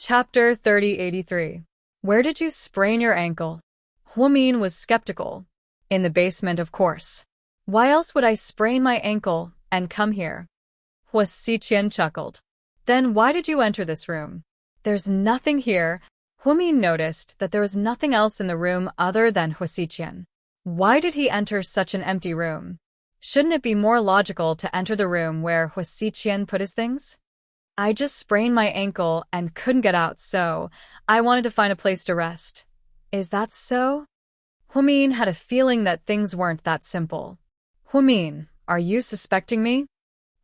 Chapter 3083. Where did you sprain your ankle? Huamin was skeptical. In the basement, of course. Why else would I sprain my ankle and come here? Hua Xiqian chuckled. Then why did you enter this room? There's nothing here. Huamin noticed that there was nothing else in the room other than Hua Xiqian. Why did he enter such an empty room? Shouldn't it be more logical to enter the room where Hua Xiqian put his things? I just sprained my ankle and couldn't get out, so I wanted to find a place to rest. Is that so? Huamin had a feeling that things weren't that simple. Huamin, are you suspecting me?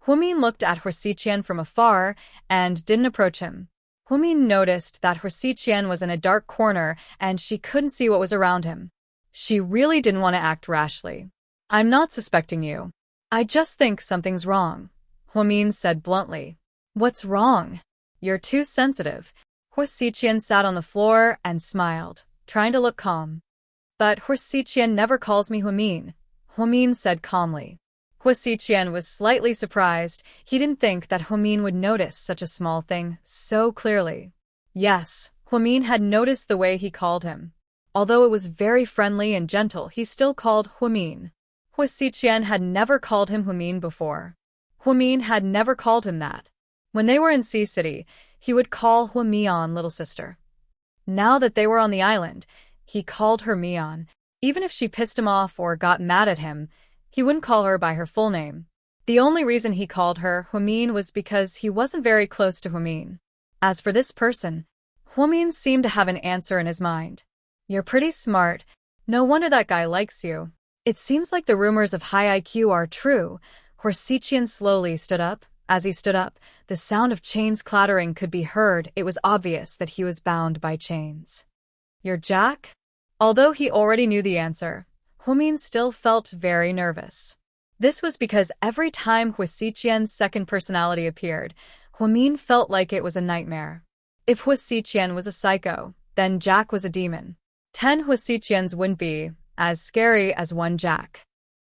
Huamin looked at Hua Xiqian from afar and didn't approach him. Huamin noticed that Hua Xiqian was in a dark corner and she couldn't see what was around him. She really didn't want to act rashly. I'm not suspecting you. I just think something's wrong, Huamin said bluntly. What's wrong? You're too sensitive. Hua Xiqian sat on the floor and smiled, trying to look calm. But Hua Xiqian never calls me Huamin, Huamin said calmly. Hua Xiqian was slightly surprised. He didn't think that Huamin would notice such a small thing so clearly. Yes, Huamin had noticed the way he called him. Although it was very friendly and gentle, he still called Huamin. Hua Xiqian had never called him Huamin before. Huamin had never called him that. When they were in Sea City, he would call Hua Mian little sister. Now that they were on the island, he called her Mian. Even if she pissed him off or got mad at him, he wouldn't call her by her full name. The only reason he called her Huamin was because he wasn't very close to Huamin. As for this person, Huamin seemed to have an answer in his mind. You're pretty smart. No wonder that guy likes you. It seems like the rumors of high IQ are true. Hua Xiqian slowly stood up. As he stood up, the sound of chains clattering could be heard. It was obvious that he was bound by chains. You're Jack? Although he already knew the answer, Huamin still felt very nervous. This was because every time Hua Xiqian's second personality appeared, Huamin felt like it was a nightmare. If Hua Xiqian was a psycho, then Jack was a demon. 10 Hua Xiqians wouldn't be as scary as one Jack.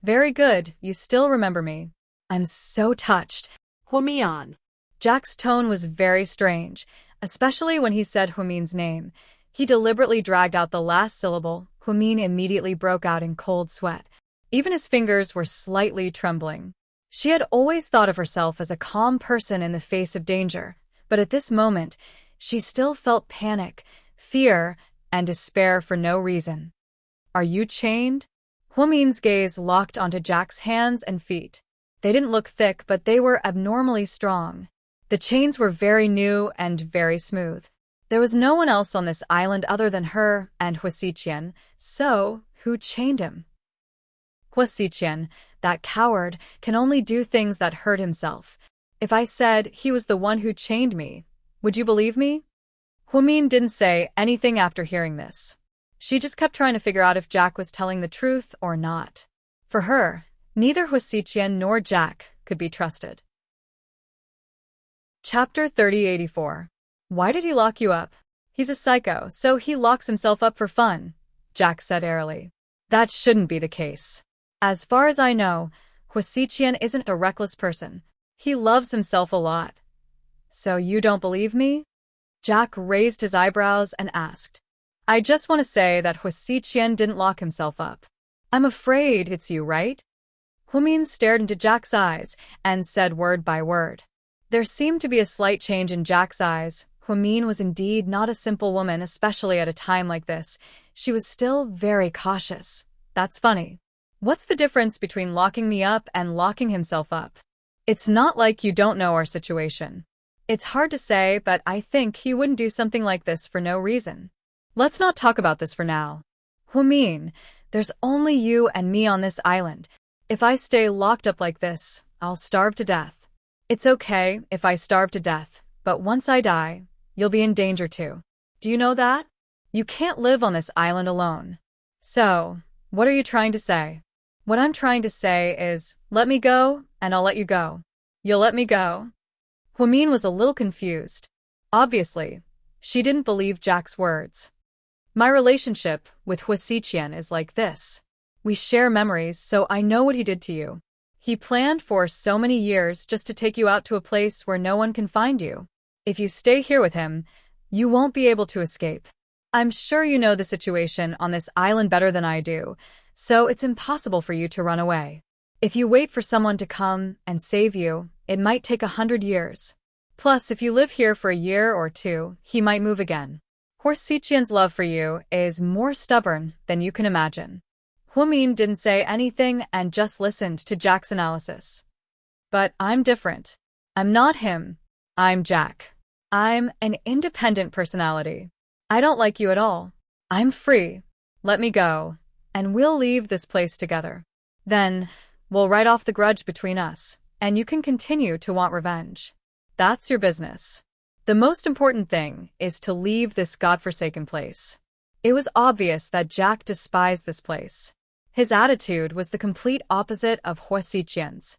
Very good, you still remember me. I'm so touched. Huamian. Jack's tone was very strange, especially when he said Huamin's name. He deliberately dragged out the last syllable. Huamin immediately broke out in cold sweat. Even his fingers were slightly trembling. She had always thought of herself as a calm person in the face of danger, but at this moment, she still felt panic, fear, and despair for no reason. Are you chained? Huamin's gaze locked onto Jack's hands and feet. They didn't look thick, but they were abnormally strong. The chains were very new and very smooth. There was no one else on this island other than her and Hua Xiqian, so who chained him? Hua Xiqian, that coward, can only do things that hurt himself. If I said he was the one who chained me, would you believe me? Huamin didn't say anything after hearing this. She just kept trying to figure out if Jack was telling the truth or not. For her, neither Hua Xiqian nor Jack could be trusted. Chapter 3084. Why did he lock you up? He's a psycho, so he locks himself up for fun, Jack said airily. That shouldn't be the case. As far as I know, Hua Xiqian isn't a reckless person. He loves himself a lot. So you don't believe me? Jack raised his eyebrows and asked. I just want to say that Hua Xiqian didn't lock himself up. I'm afraid it's you, right? Huamin stared into Jack's eyes and said word by word. There seemed to be a slight change in Jack's eyes. Huamin was indeed not a simple woman, especially at a time like this. She was still very cautious. That's funny. What's the difference between locking me up and locking himself up? It's not like you don't know our situation. It's hard to say, but I think he wouldn't do something like this for no reason. Let's not talk about this for now. Huamin, there's only you and me on this island. If I stay locked up like this, I'll starve to death. It's okay if I starve to death, but once I die, you'll be in danger too. Do you know that? You can't live on this island alone. So, what are you trying to say? What I'm trying to say is, let me go, and I'll let you go. You'll let me go? Huamin was a little confused. Obviously, she didn't believe Jack's words. My relationship with Hua Xiqian is like this. We share memories, so I know what he did to you. He planned for so many years just to take you out to a place where no one can find you. If you stay here with him, You won't be able to escape. I'm sure you know the situation on this island better than I do, so it's impossible for you to run away. If you wait for someone to come and save you, it might take 100 years. Plus, if you live here for a year or two, he might move again. Hwasiqian's love for you is more stubborn than you can imagine. Hwamin didn't say anything and just listened to Jack's analysis. But I'm different. I'm not him. I'm Jack. I'm an independent personality. I don't like you at all. I'm free. Let me go, and we'll leave this place together. Then, we'll write off the grudge between us, and you can continue to want revenge. That's your business. The most important thing is to leave this godforsaken place. It was obvious that Jack despised this place. His attitude was the complete opposite of Hwasiqian's.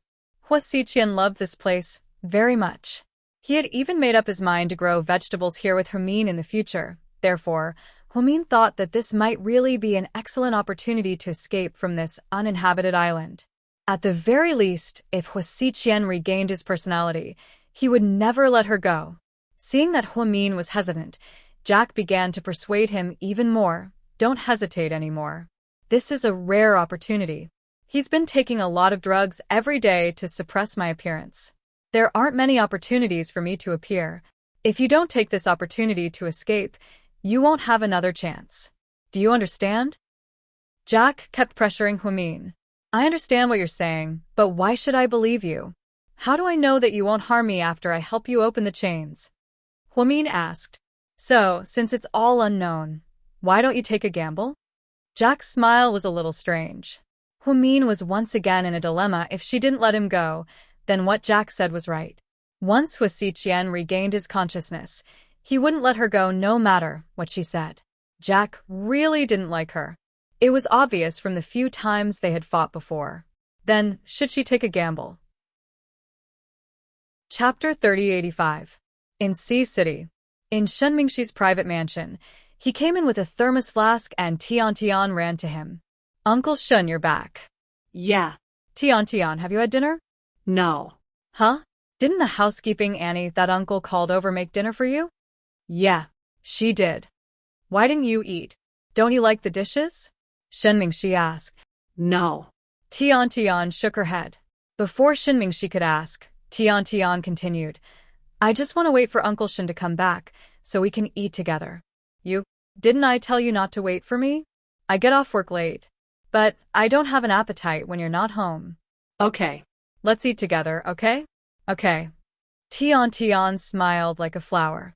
Hwasiqian loved this place very much. He had even made up his mind to grow vegetables here with Hwamin in the future. Therefore, Hwamin thought that this might really be an excellent opportunity to escape from this uninhabited island. At the very least, if Hwasiqian regained his personality, he would never let her go. Seeing that Hwamin was hesitant, Jack began to persuade him even more. Don't hesitate anymore. This is a rare opportunity. He's been taking a lot of drugs every day to suppress my appearance. There aren't many opportunities for me to appear. If you don't take this opportunity to escape, you won't have another chance. Do you understand? Jack kept pressuring Hwamin. I understand what you're saying, but why should I believe you? How do I know that you won't harm me after I help you open the chains? Hwamin asked. So, since it's all unknown, why don't you take a gamble? Jack's smile was a little strange. Hwamin was once again in a dilemma. If she didn't let him go, then what Jack said was right. Once Hwasiqian regained his consciousness, he wouldn't let her go no matter what she said. Jack really didn't like her. It was obvious from the few times they had fought before. Then, should she take a gamble? Chapter 3085. In Sea City. In Shenmingxi's private mansion, he came in with a thermos flask and Tian ran to him. Uncle Shun, you're back. Yeah. Tian, have you had dinner? No. Huh? Didn't the housekeeping Annie that uncle called over make dinner for you? Yeah, she did. Why didn't you eat? Don't you like the dishes? Shenmingxi asked. No. Tian shook her head. Before Shenmingxi could ask, Tian continued. I just want to wait for Uncle Shun to come back, so we can eat together. Didn't I tell you not to wait for me? I get off work late. But I don't have an appetite when you're not home. Okay. Let's eat together, okay? Okay. Tian smiled like a flower.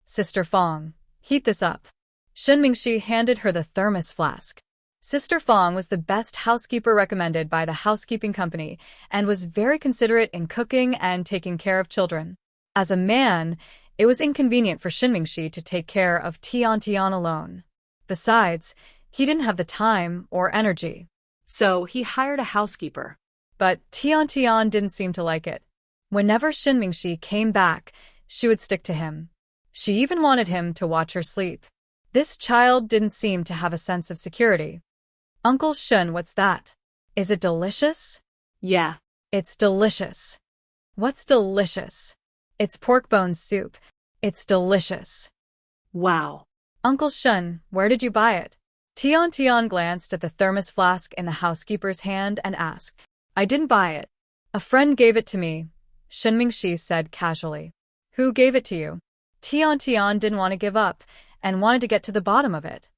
Sister Fong, heat this up. Shenmingxi handed her the thermos flask. Sister Fong was the best housekeeper recommended by the housekeeping company and was very considerate in cooking and taking care of children. As a man, it was inconvenient for Shenmingxi to take care of Tian alone. Besides, he didn't have the time or energy. So he hired a housekeeper. But Tian didn't seem to like it. Whenever Shenmingxi came back, she would stick to him. She even wanted him to watch her sleep. This child didn't seem to have a sense of security. Uncle Shun, what's that? Is it delicious? Yeah. It's delicious. What's delicious? It's pork bone soup. It's delicious. Wow. Uncle Shun, where did you buy it? Tian glanced at the thermos flask in the housekeeper's hand and asked. I didn't buy it. A friend gave it to me, Shenmingxi said casually. Who gave it to you? Tian didn't want to give up and wanted to get to the bottom of it.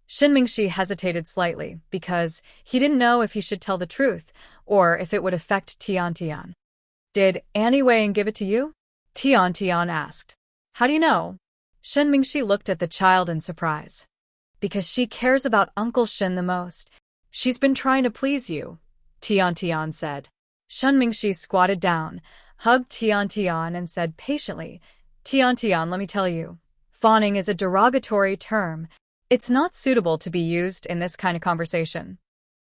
Shenmingxi hesitated slightly because he didn't know if he should tell the truth or if it would affect Tian. Did Annie Wang give it to you? Tian asked. How do you know? Shenmingxi looked at the child in surprise. Because she cares about Uncle Shun the most. She's been trying to please you, Tian said. Shenmingxi squatted down, hugged Tian and said patiently, Tian, let me tell you. Fawning is a derogatory term. It's not suitable to be used in this kind of conversation.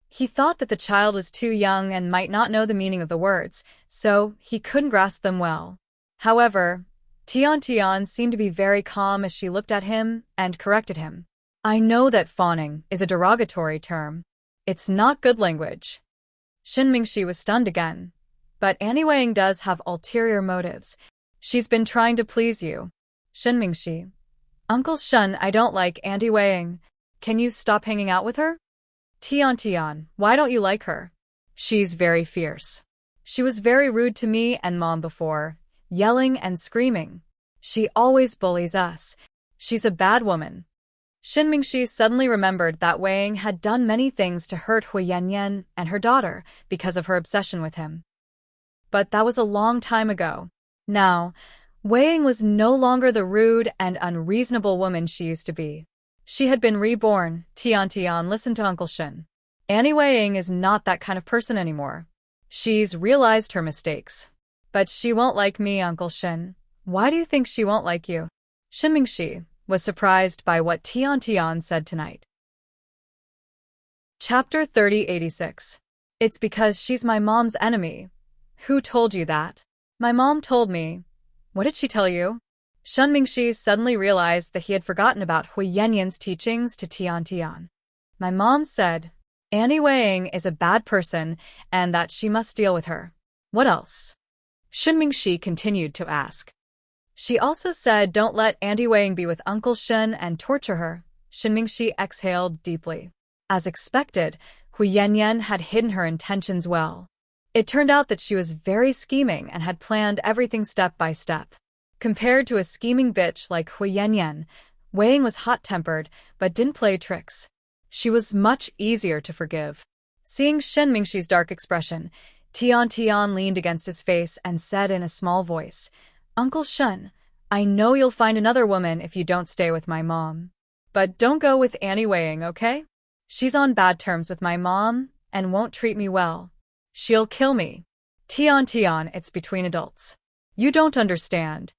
He thought that the child was too young and might not know the meaning of the words, so he couldn't grasp them well. However, Tian seemed to be very calm as she looked at him and corrected him. I know that fawning is a derogatory term. It's not good language. Shenmingxi was stunned again. But Annie Wang does have ulterior motives. She's been trying to please you. Shen Mingxi. Uncle Shen, I don't like Auntie Weiing. Can you stop hanging out with her? Tian, why don't you like her? She's very fierce. She was very rude to me and Mom before, yelling and screaming. She always bullies us. She's a bad woman. Shen Mingxi suddenly remembered that Weiing had done many things to hurt Hui Yanyan and her daughter because of her obsession with him. But that was a long time ago. Now, Weiing was no longer the rude and unreasonable woman she used to be. She had been reborn. Tian, listen to Uncle Shen. Annie Weiing is not that kind of person anymore. She's realized her mistakes. But she won't like me, Uncle Shen. Why do you think she won't like you? Shen Mingxi was surprised by what Tian said tonight. Chapter 3086. It's because she's my mom's enemy. Who told you that? My mom told me. What did she tell you? Shen Mingxi suddenly realized that he had forgotten about Hui Yanyan's teachings to Tian. My mom said, Annie Weiing is a bad person and that she must deal with her. What else? Shen Mingxi continued to ask. She also said don't let Auntie Weiing be with Uncle Shen and torture her. Shen Mingxi exhaled deeply. As expected, Hui Yanyan had hidden her intentions well. It turned out that she was very scheming and had planned everything step by step. Compared to a scheming bitch like Hui Yanyan, Weiing was hot-tempered but didn't play tricks. She was much easier to forgive. Seeing Shen Mingxi's dark expression, Tian leaned against his face and said in a small voice, Uncle Shen, I know you'll find another woman if you don't stay with my mom. But don't go with Annie Weiing, okay? She's on bad terms with my mom and won't treat me well. She'll kill me. Tian, it's between adults. You don't understand.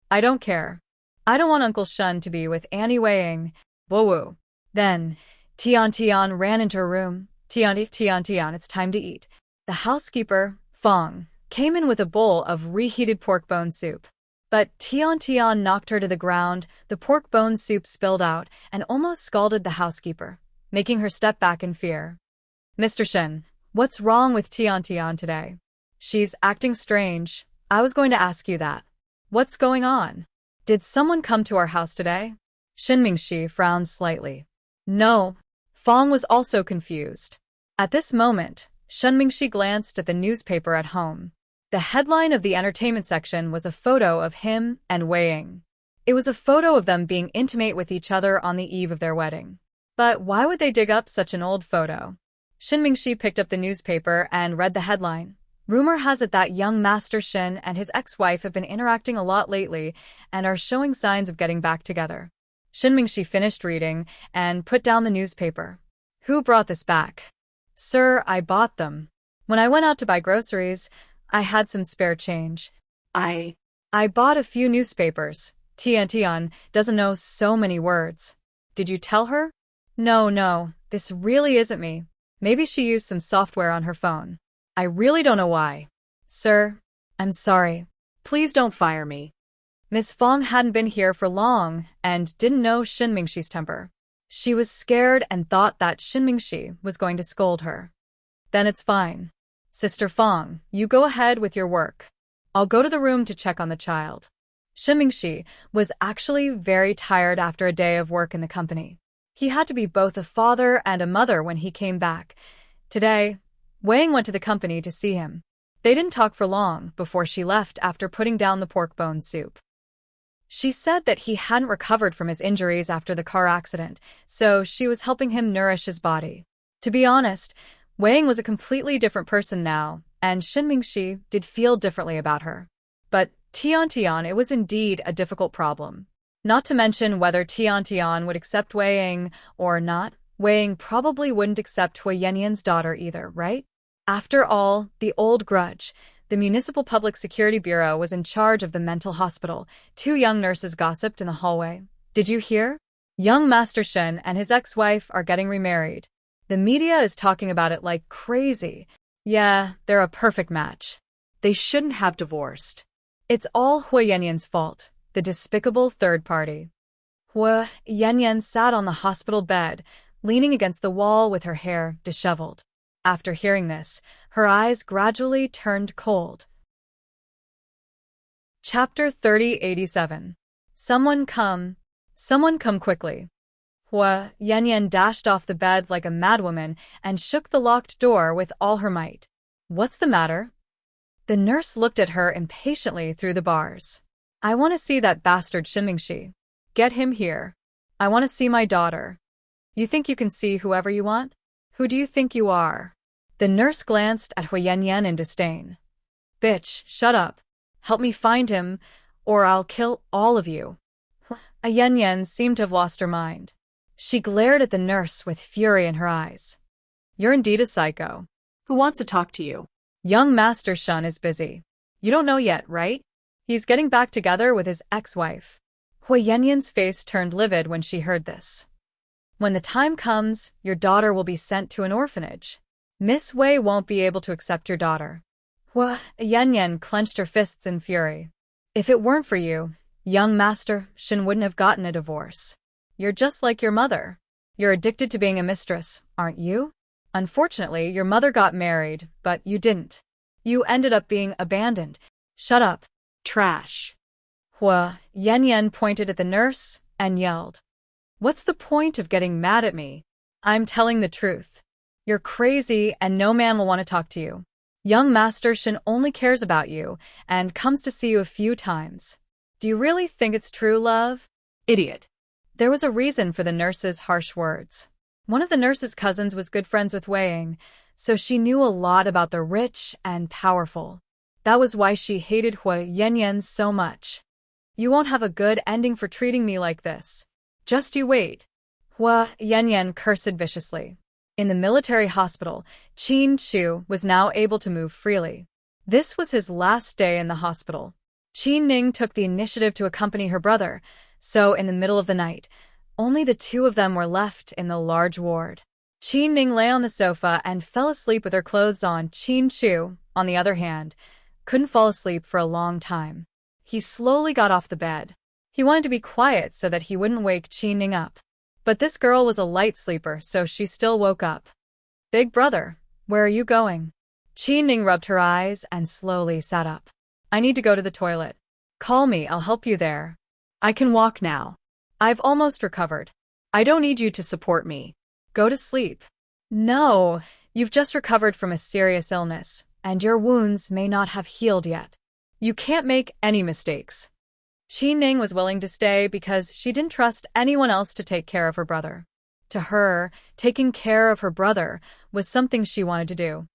I don't care. I don't want Uncle Shen to be with Annie Weiing. Woo-woo. Then, Tian ran into her room. Tian, it's time to eat. The housekeeper, Fong, came in with a bowl of reheated pork bone soup. But Tian knocked her to the ground, the pork bone soup spilled out, and almost scalded the housekeeper, making her step back in fear. Mr. Shen, what's wrong with Tian today? She's acting strange. I was going to ask you that. What's going on? Did someone come to our house today? Shen Mingxi frowned slightly. No. Fong was also confused. At this moment, Shen Mingxi glanced at the newspaper at home. The headline of the entertainment section was a photo of him and Weiing. It was a photo of them being intimate with each other on the eve of their wedding. But why would they dig up such an old photo? Shen Mingxi picked up the newspaper and read the headline. Rumor has it that young Master Shen and his ex-wife have been interacting a lot lately and are showing signs of getting back together. Shen Mingxi finished reading and put down the newspaper. Who brought this back? Sir, I bought them. When I went out to buy groceries, I had some spare change. I bought a few newspapers. Tian doesn't know so many words. Did you tell her? No, this really isn't me. Maybe she used some software on her phone. I really don't know why. Sir, I'm sorry. Please don't fire me. Miss Fong hadn't been here for long and didn't know Shen Mingxi's temper. She was scared and thought that Shen Mingxi was going to scold her. Then it's fine. Sister Fong, you go ahead with your work. I'll go to the room to check on the child. Shen Mingxi was actually very tired after a day of work in the company. He had to be both a father and a mother when he came back. Today, Weiing went to the company to see him. They didn't talk for long before she left after putting down the pork bone soup. She said that he hadn't recovered from his injuries after the car accident, so she was helping him nourish his body. To be honest, Weiing was a completely different person now, and Shen Mingxi did feel differently about her. But Tian, it was indeed a difficult problem. Not to mention whether Tian would accept Weiing or not. Weiing probably wouldn't accept Hui Yanyan's daughter either, right? After all, the old grudge. The Municipal Public Security Bureau was in charge of the mental hospital. 2 young nurses gossiped in the hallway. Did you hear? Young Master Shen and his ex-wife are getting remarried. The media is talking about it like crazy. Yeah, they're a perfect match. They shouldn't have divorced. It's all Hui Yanyan's fault, the despicable third party. Hui Yanyan sat on the hospital bed, leaning against the wall with her hair disheveled. After hearing this, her eyes gradually turned cold. Chapter 3087. Someone come. Someone come quickly. Hua Yan dashed off the bed like a madwoman and shook the locked door with all her might. What's the matter? The nurse looked at her impatiently through the bars. I want to see that bastard Shinmingshi. Get him here. I want to see my daughter. You think you can see whoever you want? Who do you think you are? The nurse glanced at Hua Yan in disdain. Bitch, shut up. Help me find him, or I'll kill all of you. Yan seemed to have lost her mind. She glared at the nurse with fury in her eyes. You're indeed a psycho. Who wants to talk to you? Young Master Shun is busy. You don't know yet, right? He's getting back together with his ex-wife. Hua Yan's face turned livid when she heard this. When the time comes, your daughter will be sent to an orphanage. Miss Wei won't be able to accept your daughter. Hua Yan clenched her fists in fury. If it weren't for you, young Master Shin wouldn't have gotten a divorce. You're just like your mother. You're addicted to being a mistress, aren't you? Unfortunately, your mother got married, but you didn't. You ended up being abandoned. Shut up. Trash. Hua Yan pointed at the nurse and yelled. What's the point of getting mad at me? I'm telling the truth. You're crazy and no man will want to talk to you. Young Master Shin only cares about you and comes to see you a few times. Do you really think it's true, love? Idiot. There was a reason for the nurse's harsh words. One of the nurse's cousins was good friends with Wei Ying, so she knew a lot about the rich and powerful. That was why she hated Hua Yan so much. You won't have a good ending for treating me like this. Just you wait. Hua Yan cursed viciously. In the military hospital, Qin Chu was now able to move freely. This was his last day in the hospital. Qin Ning took the initiative to accompany her brother, so in the middle of the night, only the two of them were left in the large ward. Qin Ning lay on the sofa and fell asleep with her clothes on. Qin Chu, on the other hand, couldn't fall asleep for a long time. He slowly got off the bed. He wanted to be quiet so that he wouldn't wake Qin Ning up. But this girl was a light sleeper, so she still woke up. Big brother, where are you going? Qin Ning rubbed her eyes and slowly sat up. I need to go to the toilet. Call me, I'll help you there. I can walk now. I've almost recovered. I don't need you to support me. Go to sleep. No, you've just recovered from a serious illness, and your wounds may not have healed yet. You can't make any mistakes. Qin Ning was willing to stay because she didn't trust anyone else to take care of her brother. To her, taking care of her brother was something she wanted to do.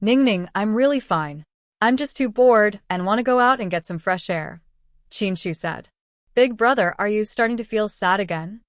Ning, I'm really fine. I'm just too bored and want to go out and get some fresh air, Qin Chu said. Big brother, are you starting to feel sad again?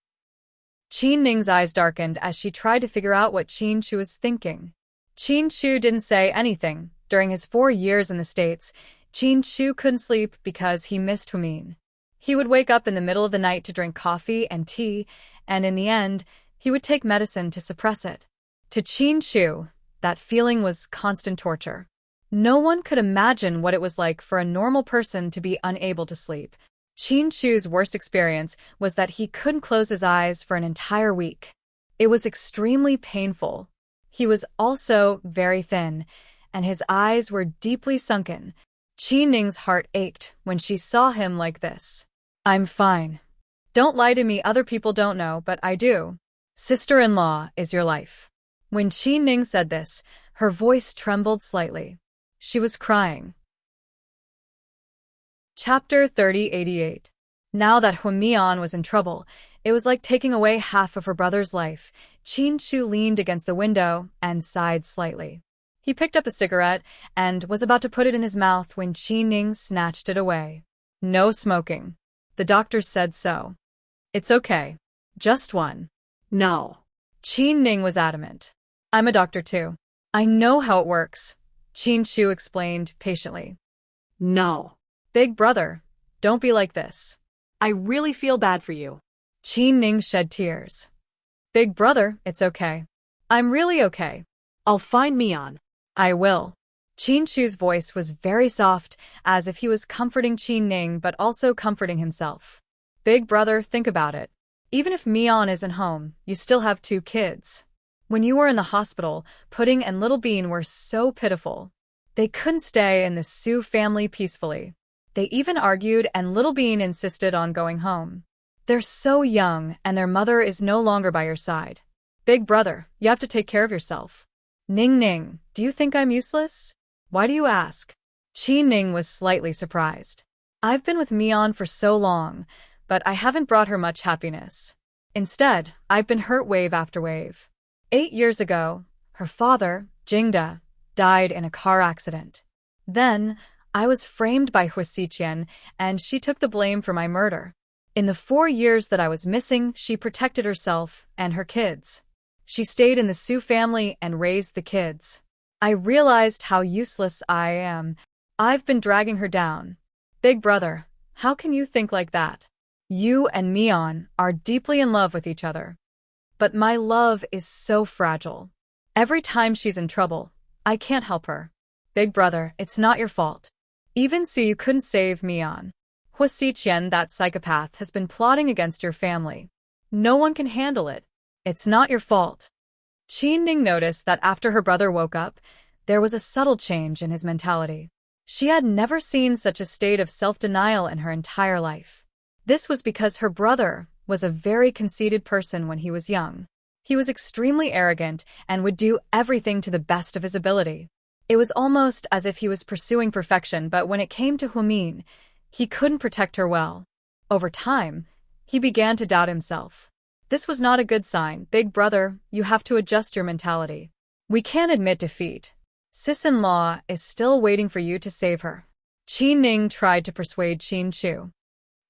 Qin Ning's eyes darkened as she tried to figure out what Qin Chu was thinking. Qin Chu didn't say anything. During his 4 years in the States, Qin Chu couldn't sleep because he missed Humin. He would wake up in the middle of the night to drink coffee and tea, and in the end, he would take medicine to suppress it. To Qin Chu, that feeling was constant torture. No one could imagine what it was like for a normal person to be unable to sleep. Qin Chu's worst experience was that he couldn't close his eyes for an entire week. It was extremely painful. He was also very thin, and his eyes were deeply sunken. Qin Ning's heart ached when she saw him like this. I'm fine. Don't lie to me, other people don't know, but I do. Sister-in-law is your life. When Qin Ning said this, her voice trembled slightly. She was crying. Chapter 3088. Now that Humian was in trouble, it was like taking away half of her brother's life. Qin Chu leaned against the window and sighed slightly. He picked up a cigarette and was about to put it in his mouth when Qin Ning snatched it away. No smoking. The doctor said so. It's okay. Just one. No. Qin Ning was adamant. I'm a doctor too. I know how it works, Qin Chu explained patiently. No. Big brother, don't be like this. I really feel bad for you. Qin Ning shed tears. Big brother, it's okay. I'm really okay. I'll find Mian. I will. Qin Chu's voice was very soft, as if he was comforting Qin Ning but also comforting himself. Big brother, think about it. Even if Mian isn't home, you still have 2 kids. When you were in the hospital, Pudding and Little Bean were so pitiful. They couldn't stay in the Su family peacefully. They even argued, and Little Bean insisted on going home. They're so young, and their mother is no longer by your side. Big brother, you have to take care of yourself. Ning Ning, do you think I'm useless? Why do you ask? Chi Ning was slightly surprised. I've been with Mion for so long, but I haven't brought her much happiness. Instead, I've been hurt wave after wave. 8 years ago, her father, Jingda, died in a car accident. Then, I was framed by Hu Xiqian, and she took the blame for my murder. In the 4 years that I was missing, she protected herself and her kids. She stayed in the Su family and raised the kids. I realized how useless I am. I've been dragging her down. Big brother, how can you think like that? You and Mion are deeply in love with each other. But my love is so fragile. Every time she's in trouble, I can't help her. Big brother, it's not your fault. Even so, you couldn't save Mion. Hu Xiqian, that psychopath, has been plotting against your family. No one can handle it. It's not your fault. Chi Ning noticed that after her brother woke up, there was a subtle change in his mentality. She had never seen such a state of self-denial in her entire life. This was because her brother was a very conceited person when he was young. He was extremely arrogant and would do everything to the best of his ability. It was almost as if he was pursuing perfection, but when it came to Humin, he couldn't protect her well. Over time, he began to doubt himself. This was not a good sign. Big brother, you have to adjust your mentality. We can't admit defeat. Sis-in-law is still waiting for you to save her. Chi Ning tried to persuade Qin Chu.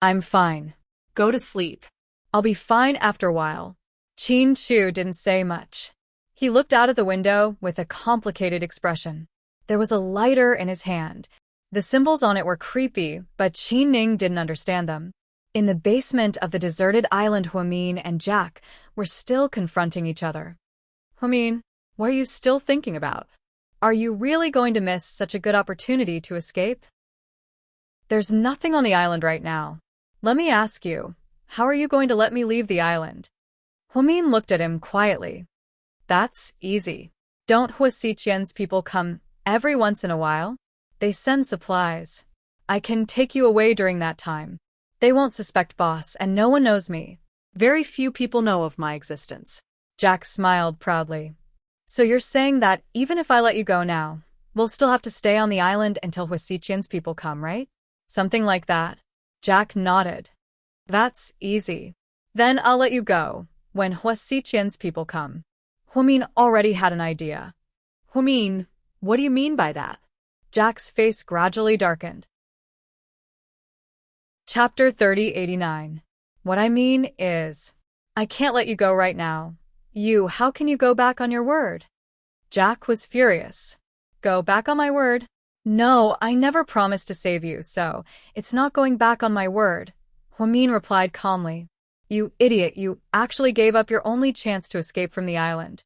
I'm fine. Go to sleep. I'll be fine after a while. Qin Chu didn't say much. He looked out of the window with a complicated expression. There was a lighter in his hand. The symbols on it were creepy, but Qin Ning didn't understand them. In the basement of the deserted island, Huamin and Jack were still confronting each other. Huamin, what are you still thinking about? Are you really going to miss such a good opportunity to escape? There's nothing on the island right now. Let me ask you, how are you going to let me leave the island? Huamin looked at him quietly. That's easy. Don't Hu Xiqian's people come every once in a while? They send supplies. I can take you away during that time. They won't suspect boss, and no one knows me. Very few people know of my existence. Jack smiled proudly. So you're saying that even if I let you go now, we'll still have to stay on the island until Hu Xiqian's people come, right? Something like that. Jack nodded. That's easy. Then I'll let you go when Hu Xiqian's people come. Huamin already had an idea. Huamin, what do you mean by that? Jack's face gradually darkened. Chapter 3089. What I mean is, I can't let you go right now. How can you go back on your word? Jack was furious. Go back on my word? No, I never promised to save you, so it's not going back on my word. Huamin replied calmly. You idiot, you actually gave up your only chance to escape from the island.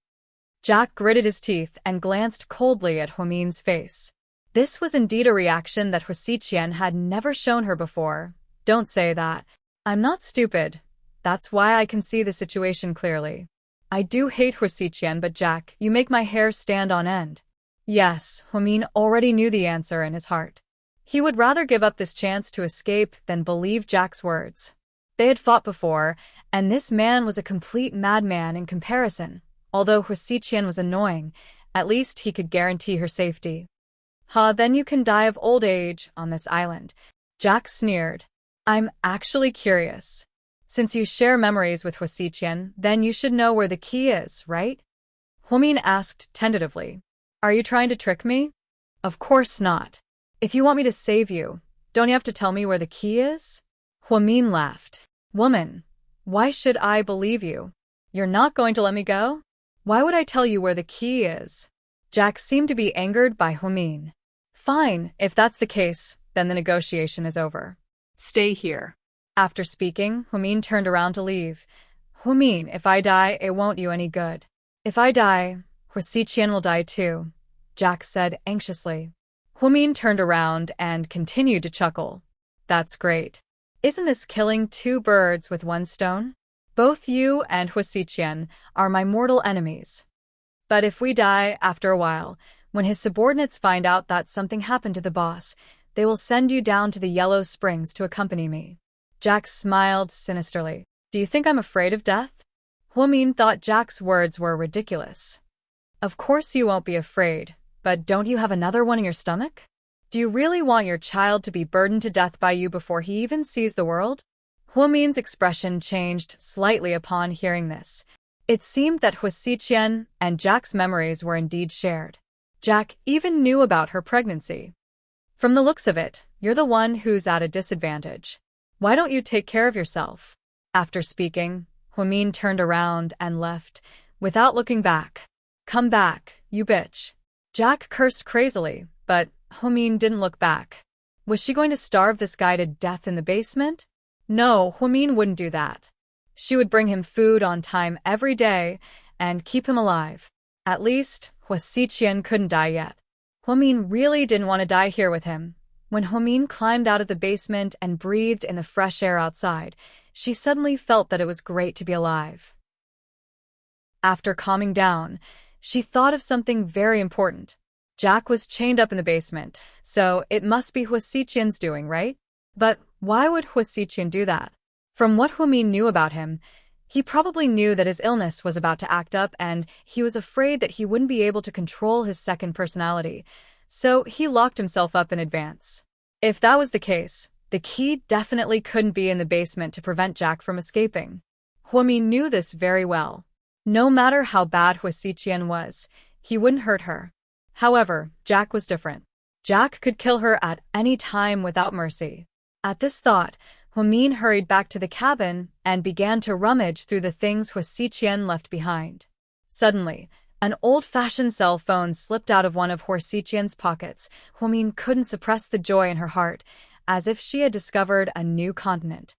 Jack gritted his teeth and glanced coldly at Huamin's face. This was indeed a reaction that Hu Xiqian had never shown her before. Don't say that. I'm not stupid. That's why I can see the situation clearly. I do hate Hu Xiqian, but Jack, you make my hair stand on end. Yes, Huamin already knew the answer in his heart. He would rather give up this chance to escape than believe Jack's words. They had fought before, and this man was a complete madman in comparison. Although Hu Xiqian was annoying, at least he could guarantee her safety. Then you can die of old age on this island. Jack sneered. I'm actually curious. Since you share memories with Hu Xiqian, then you should know where the key is, right? Huamin asked tentatively. Are you trying to trick me? Of course not. If you want me to save you, don't you have to tell me where the key is? Huamin laughed. Woman, why should I believe you? You're not going to let me go? Why would I tell you where the key is? Jack seemed to be angered by Huamin. Fine, if that's the case, then the negotiation is over. Stay here. After speaking, Huamin turned around to leave. Huamin, if I die, it won't do you any good. If I die, Hu Xiqian will die too, Jack said anxiously. Huamin turned around and continued to chuckle. That's great. Isn't this killing 2 birds with 1 stone? Both you and Hu Xiqian are my mortal enemies. But if we die after a while, when his subordinates find out that something happened to the boss, They will send you down to the Yellow Springs to accompany me." Jack smiled sinisterly. "Do you think I'm afraid of death?" Huamin thought Jack's words were ridiculous. "Of course you won't be afraid, but don't you have another one in your stomach? Do you really want your child to be burdened to death by you before he even sees the world?" Huamin's expression changed slightly upon hearing this. It seemed that Huasiqian and Jack's memories were indeed shared. Jack even knew about her pregnancy. "From the looks of it, you're the one who's at a disadvantage. Why don't you take care of yourself?" After speaking, Huamin turned around and left, without looking back. "Come back, you bitch." Jack cursed crazily, but Huamin didn't look back. Was she going to starve this guy to death in the basement? No, Huamin wouldn't do that. She would bring him food on time every day and keep him alive. At least, Huasiqian couldn't die yet. Huamin really didn't want to die here with him. When Huamin climbed out of the basement and breathed in the fresh air outside, she suddenly felt that it was great to be alive. After calming down, she thought of something very important. Jack was chained up in the basement, so it must be Huasiqian's doing, right? But why would Huasiqian do that? From what Huamin knew about him, he probably knew that his illness was about to act up and he was afraid that he wouldn't be able to control his second personality, so he locked himself up in advance. If that was the case, the key definitely couldn't be in the basement to prevent Jack from escaping. Huamin knew this very well. No matter how bad Huasiqian was, he wouldn't hurt her. However, Jack was different. Jack could kill her at any time without mercy. At this thought, Huamin hurried back to the cabin and began to rummage through the things Huasiqian left behind. Suddenly, an old-fashioned cell phone slipped out of one of Huasiqian's pockets. Huamin couldn't suppress the joy in her heart, as if she had discovered a new continent.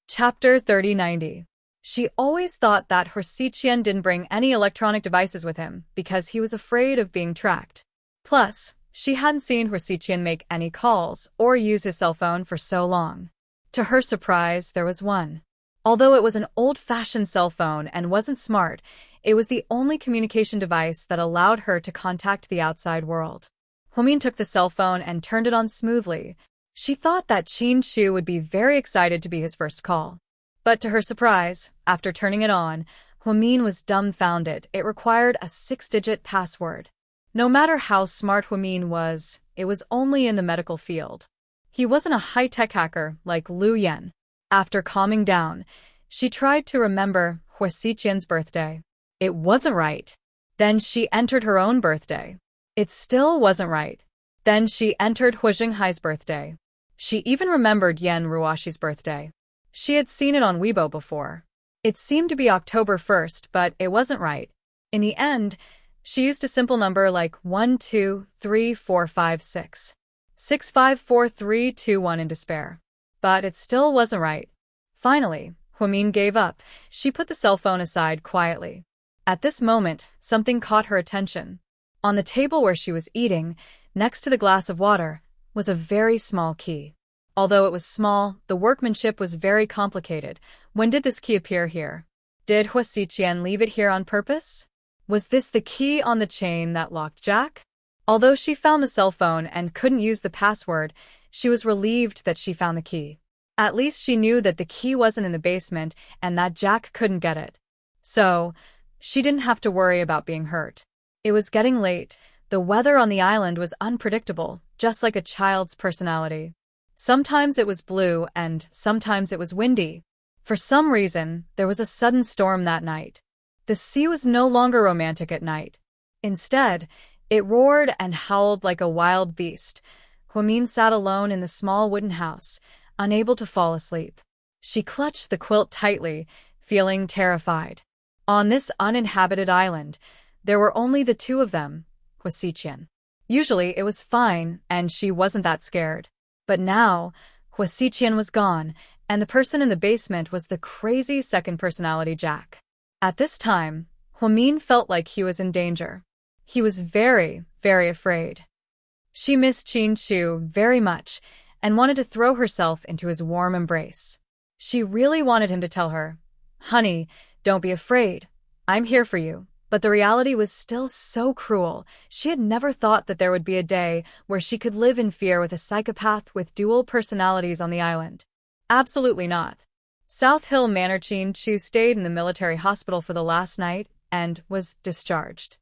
Chapter 3090. She always thought that Huasiqian didn't bring any electronic devices with him because he was afraid of being tracked. Plus, she hadn't seen Huasiqian make any calls or use his cell phone for so long. To her surprise, there was one. Although it was an old-fashioned cell phone and wasn't smart, it was the only communication device that allowed her to contact the outside world. Huamin took the cell phone and turned it on smoothly. She thought that Qin Shu would be very excited to be his first call. But to her surprise, after turning it on, Huamin was dumbfounded. It required a 6-digit password. No matter how smart Huamin was, it was only in the medical field. He wasn't a high-tech hacker like Lu Yan. After calming down, she tried to remember Huasiqian's birthday. It wasn't right. Then she entered her own birthday. It still wasn't right. Then she entered Hu Jinghai's birthday. She even remembered Yan Ruashi's birthday. She had seen it on Weibo before. It seemed to be October 1st, but it wasn't right. In the end, she used a simple number like 123456. 654321 in despair. But it still wasn't right. Finally, Huamin gave up. She put the cell phone aside quietly. At this moment, something caught her attention. On the table where she was eating, next to the glass of water, was a very small key. Although it was small, the workmanship was very complicated. When did this key appear here? Did Huasiqian leave it here on purpose? Was this the key on the chain that locked Jack? Although she found the cell phone and couldn't use the password, she was relieved that she found the key. At least she knew that the key wasn't in the basement and that Jack couldn't get it. So, she didn't have to worry about being hurt. It was getting late. The weather on the island was unpredictable, just like a child's personality. Sometimes it was blue and sometimes it was windy. For some reason, there was a sudden storm that night. The sea was no longer romantic at night. Instead, it roared and howled like a wild beast. Huamin sat alone in the small wooden house, unable to fall asleep. She clutched the quilt tightly, feeling terrified. On this uninhabited island, there were only the two of them, Huasiqian. Usually it was fine and she wasn't that scared. But now, Huasiqian was gone, and the person in the basement was the crazy second personality Jack. At this time, Huamin felt like he was in danger. He was very, very afraid. She missed Qin Shu very much and wanted to throw herself into his warm embrace. She really wanted him to tell her, "Honey, don't be afraid. I'm here for you, But the reality was still so cruel. She had never thought that there would be a day where she could live in fear with a psychopath with dual personalities on the island. Absolutely not. South Hill Manor Chin-Chu stayed in the military hospital for the last night and was discharged.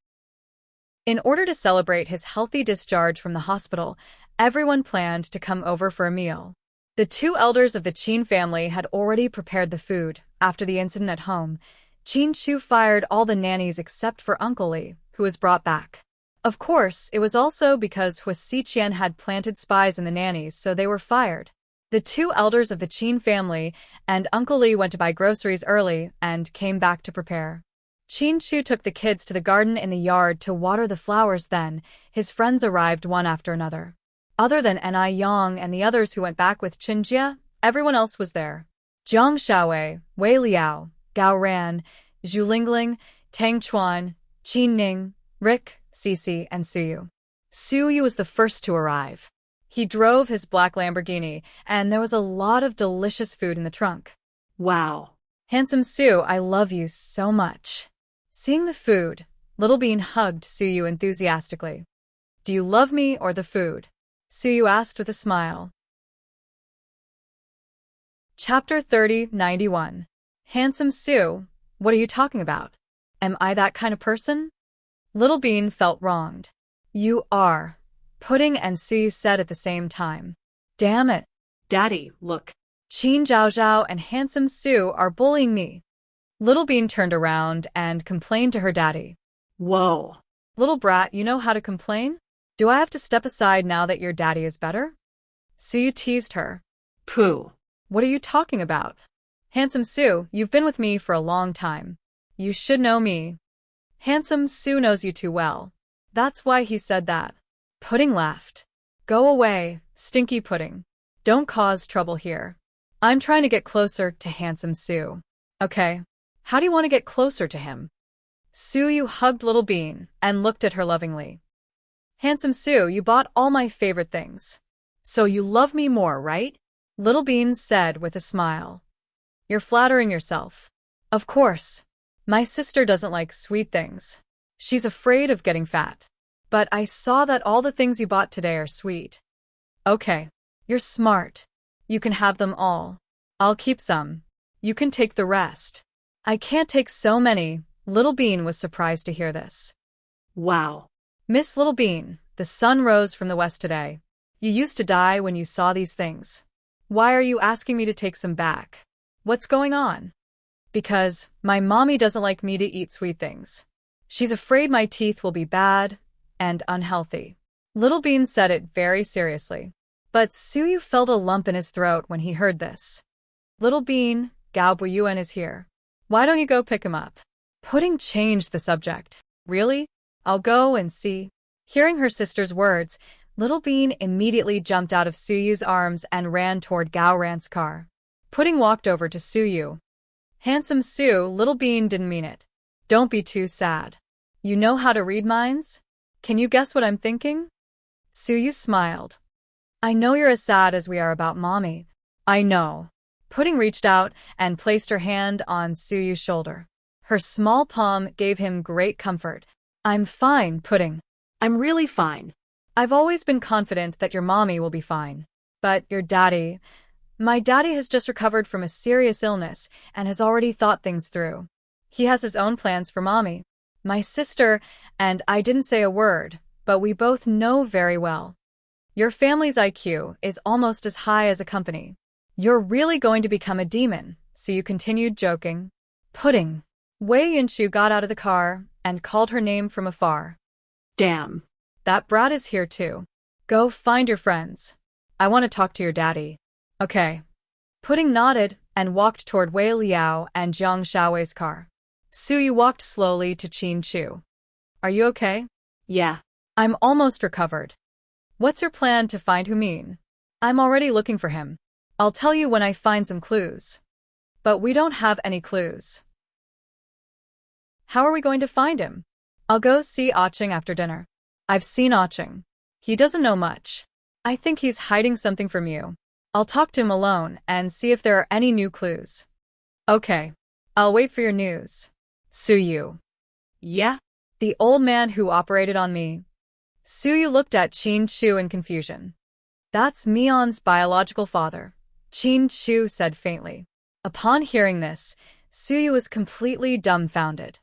In order to celebrate his healthy discharge from the hospital, everyone planned to come over for a meal. The two elders of the Chin family had already prepared the food. After the incident at home, Chin-Chu fired all the nannies except for Uncle Lee, who was brought back. Of course, it was also because Hua Si-Chien had planted spies in the nannies, so they were fired. The two elders of the Chin family and Uncle Lee went to buy groceries early and came back to prepare. Chin-Chu took the kids to the garden in the yard to water the flowers. Then his friends arrived one after another. Other than Ni Yang and the others who went back with Chinjia, everyone else was there. Jiang Shaowei, Wei Liao, Gao Ran, Zhu Lingling, Tang Chuan, Qin Ning, Rick, Cece, and Suyu. Suyu was the first to arrive. He drove his black Lamborghini, and there was a lot of delicious food in the trunk. Wow. Handsome Su, I love you so much. Seeing the food, Little Bean hugged Suyu enthusiastically. Do you love me or the food? Suyu asked with a smile. Chapter 30-91. Handsome Su, what are you talking about? Am I that kind of person? Little Bean felt wronged. You are, Pudding and Suyu said at the same time. Damn it. Daddy, look. Qin Zhao and Handsome Su are bullying me. Little Bean turned around and complained to her daddy. Whoa. Little brat, you know how to complain? Do I have to step aside now that your daddy is better? Suyu teased her. Pooh. What are you talking about? Handsome Su, you've been with me for a long time. You should know me. Handsome Su knows you too well. That's why he said that. Pudding laughed. Go away, stinky Pudding. Don't cause trouble here. I'm trying to get closer to Handsome Su. Okay. How do you want to get closer to him? Suyu hugged Little Bean and looked at her lovingly. Handsome Su, you bought all my favorite things. So you love me more, right? Little Bean said with a smile. You're flattering yourself. Of course. My sister doesn't like sweet things. She's afraid of getting fat. But I saw that all the things you bought today are sweet. Okay. You're smart. You can have them all. I'll keep some. You can take the rest. I can't take so many. Little Bean was surprised to hear this. Wow. Miss Little Bean, the sun rose from the west today. You used to die when you saw these things. Why are you asking me to take some back? What's going on? Because my mommy doesn't like me to eat sweet things. She's afraid my teeth will be bad and unhealthy. Little Bean said it very seriously. But Suyu felt a lump in his throat when he heard this. Little Bean, Gao Buyuan is here. Why don't you go pick him up? Pudding changed the subject. Really? I'll go and see. Hearing her sister's words, Little Bean immediately jumped out of Suyu's arms and ran toward Gao Ran's car. Pudding walked over to Suyu. Handsome Su, Little Bean didn't mean it. Don't be too sad. You know how to read minds? Can you guess what I'm thinking? Suyu smiled. I know you're as sad as we are about Mommy. I know. Pudding reached out and placed her hand on Suyu's shoulder. Her small palm gave him great comfort. I'm fine, Pudding. I'm really fine. I've always been confident that your mommy will be fine. But your daddy... My daddy has just recovered from a serious illness and has already thought things through. He has his own plans for Mommy. My sister and I didn't say a word, but we both know very well. Your family's IQ is almost as high as a company. You're really going to become a demon, so you continued joking. Pudding. Wei Yinshu got out of the car and called her name from afar. Damn. That brat is here too. Go find your friends. I want to talk to your daddy. Okay. Pudding nodded and walked toward Wei Liao and Jiang Shaowei's car. Suyu walked slowly to Qin Chu. Are you okay? Yeah. I'm almost recovered. What's your plan to find Humin? I'm already looking for him. I'll tell you when I find some clues. But we don't have any clues. How are we going to find him? I'll go see Aching after dinner. I've seen Aching. He doesn't know much. I think he's hiding something from you. I'll talk to him alone and see if there are any new clues. Okay. I'll wait for your news. Suyu. Yeah? The old man who operated on me. Suyu looked at Qin Chu in confusion. That's Mion's biological father, Qin Chu said faintly. Upon hearing this, Suyu was completely dumbfounded.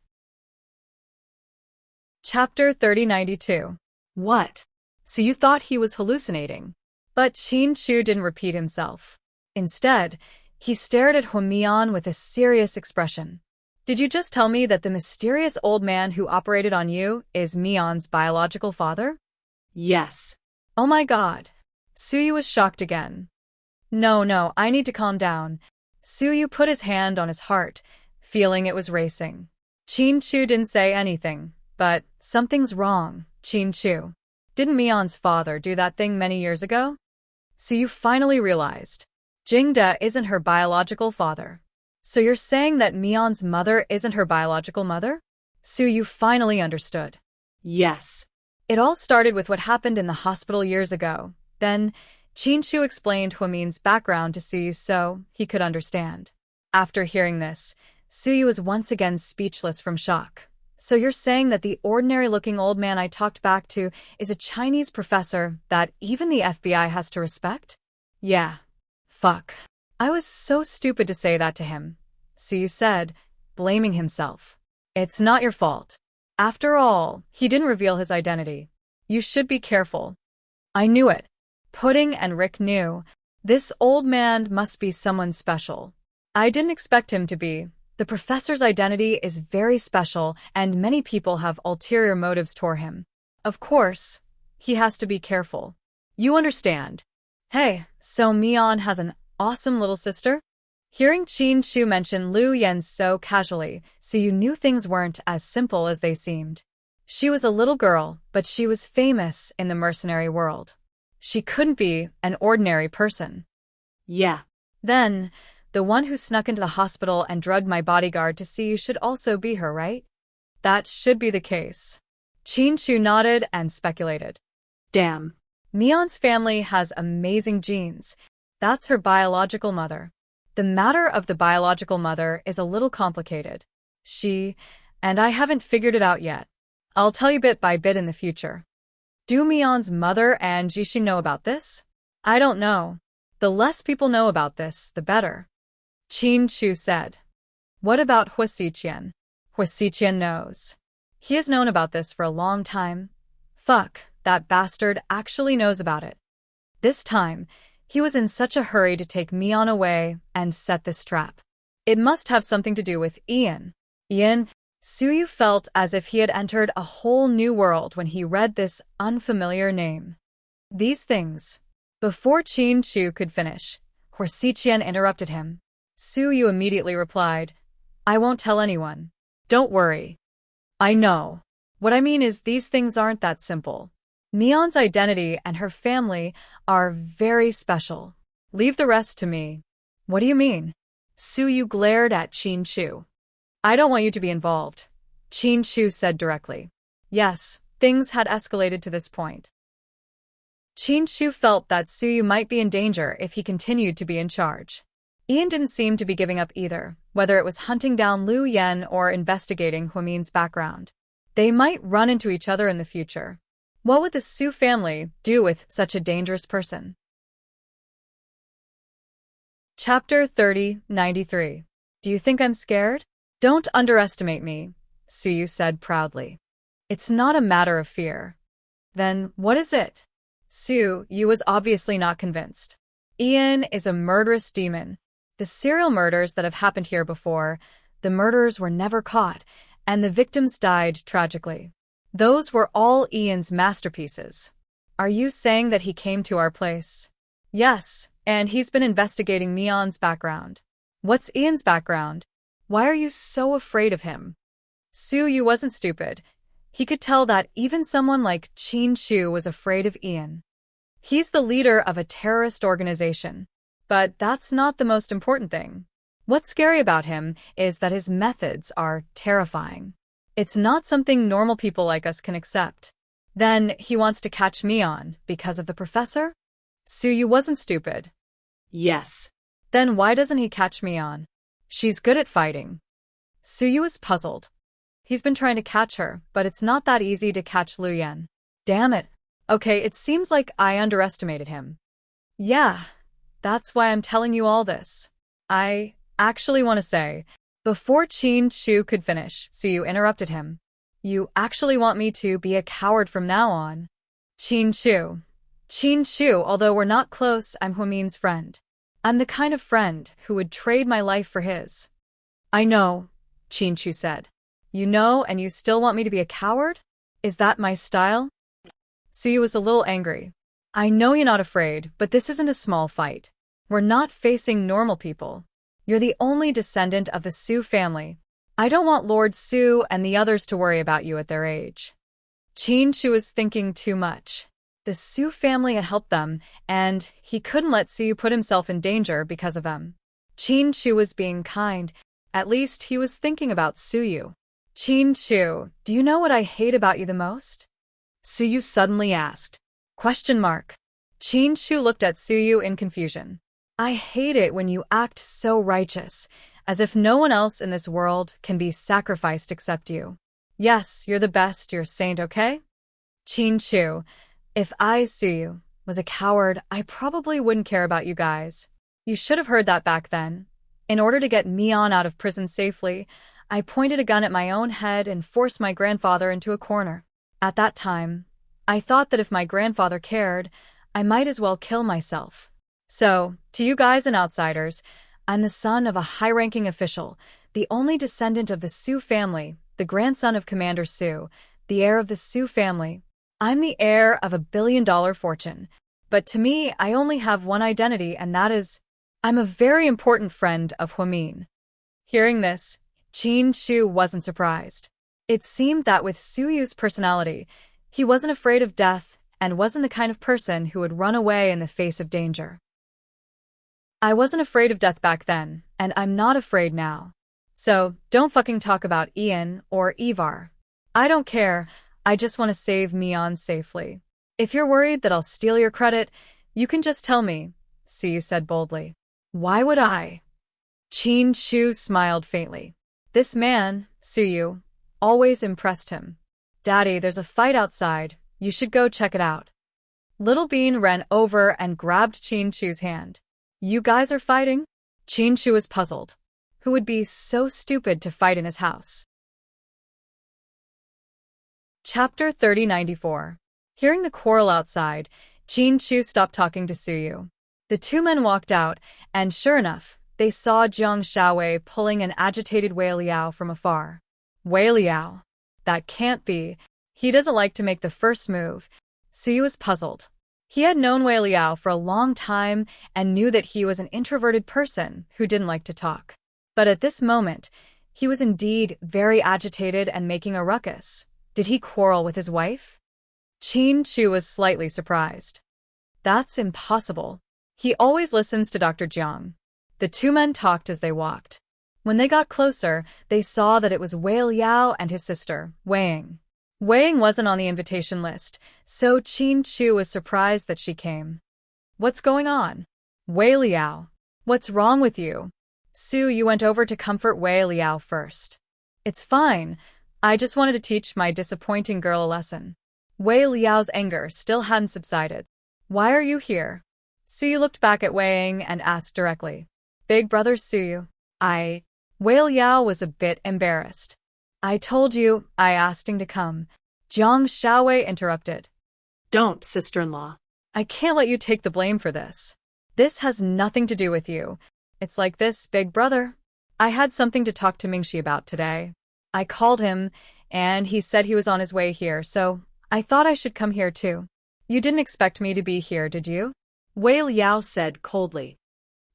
Chapter 3092. What? So you thought he was hallucinating. But Qin Chu didn't repeat himself. Instead, he stared at Huamian with a serious expression. Did you just tell me that the mysterious old man who operated on you is Mion's biological father? Yes. Oh my god. Suyu was shocked again. No, I need to calm down. Suyu put his hand on his heart, feeling it was racing. Qin Chu didn't say anything, but something's wrong, Qin Chu. Didn't Mion's father do that thing many years ago? Suyu finally realized. Jingde isn't her biological father. So you're saying that Mion's mother isn't her biological mother? Suyu finally understood. Yes. It all started with what happened in the hospital years ago. Then, Qin Chu explained Huamin's background to Suyu so he could understand. After hearing this, Suyu was once again speechless from shock. So you're saying that the ordinary-looking old man I talked back to is a Chinese professor that even the FBI has to respect? Yeah. Fuck. I was so stupid to say that to him, Suyu said, blaming himself. It's not your fault. After all, he didn't reveal his identity. You should be careful. I knew it. Pudding and Rick knew. This old man must be someone special. I didn't expect him to be. The professor's identity is very special, and many people have ulterior motives toward him. Of course, he has to be careful. You understand. Hey, so Mion has an awesome little sister? Hearing Qin Chu mention Lu Yen so casually, Suyu knew things weren't as simple as they seemed. She was a little girl, but she was famous in the mercenary world. She couldn't be an ordinary person. Yeah. Then, the one who snuck into the hospital and drugged my bodyguard to see you should also be her, right? That should be the case. Qin Chu nodded and speculated. Damn. Mion's family has amazing genes. That's her biological mother. The matter of the biological mother is a little complicated. And I haven't figured it out yet. I'll tell you bit by bit in the future. Do Mion's mother and Jixin know about this? I don't know. The less people know about this, the better. Qin Chu said. What about Huasiqian? Huasiqian knows. He has known about this for a long time. Fuck, that bastard actually knows about it. This time, he was in such a hurry to take Mion away and set this trap. It must have something to do with Ian. Suyu felt as if he had entered a whole new world when he read this unfamiliar name. These things. Before Qin Chu could finish, Huasiqian interrupted him. Suyu immediately replied, I won't tell anyone. Don't worry. I know. What I mean is these things aren't that simple. Mion's identity and her family are very special. Leave the rest to me. What do you mean? Suyu glared at Qin Chu. I don't want you to be involved, Qin Chu said directly. Yes, things had escalated to this point. Qin Chu felt that Suyu might be in danger if he continued to be in charge. Ian didn't seem to be giving up either, whether it was hunting down Lu Yen or investigating Huamin's background. They might run into each other in the future. What would the Su family do with such a dangerous person? Chapter 3093. Do you think I'm scared? Don't underestimate me, Suyu said proudly. It's not a matter of fear. Then what is it? Suyu was obviously not convinced. Ian is a murderous demon. The serial murders that have happened here before, the murderers were never caught, and the victims died tragically. Those were all Ian's masterpieces. Are you saying that he came to our place? Yes, and he's been investigating Mion's background. What's Ian's background? Why are you so afraid of him? Suyu wasn't stupid. He could tell that even someone like Qin Chu was afraid of Ian. He's the leader of a terrorist organization. But that's not the most important thing. What's scary about him is that his methods are terrifying. It's not something normal people like us can accept. Then he wants to catch Mion because of the professor? Suyu wasn't stupid. Yes. Then why doesn't he catch Mion? She's good at fighting. Suyu was puzzled. He's been trying to catch her, but it's not that easy to catch Lu Yan. Damn it. Okay, it seems like I underestimated him. Yeah, that's why I'm telling you all this. I actually want to say, before Qin Shu could finish, Suyu interrupted him. You actually want me to be a coward from now on? Qin Shu. Qin Shu, although we're not close, I'm Huamin's friend. I'm the kind of friend who would trade my life for his. I know, Qin Shu said. You know, and you still want me to be a coward? Is that my style? Suyu was a little angry. I know you're not afraid, but this isn't a small fight. We're not facing normal people. You're the only descendant of the Su family. I don't want Lord Su and the others to worry about you at their age. Qin Shu was thinking too much. The Su family had helped them, and he couldn't let Suyu put himself in danger because of them. Qin Shu was being kind. At least he was thinking about Suyu. Qin Shu, do you know what I hate about you the most? Suyu suddenly asked. Question mark. Qin Shu looked at Suyu in confusion. I hate it when you act so righteous, as if no one else in this world can be sacrificed except you. Yes, you're the best, you're a saint, okay? Qin Shu, if I, Suyu, was a coward, I probably wouldn't care about you guys. You should have heard that back then. In order to get Mian out of prison safely, I pointed a gun at my own head and forced my grandfather into a corner. At that time, I thought that if my grandfather cared, I might as well kill myself. So, to you guys and outsiders, I'm the son of a high-ranking official, the only descendant of the Su family, the grandson of Commander Su, the heir of the Su family. I'm the heir of a billion-dollar fortune. But to me, I only have one identity, and that is, I'm a very important friend of Huamin. Hearing this, Qin Shu wasn't surprised. It seemed that with Suyu's personality, he wasn't afraid of death and wasn't the kind of person who would run away in the face of danger. I wasn't afraid of death back then, and I'm not afraid now. So, don't fucking talk about Ian or Ivar. I don't care, I just want to save Mian safely. If you're worried that I'll steal your credit, you can just tell me, Suyu said boldly. Why would I? Qin Shu smiled faintly. This man, Suyu, always impressed him. Daddy, there's a fight outside, you should go check it out. Little Bean ran over and grabbed Qin Shu's hand. You guys are fighting? Qin Shu was puzzled. Who would be so stupid to fight in his house? Chapter 3094. Hearing the quarrel outside, Qin Shu stopped talking to Suyu. The two men walked out, and sure enough, they saw Jiang Shaowei pulling an agitated Wei Liao from afar. Wei Liao. That can't be. He doesn't like to make the first move. Suyu was puzzled. He had known Wei Liao for a long time and knew that he was an introverted person who didn't like to talk. But at this moment, he was indeed very agitated and making a ruckus. Did he quarrel with his wife? Qin Shu was slightly surprised. That's impossible. He always listens to Dr. Jiang. The two men talked as they walked. When they got closer, they saw that it was Wei Liao and his sister, Wei Ying. Wei Ying wasn't on the invitation list, so Qin Shu was surprised that she came. What's going on? Wei Liao. What's wrong with you? You went over to comfort Wei Liao first. It's fine. I just wanted to teach my disappointing girl a lesson. Wei Liao's anger still hadn't subsided. Why are you here? Suyu looked back at Wei Ying and asked directly. Big brother Suyu. Wei Liao was a bit embarrassed. I told you, I asked him to come. Jiang Shaowei interrupted. Don't, sister-in-law. I can't let you take the blame for this. This has nothing to do with you. It's like this, big brother. I had something to talk to Mingxi about today. I called him, and he said he was on his way here, so I thought I should come here too. You didn't expect me to be here, did you? Wei Liao said coldly.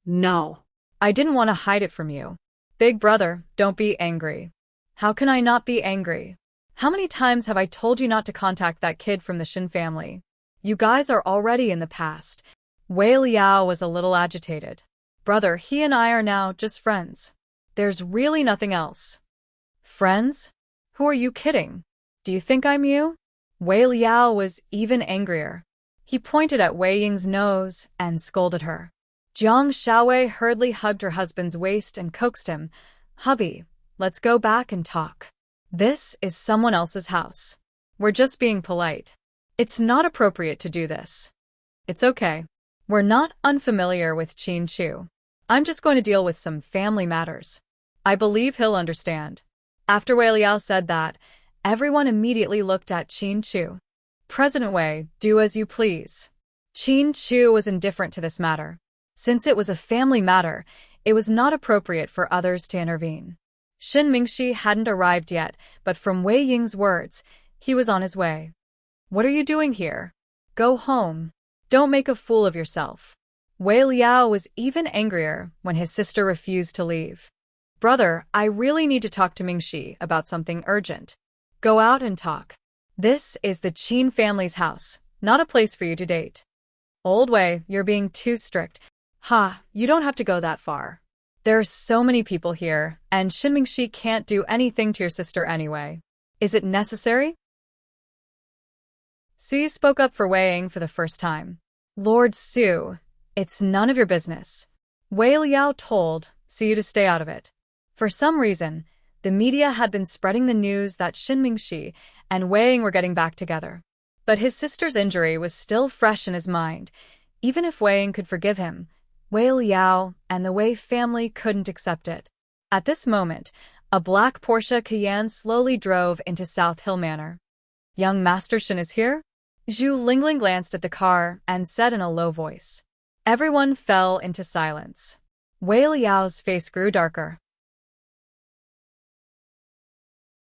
No. I didn't want to hide it from you. Big brother, don't be angry. How can I not be angry? How many times have I told you not to contact that kid from the Shin family? You guys are already in the past. Wei Liao was a little agitated. Brother, he and I are now just friends. There's really nothing else. Friends? Who are you kidding? Do you think I'm you? Wei Liao was even angrier. He pointed at Wei Ying's nose and scolded her. Jiang Shaowei hurriedly hugged her husband's waist and coaxed him. Hubby, let's go back and talk. This is someone else's house. We're just being polite. It's not appropriate to do this. It's okay. We're not unfamiliar with Qin Chu. I'm just going to deal with some family matters. I believe he'll understand. After Wei Liao said that, everyone immediately looked at Qin Chu. President Wei, do as you please. Qin Chu was indifferent to this matter. Since it was a family matter, it was not appropriate for others to intervene. Shin Mingxi hadn't arrived yet, but from Wei Ying's words, he was on his way. What are you doing here? Go home. Don't make a fool of yourself. Wei Liao was even angrier when his sister refused to leave. Brother, I really need to talk to Mingxi about something urgent. Go out and talk. This is the Qin family's house, not a place for you to date. Old Wei, you're being too strict. Ha, you don't have to go that far. There are so many people here, and Shin Mingxi can't do anything to your sister anyway. Is it necessary? Su spoke up for Wei Ying for the first time. Lord Su, it's none of your business. Wei Liao told Su to stay out of it. For some reason, the media had been spreading the news that Shin Mingxi and Wei Ying were getting back together. But his sister's injury was still fresh in his mind. Even if Wei Ying could forgive him, Wei Liao and the Wei family couldn't accept it. At this moment, a black Porsche Cayenne slowly drove into South Hill Manor. Young Master Shin is here? Zhu Lingling glanced at the car and said in a low voice. Everyone fell into silence. Wei Liao's face grew darker.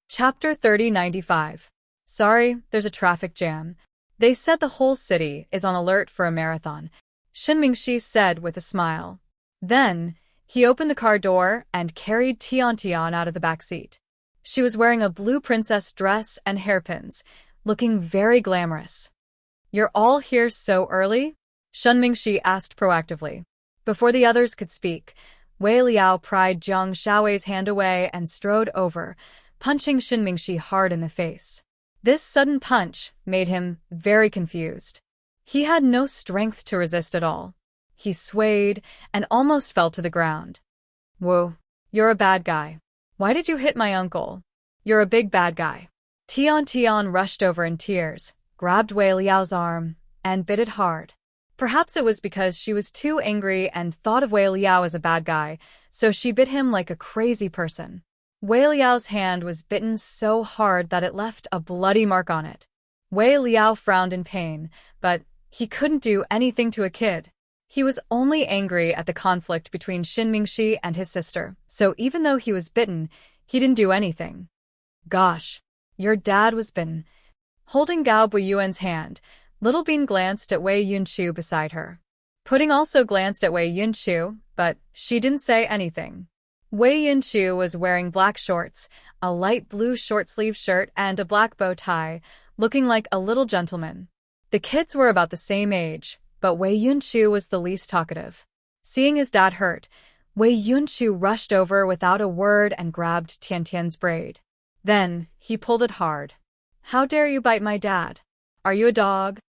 Chapter 3095. Sorry, there's a traffic jam. They said the whole city is on alert for a marathon, Shin Mingxi said with a smile. Then, he opened the car door and carried Tian out of the back seat. She was wearing a blue princess dress and hairpins, looking very glamorous. You're all here so early? Shin Mingxi asked proactively. Before the others could speak, Wei Liao pried Jiang Shaowei's hand away and strode over, punching Shin Mingxi hard in the face. This sudden punch made him very confused. He had no strength to resist at all. He swayed and almost fell to the ground. Whoa, you're a bad guy. Why did you hit my uncle? You're a big bad guy. Tian rushed over in tears, grabbed Wei Liao's arm, and bit it hard. Perhaps it was because she was too angry and thought of Wei Liao as a bad guy, so she bit him like a crazy person. Wei Liao's hand was bitten so hard that it left a bloody mark on it. Wei Liao frowned in pain, but he couldn't do anything to a kid. He was only angry at the conflict between Shin Mingxi and his sister, so even though he was bitten, he didn't do anything. Gosh, your dad was bitten. Holding Gao Buiyuan's hand, Little Bean glanced at Wei Yunchu beside her. Pudding also glanced at Wei Yunchu, but she didn't say anything. Wei Yunchu was wearing black shorts, a light blue short-sleeved shirt and a black bow tie, looking like a little gentleman. The kids were about the same age, but Wei Yunchu was the least talkative. Seeing his dad hurt, Wei Yunchu rushed over without a word and grabbed Tian's braid. Then, he pulled it hard. How dare you bite my dad? Are you a dog?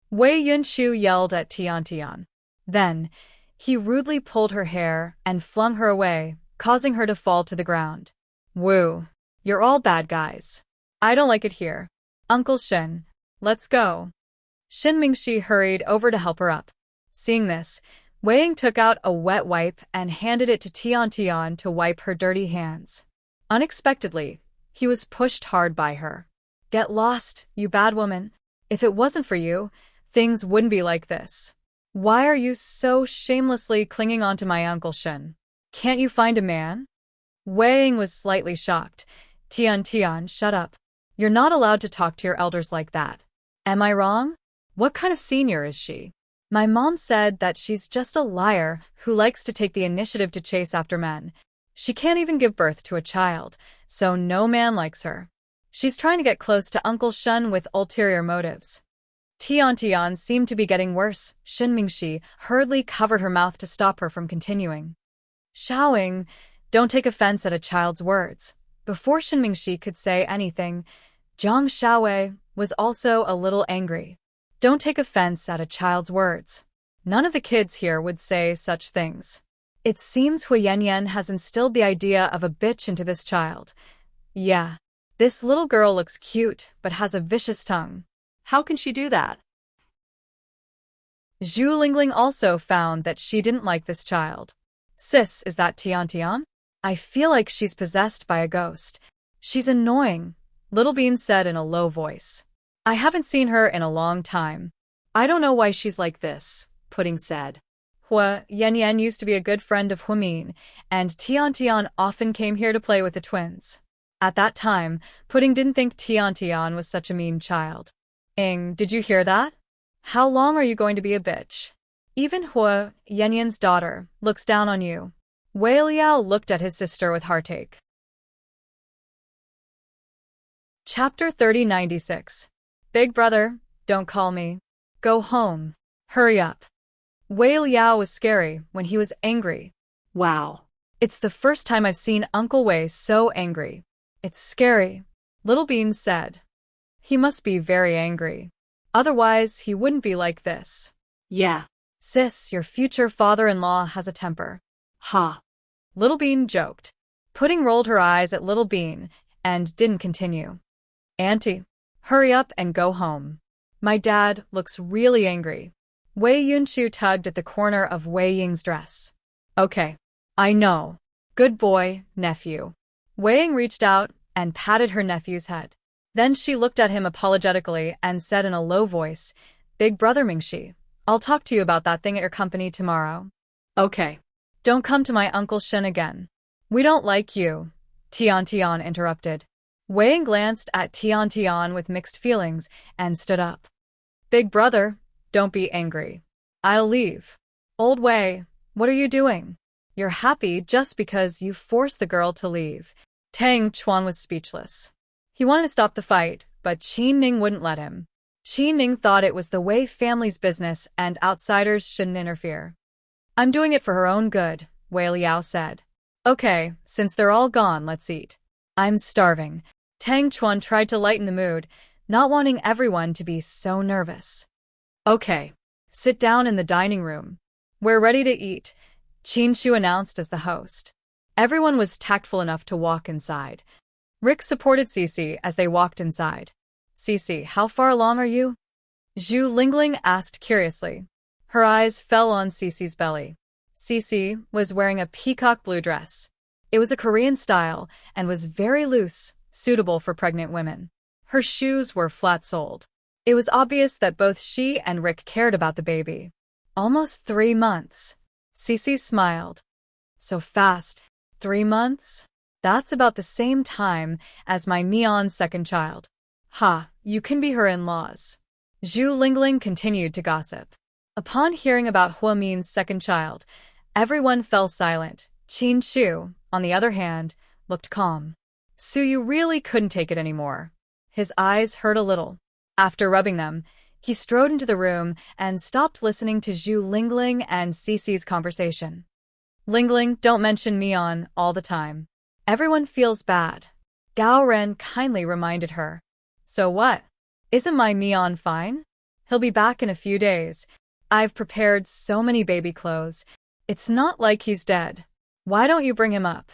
Wei Yunchu yelled at Tian. Then, he rudely pulled her hair and flung her away, causing her to fall to the ground. Woo, you're all bad guys. I don't like it here. Uncle Shin, let's go. Shin Mingxi hurried over to help her up. Seeing this, Wei Ying took out a wet wipe and handed it to Tian to wipe her dirty hands. Unexpectedly, he was pushed hard by her. Get lost, you bad woman. If it wasn't for you, things wouldn't be like this. Why are you so shamelessly clinging onto my Uncle Shin? Can't you find a man? Wei Ying was slightly shocked. Tian, shut up. You're not allowed to talk to your elders like that. Am I wrong? What kind of senior is she? My mom said that she's just a liar who likes to take the initiative to chase after men. She can't even give birth to a child, so no man likes her. She's trying to get close to Uncle Shin with ulterior motives. Tian seemed to be getting worse. Shin Mingxi hurriedly covered her mouth to stop her from continuing. Xiaoying, don't take offense at a child's words. Before Shin Mingxi could say anything, Jiang Shaowei was also a little angry. Don't take offense at a child's words. None of the kids here would say such things. It seems Hui Yanyan has instilled the idea of a bitch into this child. Yeah. This little girl looks cute, but has a vicious tongue. How can she do that? Zhu Lingling also found that she didn't like this child. Sis, is that Tian Tian? I feel like she's possessed by a ghost. She's annoying, Little Bean said in a low voice. I haven't seen her in a long time. I don't know why she's like this, Pudding said. Hua Yan Yan used to be a good friend of Huamin, and Tian Tian often came here to play with the twins. At that time, Pudding didn't think Tian Tian was such a mean child. Did you hear that? How long are you going to be a bitch? Even Hua Yan Yan's daughter looks down on you. Wei Liao looked at his sister with heartache. Chapter 3096. Big brother, don't call me. Go home. Hurry up. Wei Liao was scary when he was angry. Wow. It's the first time I've seen Uncle Wei so angry. It's scary, Little Bean said. He must be very angry. Otherwise, he wouldn't be like this. Yeah. Sis, your future father-in-law has a temper. Ha. Little Bean joked. Pudding rolled her eyes at Little Bean and didn't continue. Auntie, hurry up and go home. My dad looks really angry. Wei Yunshu tugged at the corner of Wei Ying's dress. Okay, I know. Good boy, nephew. Wei Ying reached out and patted her nephew's head. Then she looked at him apologetically and said in a low voice, Big brother Mingxi, I'll talk to you about that thing at your company tomorrow. Okay. Don't come to my Uncle Shen again. We don't like you, Tian Tian interrupted. Wei Ying glanced at Tian Tian with mixed feelings and stood up. Big brother, don't be angry. I'll leave. Old Wei, what are you doing? You're happy just because you forced the girl to leave. Tang Chuan was speechless. He wanted to stop the fight, but Qin Ning wouldn't let him. Qin Ning thought it was the Wei family's business and outsiders shouldn't interfere. I'm doing it for her own good, Wei Liao said. Okay, since they're all gone, let's eat. I'm starving. Tang Chuan tried to lighten the mood, not wanting everyone to be so nervous. Okay, sit down in the dining room. We're ready to eat, Qin Shu announced as the host. Everyone was tactful enough to walk inside. Rick supported Cece as they walked inside. Cece, how far along are you? Zhu Lingling asked curiously. Her eyes fell on Cece's belly. Cece was wearing a peacock blue dress. It was a Korean style and was very loose, suitable for pregnant women. Her shoes were flat-soled. It was obvious that both she and Rick cared about the baby. Almost 3 months. Cece smiled. So fast. 3 months? That's about the same time as my Mion's second child. Ha, you can be her in-laws. Zhu Lingling continued to gossip. Upon hearing about Hua Min's second child, everyone fell silent. Qin Shu, on the other hand, looked calm. Su Yu really couldn't take it anymore. His eyes hurt a little. After rubbing them, he strode into the room and stopped listening to Zhu Lingling and Cece's conversation. Lingling, don't mention Mion all the time. Everyone feels bad. Gao Ren kindly reminded her. So what? Isn't my Mion fine? He'll be back in a few days. I've prepared so many baby clothes. It's not like he's dead. Why don't you bring him up?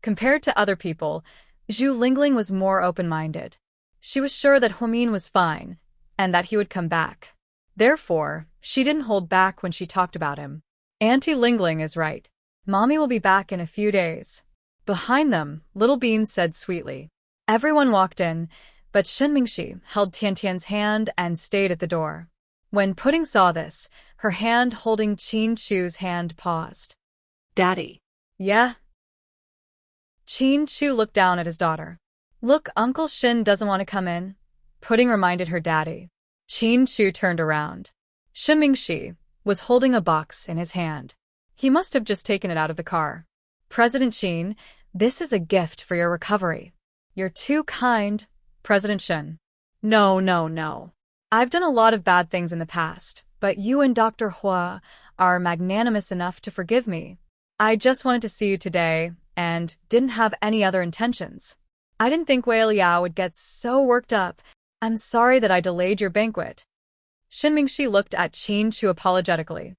Compared to other people, Zhu Lingling was more open-minded. She was sure that Huamin was fine, and that he would come back. Therefore, she didn't hold back when she talked about him. Auntie Lingling is right. Mommy will be back in a few days. Behind them, Little Bean said sweetly. Everyone walked in, but Shen Mingxi held Tiantian's hand and stayed at the door. When Pudding saw this, her hand holding Qin Chu's hand paused. Daddy. Yeah? Qin Chu looked down at his daughter. Look, Uncle Shin doesn't want to come in. Pudding reminded her daddy. Qin Chu turned around. Shen Mingxi was holding a box in his hand. He must have just taken it out of the car. President Qin, this is a gift for your recovery. You're too kind, President Shen. No. I've done a lot of bad things in the past, but you and Dr. Hua are magnanimous enough to forgive me. I just wanted to see you today and didn't have any other intentions. I didn't think Wei Liao would get so worked up. I'm sorry that I delayed your banquet. Shen Mingxi looked at Qin Chu apologetically.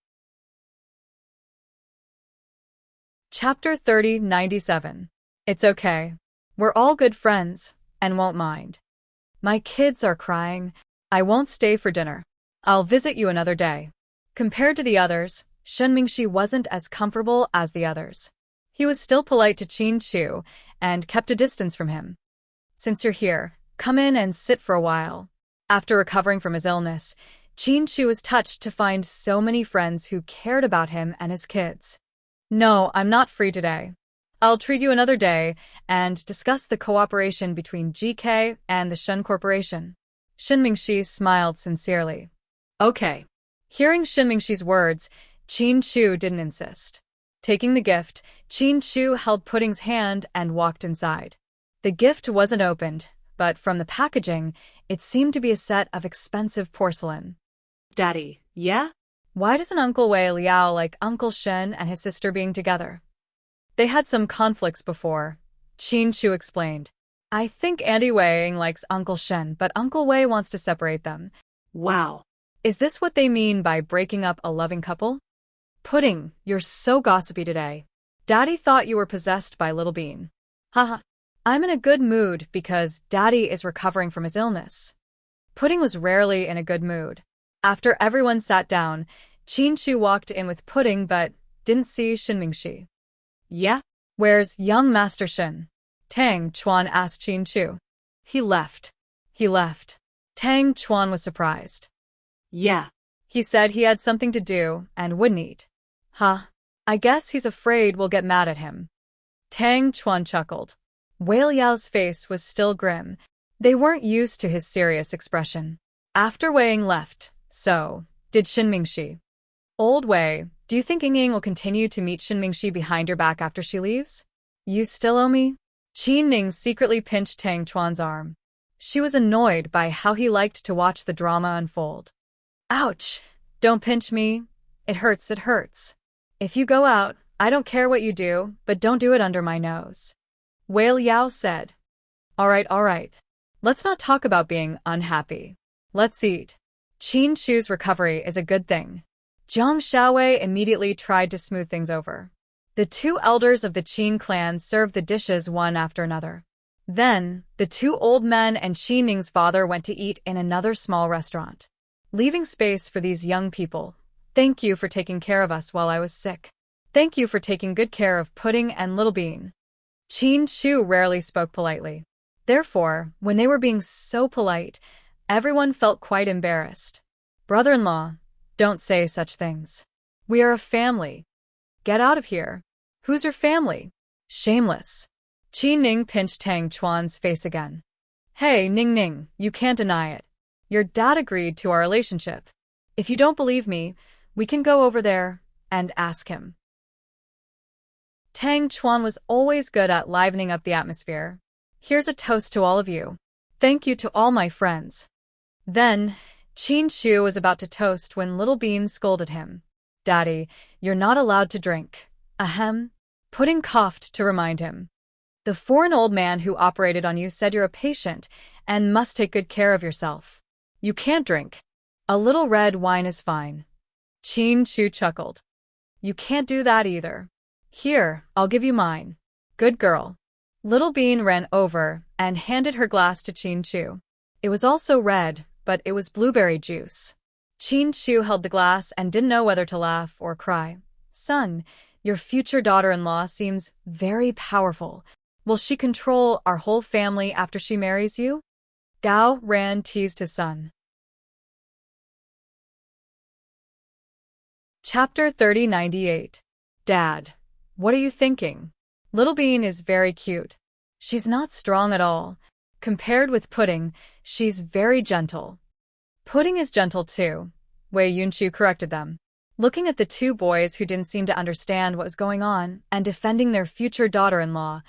Chapter 3097. It's okay. We're all good friends, and won't mind. My kids are crying. I won't stay for dinner. I'll visit you another day. Compared to the others, Shenmingshi wasn't as comfortable as the others. He was still polite to Qin Chu and kept a distance from him. Since you're here, come in and sit for a while. After recovering from his illness, Qin Chu was touched to find so many friends who cared about him and his kids. No, I'm not free today. I'll treat you another day and discuss the cooperation between GK and the Shun Corporation. Shenmingshi smiled sincerely. Okay. Hearing Shenmingshi's words, Qin Chu didn't insist. Taking the gift, Qin Chu held Pudding's hand and walked inside. The gift wasn't opened, but from the packaging, it seemed to be a set of expensive porcelain. Daddy, yeah? Why doesn't Uncle Wei Liao like Uncle Shen and his sister being together? They had some conflicts before, Qin Chu explained. I think Auntie Wei likes Uncle Shen, but Uncle Wei wants to separate them. Wow. Is this what they mean by breaking up a loving couple? Pudding, you're so gossipy today. Daddy thought you were possessed by Little Bean. Haha. I'm in a good mood because Daddy is recovering from his illness. Pudding was rarely in a good mood. After everyone sat down, Qin Chu walked in with Pudding but didn't see Shenmingshi. Yeah? Where's young Master Shen? Tang Chuan asked Qin Chu. He left. Tang Chuan was surprised. Yeah. He said he had something to do and wouldn't eat. Huh. I guess he's afraid we'll get mad at him. Tang Chuan chuckled. Wei Liao's face was still grim. They weren't used to his serious expression. After Wei Ying left, so did Shenmingshi. Old Wei, do you think Ying will continue to meet Shenmingshi behind your back after she leaves? You still owe me? Qin Ning secretly pinched Tang Chuan's arm. She was annoyed by how he liked to watch the drama unfold. Ouch! Don't pinch me. It hurts. If you go out, I don't care what you do, but don't do it under my nose. Wei Liao said. All right. Let's not talk about being unhappy. Let's eat. Qin Chu's recovery is a good thing. Zhang Xiaowei immediately tried to smooth things over. The two elders of the Qin clan served the dishes one after another. Then, the two old men and Qin Ning's father went to eat in another small restaurant. Leaving space for these young people. Thank you for taking care of us while I was sick. Thank you for taking good care of Pudding and Little Bean. Qin Chu rarely spoke politely. Therefore, when they were being so polite, everyone felt quite embarrassed. Brother-in-law, don't say such things. We are a family. Get out of here. Who's your family? Shameless. Qin Ning pinched Tang Chuan's face again. Hey, Ning, you can't deny it. Your dad agreed to our relationship. If you don't believe me, we can go over there and ask him. Tang Chuan was always good at livening up the atmosphere. Here's a toast to all of you. Thank you to all my friends. Then, Qin Chu was about to toast when Little Bean scolded him. Daddy, you're not allowed to drink. Ahem. Pudding coughed to remind him. The foreign old man who operated on you said you're a patient and must take good care of yourself. You can't drink. A little red wine is fine. Qin Chu chuckled. You can't do that either. Here, I'll give you mine. Good girl. Little Bean ran over and handed her glass to Qin Chu. It was also red, but it was blueberry juice. Qin Chu held the glass and didn't know whether to laugh or cry. Son, your future daughter-in-law seems very powerful. Will she control our whole family after she marries you? Gao Ran teased his son. Chapter 3098. Dad, what are you thinking? Little Bean is very cute. She's not strong at all. Compared with Pudding, she's very gentle. Pudding is gentle too, Wei Yunchu corrected them. Looking at the two boys who didn't seem to understand what was going on and defending their future daughter-in-law,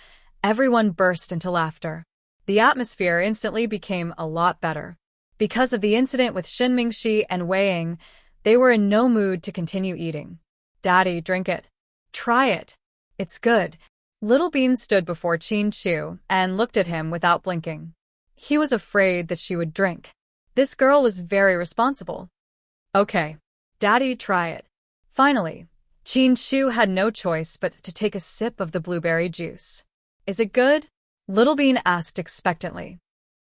everyone burst into laughter. The atmosphere instantly became a lot better. Because of the incident with Shenmingshi and Wei Ying, they were in no mood to continue eating. Daddy, drink it. Try it. It's good. Little Bean stood before Qin Chu and looked at him without blinking. He was afraid that she would drink. This girl was very responsible. Okay. Daddy, try it. Finally, Qin Chu had no choice but to take a sip of the blueberry juice. Is it good? Little Bean asked expectantly.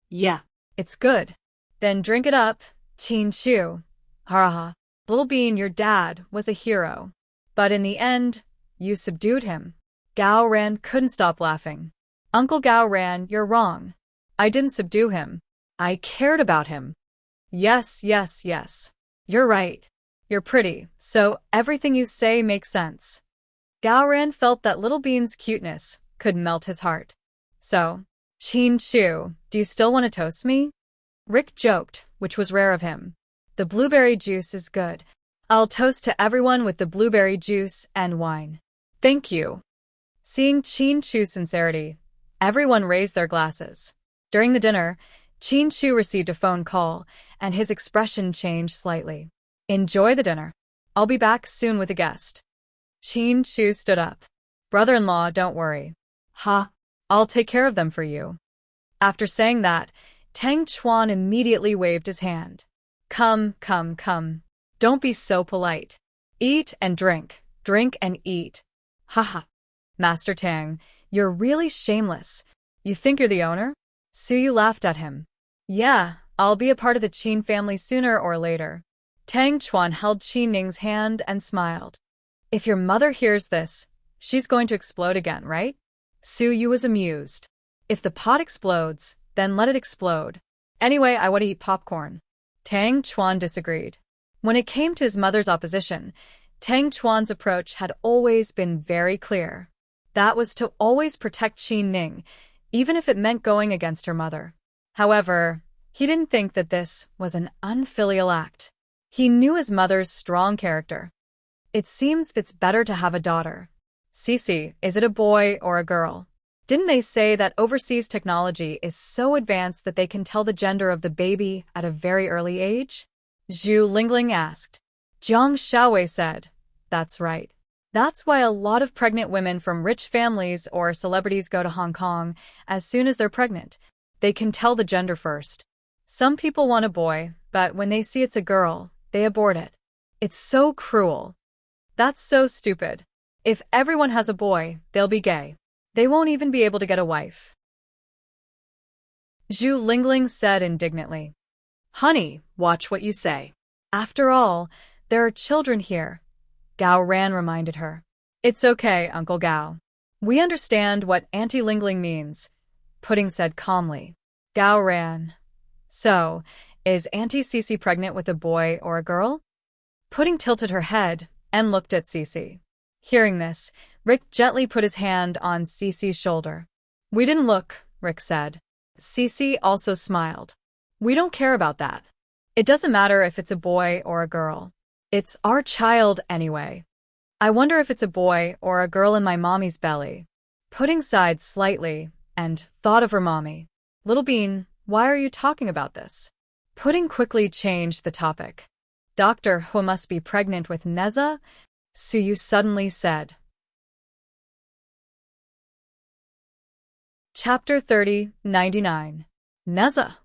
Yeah. It's good. Then drink it up, Teen Chu. Ha. Little Bean, your dad was a hero. But in the end, you subdued him. Gao Ran couldn't stop laughing. Uncle Gao Ran, you're wrong. I didn't subdue him. I cared about him. Yes. You're right. You're pretty, so everything you say makes sense. Gao Ran felt that Little Bean's cuteness could melt his heart. So, Teen Chu, do you still want to toast me? Rick joked, which was rare of him. The blueberry juice is good. I'll toast to everyone with the blueberry juice and wine. Thank you. Seeing Teen Chu's sincerity, everyone raised their glasses. During the dinner, Teen Chu received a phone call, and his expression changed slightly. Enjoy the dinner. I'll be back soon with a guest. Teen Chu stood up. Brother-in-law, don't worry. Ha. I'll take care of them for you. After saying that, Tang Chuan immediately waved his hand. Come. Don't be so polite. Eat and drink and eat. Haha. Master Tang, you're really shameless. You think you're the owner? Suyu laughed at him. Yeah, I'll be a part of the Qin family sooner or later. Tang Chuan held Qin Ning's hand and smiled. If your mother hears this, she's going to explode again, right? Suyu was amused. If the pot explodes, then let it explode. Anyway, I want to eat popcorn. Tang Chuan disagreed. When it came to his mother's opposition, Tang Chuan's approach had always been very clear. That was to always protect Qin Ning, even if it meant going against her mother. However, he didn't think that this was an unfilial act. He knew his mother's strong character. It seems it's better to have a daughter. Cici, is it a boy or a girl? Didn't they say that overseas technology is so advanced that they can tell the gender of the baby at a very early age? Zhu Lingling asked. Jiang Xiaowei said, that's right. That's why a lot of pregnant women from rich families or celebrities go to Hong Kong as soon as they're pregnant. They can tell the gender first. Some people want a boy, but when they see it's a girl, they abort it. It's so cruel. That's so stupid. If everyone has a boy, they'll be gay. They won't even be able to get a wife. Zhu Lingling said indignantly. Honey, watch what you say. After all, there are children here. Gao Ran reminded her. It's okay, Uncle Gao. We understand what Auntie Lingling means, Pudding said calmly. Gao Ran. So, is Auntie Cici pregnant with a boy or a girl? Pudding tilted her head and looked at Cici. Hearing this, Rick gently put his hand on Cici's shoulder. We didn't look, Rick said. Cici also smiled. We don't care about that. It doesn't matter if it's a boy or a girl. It's our child anyway. I wonder if it's a boy or a girl in my mommy's belly. Pudding sighed slightly and thought of her mommy. Little Bean, why are you talking about this? Pudding quickly changed the topic. Dr. Hu must be pregnant with Neza, Suyu suddenly said. Chapter 30-99. Neza.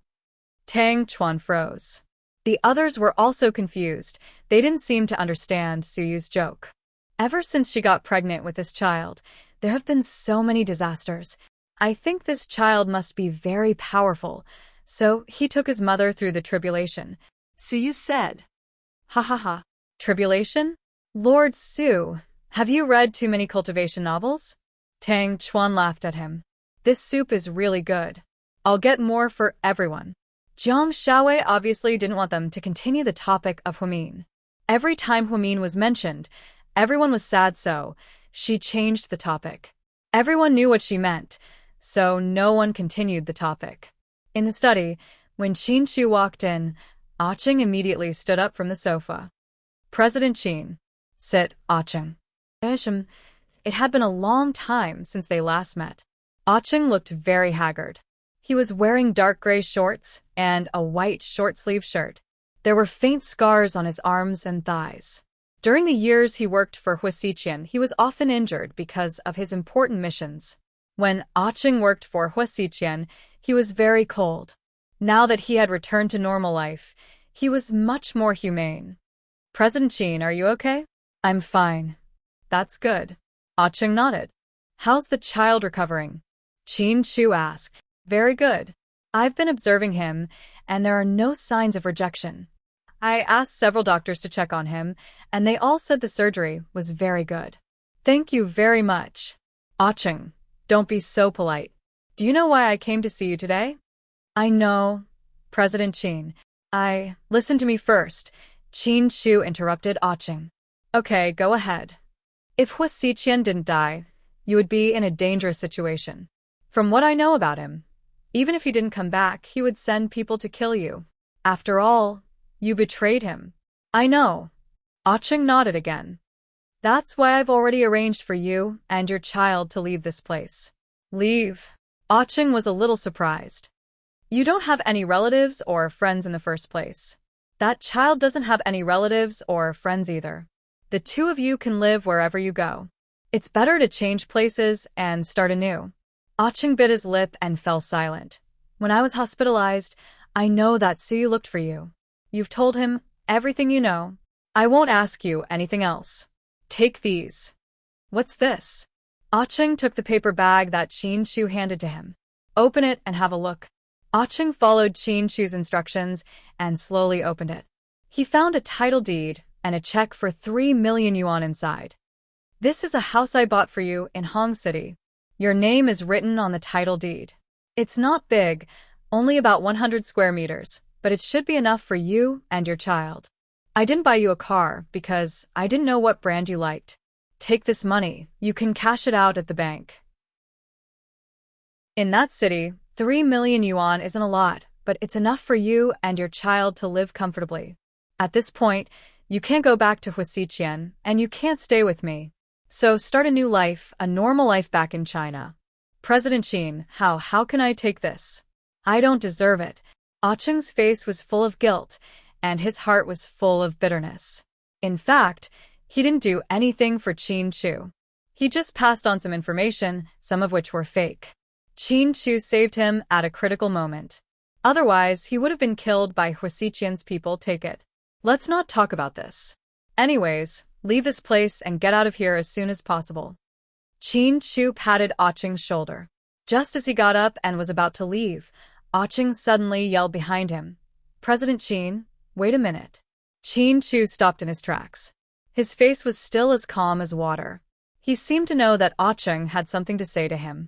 Tang Chuan froze. The others were also confused. They didn't seem to understand Suyu's joke. Ever since she got pregnant with this child, there have been so many disasters. I think this child must be very powerful, so he took his mother through the tribulation. Suyu said. Ha. Tribulation? Lord Su, have you read too many cultivation novels? Tang Chuan laughed at him. This soup is really good. I'll get more for everyone. Jiang Xiaowei obviously didn't want them to continue the topic of Huimin. Every time Huimin was mentioned, everyone was sad, so she changed the topic. Everyone knew what she meant, so no one continued the topic. In the study, when Qin Chu walked in, Ah-Cheng immediately stood up from the sofa. President Qin. Sit, Ah-Cheng. It had been a long time since they last met. Ah-Cheng looked very haggard. He was wearing dark gray shorts and a white short-sleeved shirt. There were faint scars on his arms and thighs. During the years he worked for Huasiqian, he was often injured because of his important missions. When Ah-Cheng worked for Huasiqian, he was very cold. Now that he had returned to normal life, he was much more humane. President Qin, are you okay? I'm fine. That's good. Ah-Cheng nodded. How's the child recovering? Qin Chu asked. Very good. I've been observing him, and there are no signs of rejection. I asked several doctors to check on him, and they all said the surgery was very good. Thank you very much. Acheng, don't be so polite. Do you know why I came to see you today? I know, President Qin. Listen to me first. Qin Chu interrupted Acheng. Okay, go ahead. If Hua Xiqian didn't die, you would be in a dangerous situation. From what I know about him, even if he didn't come back, he would send people to kill you. After all, you betrayed him. I know. Acheng nodded again. That's why I've already arranged for you and your child to leave this place. Leave? Acheng was a little surprised. You don't have any relatives or friends in the first place. That child doesn't have any relatives or friends either. The two of you can live wherever you go. It's better to change places and start anew. Acheng bit his lip and fell silent. When I was hospitalized, I know that Suyu looked for you. You've told him everything you know. I won't ask you anything else. Take these. What's this? Acheng took the paper bag that Qin Chu handed to him. Open it and have a look. Acheng followed Qin Chu's instructions and slowly opened it. He found a title deed and a check for 3 million yuan inside. This is a house I bought for you in Hong City. Your name is written on the title deed. It's not big, only about 100 square meters, but it should be enough for you and your child. I didn't buy you a car because I didn't know what brand you liked. Take this money, you can cash it out at the bank. In that city, 3 million yuan isn't a lot, but it's enough for you and your child to live comfortably. At this point, you can't go back to Hua Xiqian, and you can't stay with me. So start a new life, a normal life back in China. President Qin, how can I take this? I don't deserve it. Acheng's face was full of guilt, and his heart was full of bitterness. In fact, he didn't do anything for Qin Chu. He just passed on some information, some of which were fake. Qin Chu saved him at a critical moment. Otherwise, he would have been killed by Hua Xiqian's people. Take it. Let's not talk about this. Anyways, leave this place and get out of here as soon as possible. Qin Chu patted Acheng's shoulder. Just as he got up and was about to leave, Acheng suddenly yelled behind him. President Qin, wait a minute. Qin Chu stopped in his tracks. His face was still as calm as water. He seemed to know that Acheng had something to say to him.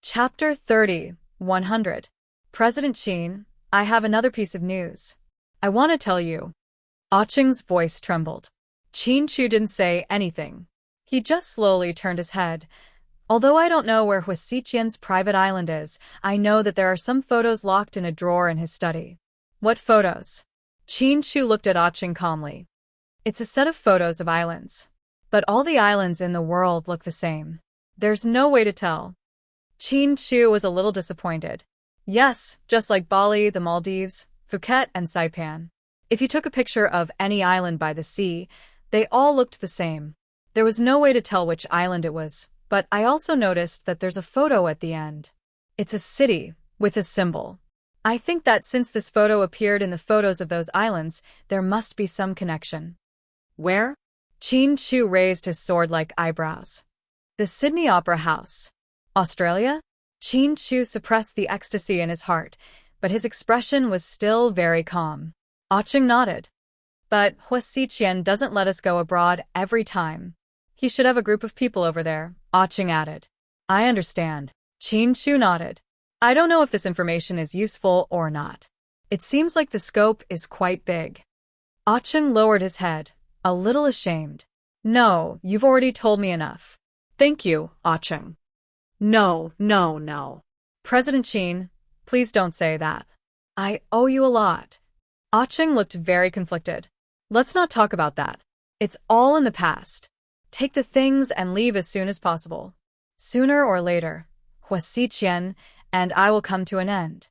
Chapter 30, 100. President Qin, I have another piece of news. I want to tell you. Acheng's voice trembled. Qin Chu didn't say anything. He just slowly turned his head. Although I don't know where Hua Xiqian's private island is, I know that there are some photos locked in a drawer in his study. What photos? Qin Chu looked at Acheng calmly. It's a set of photos of islands. But all the islands in the world look the same. There's no way to tell. Qin Chu was a little disappointed. Yes, just like Bali, the Maldives, Phuket, and Saipan. If you took a picture of any island by the sea, they all looked the same. There was no way to tell which island it was, but I also noticed that there's a photo at the end. It's a city, with a symbol. I think that since this photo appeared in the photos of those islands, there must be some connection. Where? Qin Chu raised his sword-like eyebrows. The Sydney Opera House. Australia? Qin Chu suppressed the ecstasy in his heart, but his expression was still very calm. Acheng nodded. But Hua Xiqian doesn't let us go abroad every time. He should have a group of people over there, Acheng added. I understand. Qin Chu nodded. I don't know if this information is useful or not. It seems like the scope is quite big. Acheng lowered his head, a little ashamed. No, you've already told me enough. Thank you, Acheng. No. President Qin, please don't say that. I owe you a lot. Acheng looked very conflicted. Let's not talk about that. It's all in the past. Take the things and leave as soon as possible. Sooner or later, Hua Xiqian and I will come to an end.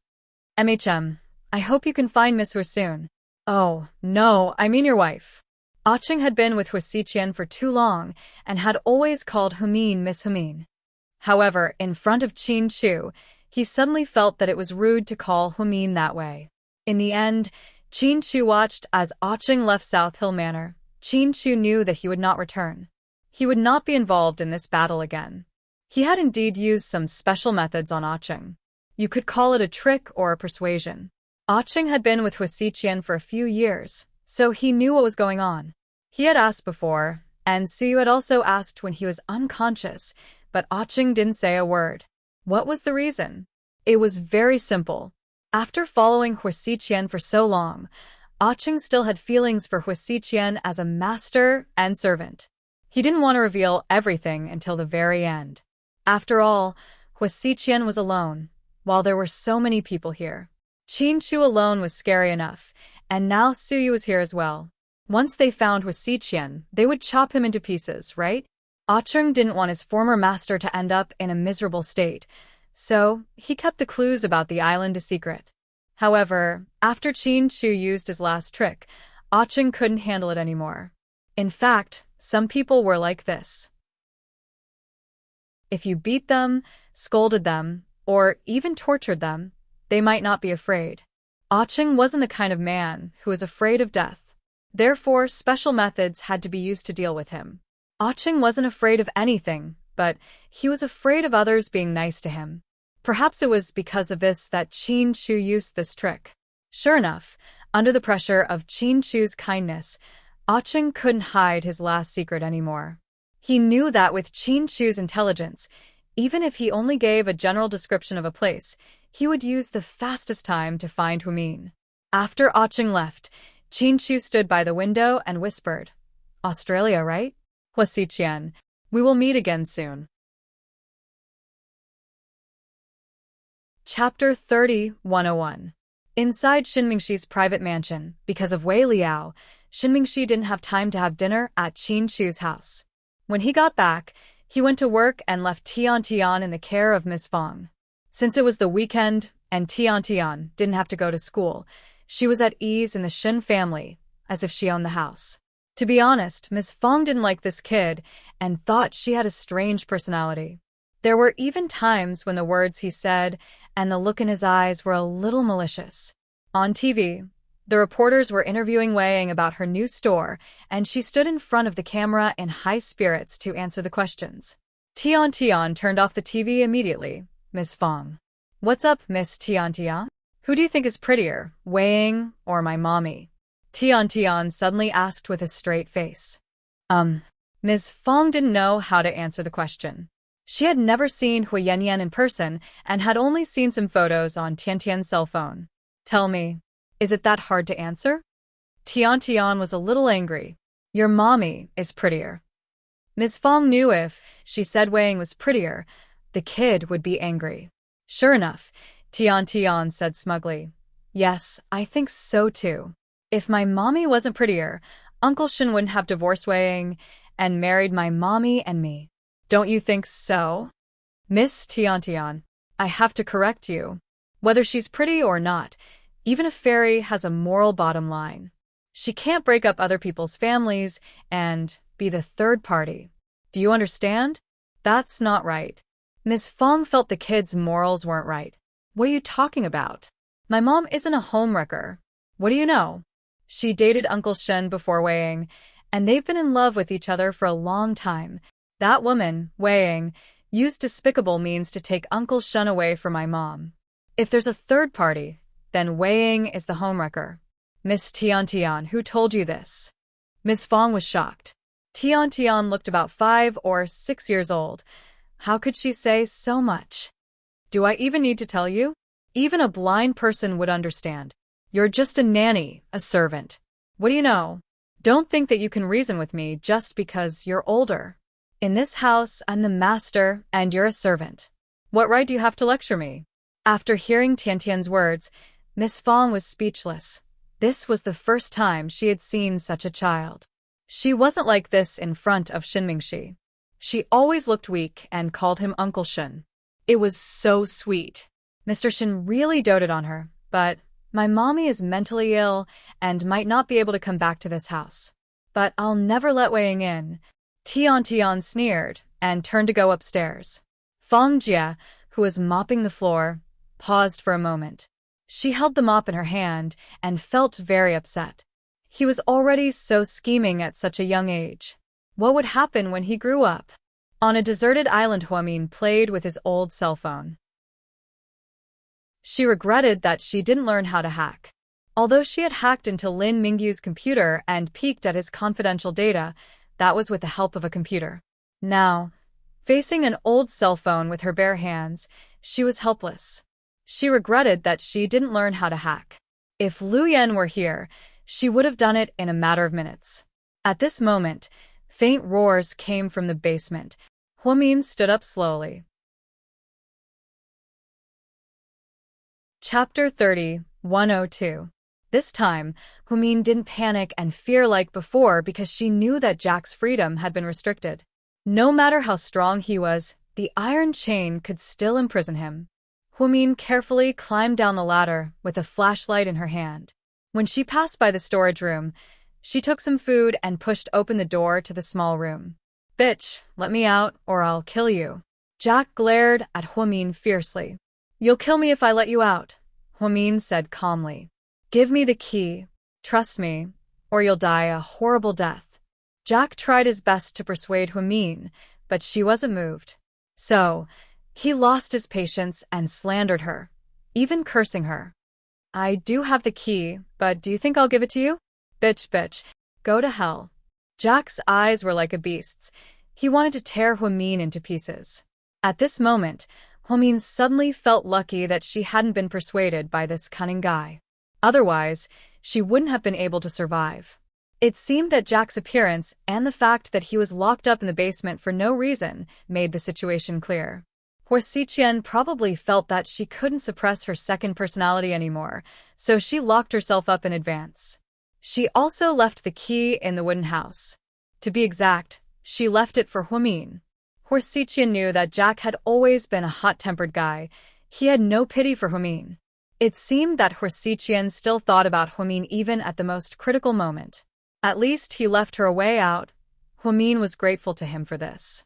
I hope you can find Miss Hua soon. Oh, no, I mean your wife. Acheng had been with Hua Xiqian for too long and had always called Humin Miss Humin. However, in front of Qin Chu, he suddenly felt that it was rude to call Humin that way. In the end, Qin Chu watched as Acheng left South Hill Manor. Qin Chu knew that he would not return. He would not be involved in this battle again. He had indeed used some special methods on Ah-cheng. You could call it a trick or a persuasion. Ah-cheng had been with Huasiqian for a few years, so he knew what was going on. He had asked before, and Suyu had also asked when he was unconscious, but Ah-cheng didn't say a word. What was the reason? It was very simple. After following Huasiqian for so long, Ah-cheng still had feelings for Huasiqian as a master and servant. He didn't want to reveal everything until the very end. After all, Huasiqian was alone, while there were so many people here. Qin alone was scary enough, and now Suyu was here as well. Once they found Huasiqian, they would chop him into pieces, right? Ah-cheng didn't want his former master to end up in a miserable state, so he kept the clues about the island a secret. However, after Qin used his last trick, Ah-cheng couldn't handle it anymore. In fact, some people were like this. If you beat them, scolded them, or even tortured them, they might not be afraid. Ah-cheng wasn't the kind of man who was afraid of death. Therefore, special methods had to be used to deal with him. Ah-cheng wasn't afraid of anything, but he was afraid of others being nice to him. Perhaps it was because of this that Qin used this trick. Sure enough, under the pressure of Qin kindness, Ah-cheng couldn't hide his last secret anymore. He knew that with Qin intelligence, even if he only gave a general description of a place, he would use the fastest time to find Humin. After Ah-cheng left, Qin stood by the window and whispered, "Australia, right? Huasiqian, we will meet again soon." Chapter 30-101. Inside Xinmingxi's private mansion, because of Wei Liao, Xinmingxi didn't have time to have dinner at Qin house. When he got back, he went to work and left Tian in the care of Miss Fong. Since it was the weekend and Tian didn't have to go to school, she was at ease in the Xin family, as if she owned the house. To be honest, Miss Fong didn't like this kid and thought she had a strange personality. There were even times when the words he said and the look in his eyes were a little malicious. On TV, the reporters were interviewing Wei Ying about her new store, and she stood in front of the camera in high spirits to answer the questions. Tian turned off the TV immediately. "Miss Fong." "What's up, Miss Tian? Who do you think is prettier, Wei Ying or my mommy?" Tian suddenly asked with a straight face. Ms. Fong didn't know how to answer the question. She had never seen Hui Yanyan in person and had only seen some photos on Tian's cell phone. "Tell me, is it that hard to answer?" Tian was a little angry. "Your mommy is prettier." Ms. Fong knew if she said Wei Ying was prettier, the kid would be angry. Sure enough, Tian said smugly, "Yes, I think so too. If my mommy wasn't prettier, Uncle Xin wouldn't have divorced Wei Ying and married my mommy and me. Don't you think so?" "Miss Tian, I have to correct you. Whether she's pretty or not, even a fairy has a moral bottom line. She can't break up other people's families and be the third party. Do you understand? That's not right." Miss Fong felt the kid's morals weren't right. "What are you talking about? My mom isn't a homewrecker. What do you know? She dated Uncle Shen before Wei Ying, and they've been in love with each other for a long time. That woman, Wei Ying, used despicable means to take Uncle Shen away from my mom. If there's a third party, then Wei Ying is the homewrecker." "Miss Tian, who told you this?" Miss Fong was shocked. Tian looked about 5 or 6 years old. How could she say so much? "Do I even need to tell you? Even a blind person would understand. You're just a nanny, a servant. What do you know? Don't think that you can reason with me just because you're older. In this house, I'm the master and you're a servant. What right do you have to lecture me?" After hearing Tian's words, Miss Fong was speechless. This was the first time she had seen such a child. She wasn't like this in front of Xinmingxi. She always looked weak and called him Uncle Shen. It was so sweet. Mr. Shen really doted on her, but my mommy is mentally ill and might not be able to come back to this house. But I'll never let Wei Ying in. Tian sneered and turned to go upstairs. Fong Jie, who was mopping the floor, paused for a moment. She held the mop in her hand and felt very upset. He was already so scheming at such a young age. What would happen when he grew up? On a deserted island, Huamin played with his old cell phone. She regretted that she didn't learn how to hack. Although she had hacked into Lin Mingyu's computer and peeked at his confidential data, that was with the help of a computer. Now, facing an old cell phone with her bare hands, she was helpless. She regretted that she didn't learn how to hack. If Lu Yan were here, she would have done it in a matter of minutes. At this moment, faint roars came from the basement. Huamin stood up slowly. Chapter 30, 102. This time, Huamin didn't panic and fear like before because she knew that Jack's freedom had been restricted. No matter how strong he was, the iron chain could still imprison him. Huamin carefully climbed down the ladder with a flashlight in her hand. When she passed by the storage room, she took some food and pushed open the door to the small room. "Bitch, let me out or I'll kill you." Jack glared at Huamin fiercely. "You'll kill me if I let you out," Huamin said calmly. "Give me the key, trust me, or you'll die a horrible death." Jack tried his best to persuade Huamin, but she wasn't moved. So, he lost his patience and slandered her, even cursing her. "I do have the key, but do you think I'll give it to you? Bitch, go to hell." Jack's eyes were like a beast's. He wanted to tear Huamin into pieces. At this moment, Huamin suddenly felt lucky that she hadn't been persuaded by this cunning guy. Otherwise, she wouldn't have been able to survive. It seemed that Jack's appearance and the fact that he was locked up in the basement for no reason made the situation clear. Huaxiqian probably felt that she couldn't suppress her second personality anymore, so she locked herself up in advance. She also left the key in the wooden house. To be exact, she left it for Huamin. Huaxiqian knew that Jack had always been a hot-tempered guy. He had no pity for Huamin. It seemed that Huaxiqian still thought about Huamin even at the most critical moment. At least he left her a way out. Huamin was grateful to him for this.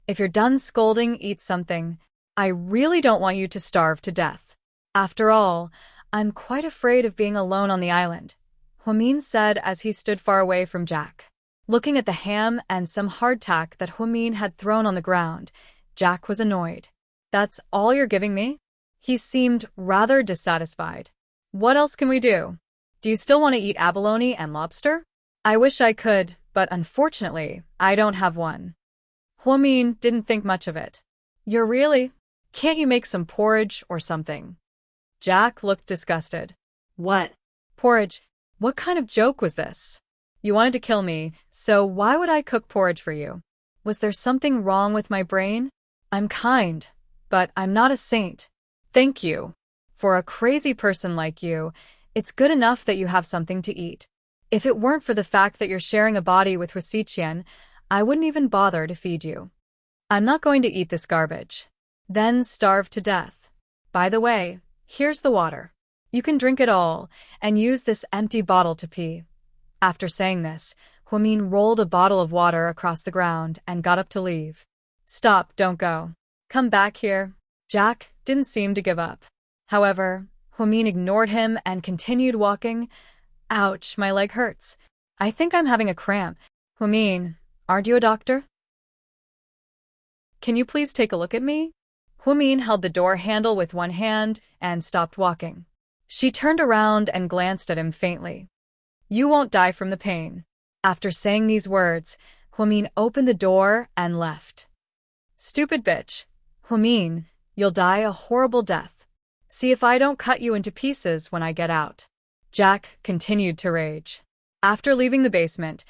"If you're done scolding, eat something. I really don't want you to starve to death. After all, I'm quite afraid of being alone on the island," Huamin said as he stood far away from Jack. Looking at the ham and some hardtack that Huamin had thrown on the ground, Jack was annoyed. "That's all you're giving me?" He seemed rather dissatisfied. "What else can we do? Do you still want to eat abalone and lobster?" "I wish I could, but unfortunately, I don't have one." Huamin didn't think much of it. "You're really? Can't you make some porridge or something?" Jack looked disgusted. What? "Porridge? What kind of joke was this? You wanted to kill me, so why would I cook porridge for you? Was there something wrong with my brain? I'm kind, but I'm not a saint. Thank you. For a crazy person like you, it's good enough that you have something to eat. If it weren't for the fact that you're sharing a body with Huaxiqian, I wouldn't even bother to feed you. I'm not going to eat this garbage. Then starve to death. By the way, here's the water. You can drink it all, and use this empty bottle to pee." After saying this, Huamin rolled a bottle of water across the ground and got up to leave. "Stop, don't go. Come back here." Jack didn't seem to give up. However, Huamin ignored him and continued walking. "Ouch, my leg hurts. I think I'm having a cramp. Huamin, aren't you a doctor? Can you please take a look at me?" Huamin held the door handle with one hand and stopped walking. She turned around and glanced at him faintly. "You won't die from the pain." After saying these words, Huamin opened the door and left. "Stupid bitch. Huamin, you'll die a horrible death. See if I don't cut you into pieces when I get out." Jack continued to rage. After leaving the basement,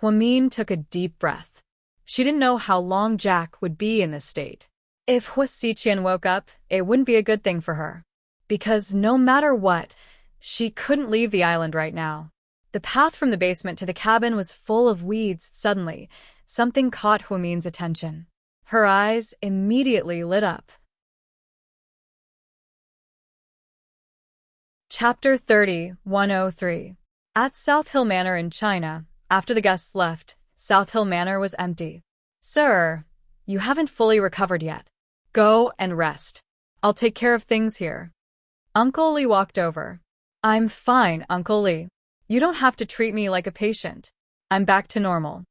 Huamin took a deep breath. She didn't know how long Jack would be in this state. If Huaxiqian woke up, it wouldn't be a good thing for her. Because no matter what, she couldn't leave the island right now. The path from the basement to the cabin was full of weeds. Suddenly, something caught Huamin's attention. Her eyes immediately lit up. Chapter 30, 103. At South Hill Manor in China, after the guests left, South Hill Manor was empty. "Sir, you haven't fully recovered yet. Go and rest. I'll take care of things here." Uncle Li walked over. "I'm fine, Uncle Li. You don't have to treat me like a patient. I'm back to normal."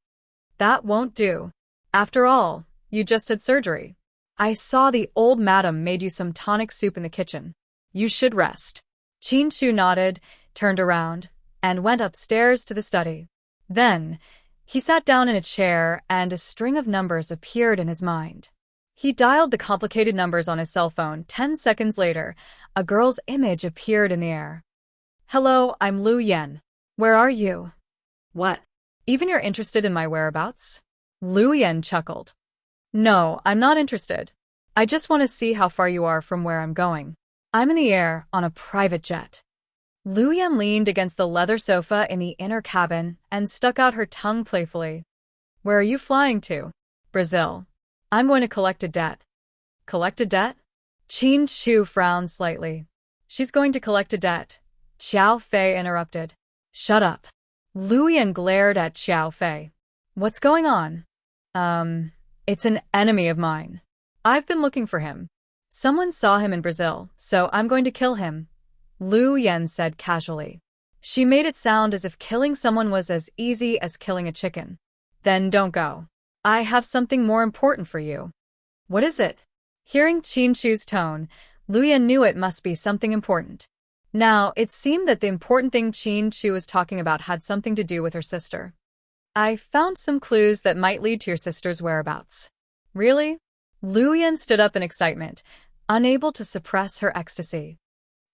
That won't do. After all, you just had surgery. I saw the old madam made you some tonic soup in the kitchen. You should rest. Chin-Chu nodded, turned around, and went upstairs to the study. Then, he sat down in a chair and a string of numbers appeared in his mind. He dialed the complicated numbers on his cell phone. 10 seconds later, a girl's image appeared in the air. Hello, I'm Lu Yen. Where are you? What? Even you're interested in my whereabouts? Lu Yen chuckled. No, I'm not interested. I just want to see how far you are from where I'm going. I'm in the air on a private jet. Lu Yen leaned against the leather sofa in the inner cabin and stuck out her tongue playfully. Where are you flying to? Brazil. I'm going to collect a debt. Collect a debt? Chin-Chu frowned slightly. She's going to collect a debt. Xiao Fei interrupted. Shut up. Lu Yen glared at Xiao Fei. What's going on? It's an enemy of mine. I've been looking for him. Someone saw him in Brazil, so I'm going to kill him, Lu Yen said casually. She made it sound as if killing someone was as easy as killing a chicken. Then don't go. I have something more important for you. What is it? Hearing Chin-Chu's tone, Lu Yen knew it must be something important. Now, it seemed that the important thing Chin-Chu was talking about had something to do with her sister. I found some clues that might lead to your sister's whereabouts. Really? Lu Yen stood up in excitement, unable to suppress her ecstasy.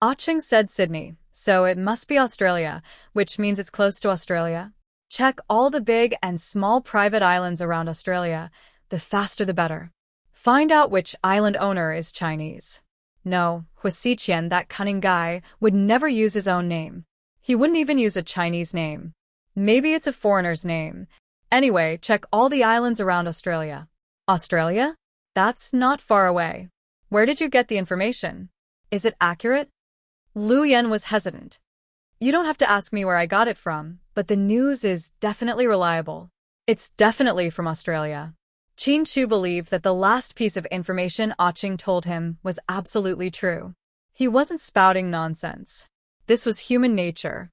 Ah Cheng said Sydney, so it must be Australia, which means it's close to Australia. Check all the big and small private islands around Australia. The faster the better. Find out which island owner is Chinese. No, Huasiqian, that cunning guy, would never use his own name. He wouldn't even use a Chinese name. Maybe it's a foreigner's name. Anyway, check all the islands around Australia. Australia? That's not far away. Where did you get the information? Is it accurate? Lu Yen was hesitant. You don't have to ask me where I got it from, but the news is definitely reliable. It's definitely from Australia. Chin-Chu believed that the last piece of information Ah Cheng told him was absolutely true. He wasn't spouting nonsense. This was human nature.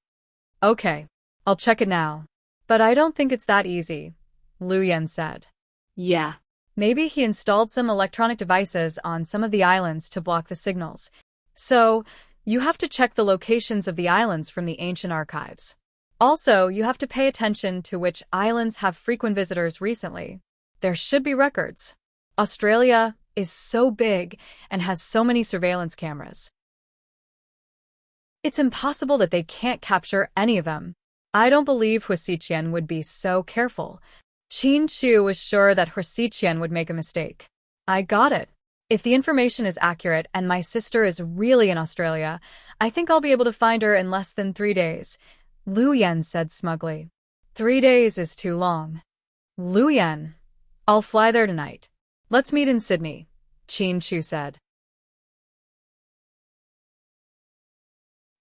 Okay, I'll check it now. But I don't think it's that easy, Lu Yen said. Yeah. Maybe he installed some electronic devices on some of the islands to block the signals. So, you have to check the locations of the islands from the ancient archives. Also, you have to pay attention to which islands have frequent visitors recently. There should be records. Australia is so big and has so many surveillance cameras. It's impossible that they can't capture any of them. I don't believe Huasiqian would be so careful. Chin-Chu was sure that Huasiqian would make a mistake. I got it. If the information is accurate and my sister is really in Australia, I think I'll be able to find her in less than 3 days, Lu Yen said smugly. 3 days is too long. Lu Yen, I'll fly there tonight. Let's meet in Sydney, Chin-Chu said.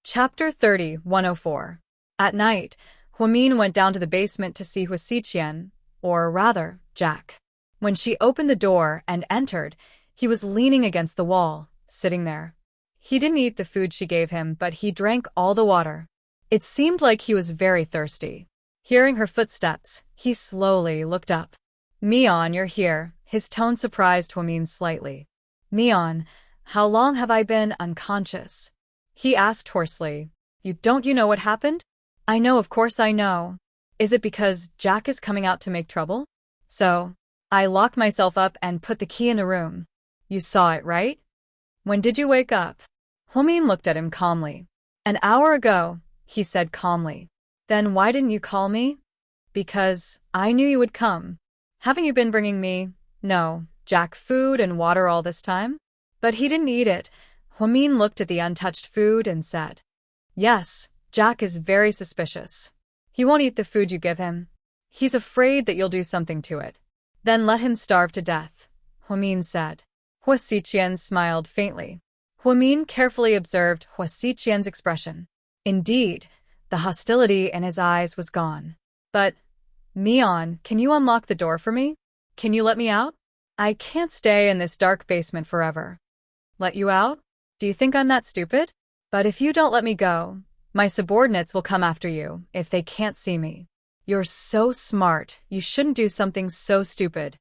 Chapter 30-104. At night, Huamin went down to the basement to see Huasiqian, or rather, Jack. When she opened the door and entered, he was leaning against the wall, sitting there. He didn't eat the food she gave him, but he drank all the water. It seemed like he was very thirsty. Hearing her footsteps, he slowly looked up. Mian, you're here. His tone surprised Huamin slightly. Mian, how long have I been unconscious? He asked hoarsely. Don't you know what happened? I know, of course I know. Is it because Jack is coming out to make trouble? So, I locked myself up and put the key in the room. You saw it, right? When did you wake up? Huamin looked at him calmly. An hour ago, he said calmly. Then why didn't you call me? Because I knew you would come. Haven't you been bringing me, Jack, food and water all this time? But he didn't eat it. Huamin looked at the untouched food and said, Yes, Jack is very suspicious. He won't eat the food you give him. He's afraid that you'll do something to it. Then let him starve to death, Huamin said. Huasiqian smiled faintly. Huamin carefully observed Huasiqian's expression. Indeed, the hostility in his eyes was gone. But, Mian, can you unlock the door for me? Can you let me out? I can't stay in this dark basement forever. Let you out? Do you think I'm that stupid? But if you don't let me go, my subordinates will come after you if they can't see me. You're so smart. You shouldn't do something so stupid.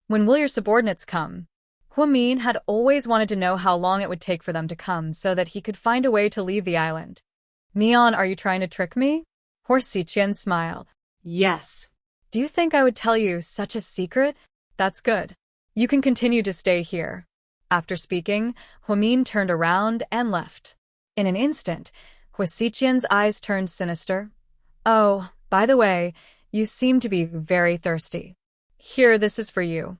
When will your subordinates come? Huamin had always wanted to know how long it would take for them to come so that he could find a way to leave the island. Neon, are you trying to trick me? Huaxiqian smiled. Yes. Do you think I would tell you such a secret? That's good. You can continue to stay here. After speaking, Huamin turned around and left. In an instant, Huaxiqian's eyes turned sinister. Oh, by the way, you seem to be very thirsty. Here, this is for you.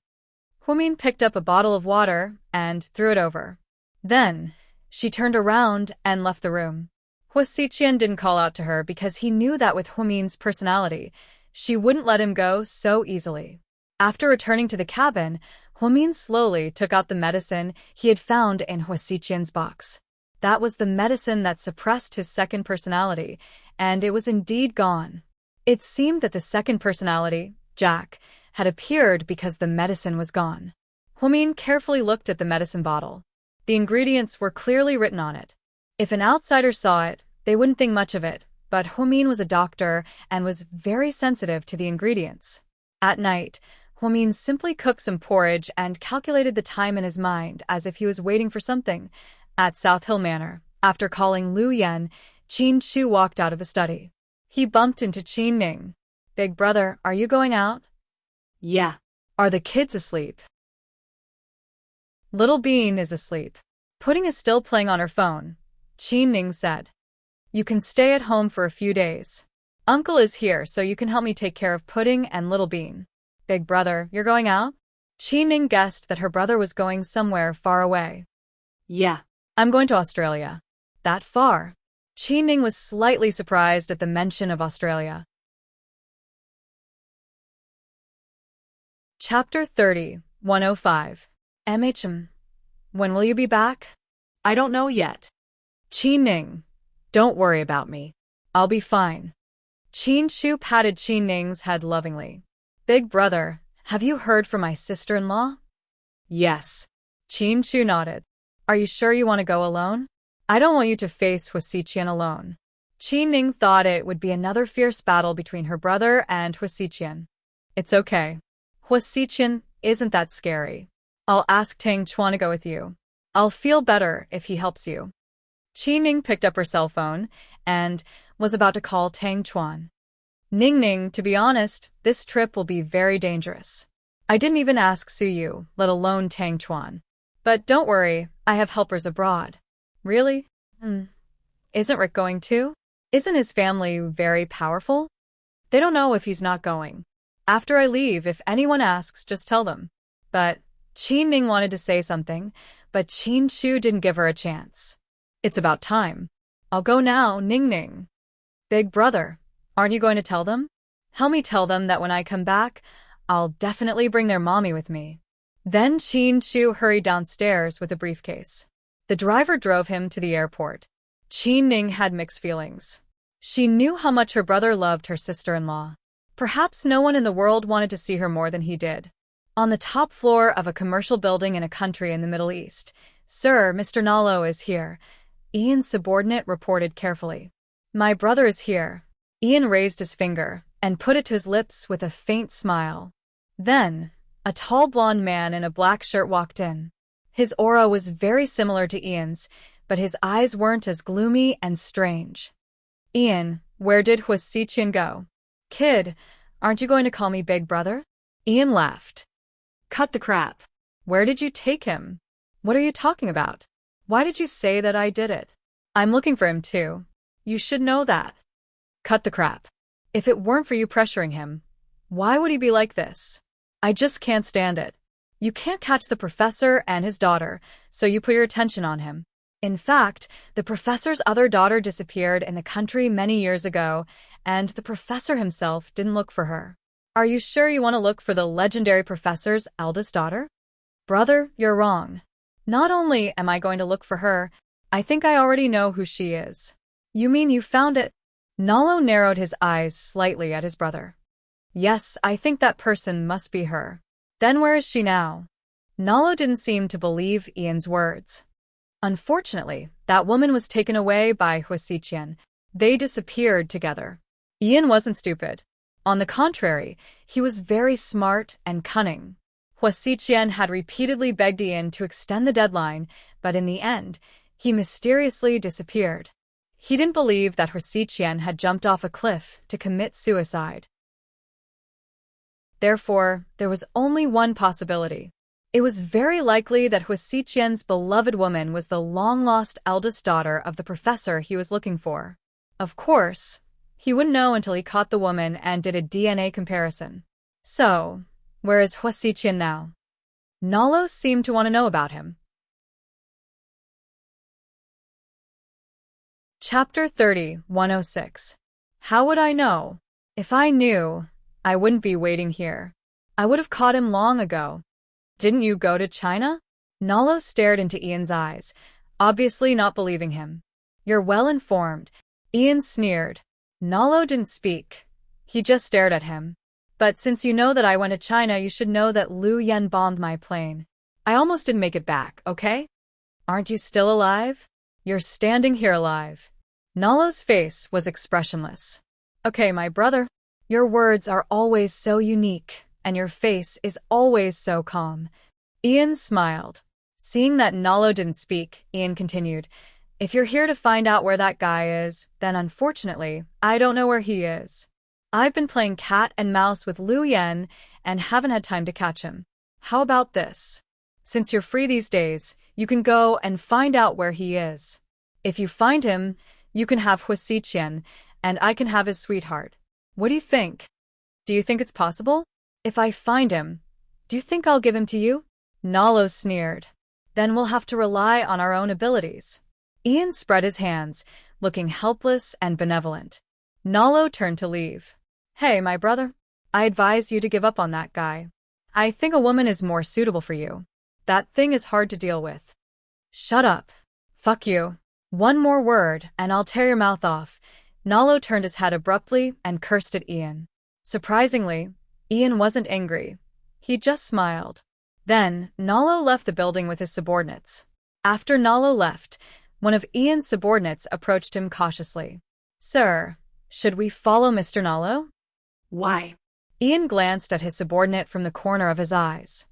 Huamin picked up a bottle of water and threw it over. Then, she turned around and left the room. Huaxiqian didn't call out to her because he knew that with Huamin's personality, she wouldn't let him go so easily. After returning to the cabin, Huamin slowly took out the medicine he had found in Huaxiqian's box. That was the medicine that suppressed his second personality, and it was indeed gone. It seemed that the second personality, Jack, had appeared because the medicine was gone. Huamin carefully looked at the medicine bottle. The ingredients were clearly written on it. If an outsider saw it, they wouldn't think much of it, but Huamin was a doctor and was very sensitive to the ingredients. At night, Huamin simply cooked some porridge and calculated the time in his mind as if he was waiting for something. At South Hill Manor, after calling Lu Yan, Qin Chu walked out of the study. He bumped into Qin Ning. Big brother, are you going out? Yeah. Are the kids asleep? Little Bean is asleep. Pudding is still playing on her phone. Qin Ning said. You can stay at home for a few days. Uncle is here, so you can help me take care of Pudding and Little Bean. Big brother, you're going out? Qin Ning guessed that her brother was going somewhere far away. Yeah. I'm going to Australia. That far? Qin Ning was slightly surprised at the mention of Australia. Chapter 30, 105. MHM. When will you be back? I don't know yet. Qin Ning. Don't worry about me. I'll be fine. Qin Chu patted Qin Ning's head lovingly. Big brother, have you heard from my sister-in-law? Yes. Qin Chu nodded. Are you sure you want to go alone? I don't want you to face Huaxiqian alone. Qin Ning thought it would be another fierce battle between her brother and Huaxiqian. It's okay. Huaxiqian isn't that scary. I'll ask Tang Chuan to go with you. I'll feel better if he helps you. Qin Ning picked up her cell phone and was about to call Tang Chuan. Ning, to be honest, this trip will be very dangerous. I didn't even ask Su Yu, let alone Tang Chuan. But don't worry, I have helpers abroad. Really? Isn't Rick going too? Isn't his family very powerful? They don't know if he's not going. After I leave, if anyone asks, just tell them. But Qin Ning wanted to say something, but Qin Chu didn't give her a chance. It's about time. I'll go now, Ning. Big brother, aren't you going to tell them? Help me tell them that when I come back, I'll definitely bring their mommy with me. Then Qin Chu hurried downstairs with a briefcase. The driver drove him to the airport. Qin Ning had mixed feelings. She knew how much her brother loved her sister-in-law. Perhaps no one in the world wanted to see her more than he did. On the top floor of a commercial building in a country in the Middle East, Sir, Mr. Nalo is here. Ian's subordinate reported carefully. My brother is here. Ian raised his finger and put it to his lips with a faint smile. Then, a tall blonde man in a black shirt walked in. His aura was very similar to Ian's, but his eyes weren't as gloomy and strange. Ian, where did Huaxiqian go? Kid, aren't you going to call me big brother? Ian laughed. Cut the crap. Where did you take him? What are you talking about? Why did you say that I did it? I'm looking for him too. You should know that. Cut the crap. If it weren't for you pressuring him, why would he be like this? I just can't stand it. You can't catch the professor and his daughter, so you put your attention on him. In fact, the professor's other daughter disappeared in the country many years ago, and the professor himself didn't look for her. Are you sure you want to look for the legendary professor's eldest daughter? Brother, you're wrong. Not only am I going to look for her, I think I already know who she is. You mean you found it? Nalo narrowed his eyes slightly at his brother. Yes, I think that person must be her. Then where is she now? Nalo didn't seem to believe Ian's words. Unfortunately, that woman was taken away by Huaxiqian. They disappeared together. Ian wasn't stupid. On the contrary, he was very smart and cunning. Hua Xiqian had repeatedly begged Ian to extend the deadline, but in the end, he mysteriously disappeared. He didn't believe that Hua Xiqian had jumped off a cliff to commit suicide. Therefore, there was only one possibility. It was very likely that Hua Xiqian's beloved woman was the long-lost eldest daughter of the professor he was looking for. Of course, he wouldn't know until he caught the woman and did a DNA comparison. So, where is Hua Xiqian now? Nalo seemed to want to know about him. Chapter 30, 106. How would I know? If I knew, I wouldn't be waiting here. I would have caught him long ago. Didn't you go to China? Nalo stared into Ian's eyes, obviously not believing him. You're well informed. Ian sneered. Nalo didn't speak. He just stared at him. But since you know that I went to China, you should know that Liu Yan bombed my plane. I almost didn't make it back, okay? Aren't you still alive? You're standing here alive. Nalo's face was expressionless. Okay, my brother. Your words are always so unique, and your face is always so calm. Ian smiled. Seeing that Nalo didn't speak, Ian continued, if you're here to find out where that guy is, then unfortunately, I don't know where he is. I've been playing cat and mouse with Liu Yan and haven't had time to catch him. How about this? Since you're free these days, you can go and find out where he is. If you find him, you can have Hua Xiqian, and I can have his sweetheart. What do you think? Do you think it's possible? If I find him, do you think I'll give him to you? Nalo sneered. Then we'll have to rely on our own abilities. Ian spread his hands, looking helpless and benevolent. Nalo turned to leave. Hey, my brother. I advise you to give up on that guy. I think a woman is more suitable for you. That thing is hard to deal with. Shut up. Fuck you. One more word, and I'll tear your mouth off. Nalo turned his head abruptly and cursed at Ian. Surprisingly, Ian wasn't angry. He just smiled. Then, Nalo left the building with his subordinates. After Nalo left, one of Ian's subordinates approached him cautiously. Sir, should we follow Mr. Nalo? Why? Ian glanced at his subordinate from the corner of his eyes.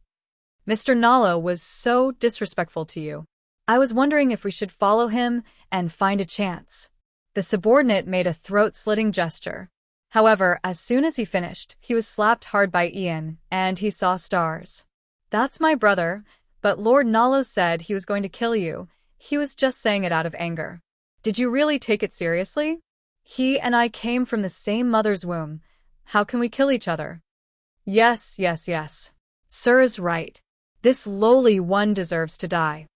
Mr. Nalo was so disrespectful to you. I was wondering if we should follow him and find a chance. The subordinate made a throat-slitting gesture. However, as soon as he finished, he was slapped hard by Ian, and he saw stars. That's my brother, but Lord Nalo said he was going to kill you. He was just saying it out of anger. Did you really take it seriously? He and I came from the same mother's womb. How can we kill each other? Yes. Sir is right. This lowly one deserves to die.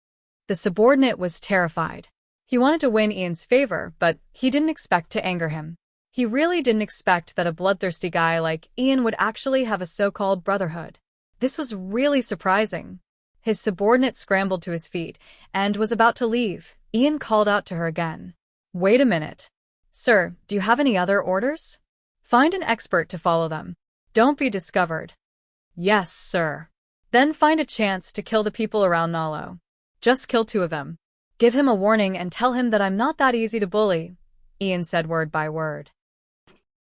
The subordinate was terrified. He wanted to win Ian's favor, but he didn't expect to anger him. He really didn't expect that a bloodthirsty guy like Ian would actually have a so-called brotherhood. This was really surprising. His subordinate scrambled to his feet and was about to leave. Ian called out to her again. Wait a minute. Sir, do you have any other orders? Find an expert to follow them. Don't be discovered. Yes, sir. Then find a chance to kill the people around Nalo. Just kill 2 of them. Give him a warning and tell him that I'm not that easy to bully. Ian said word by word.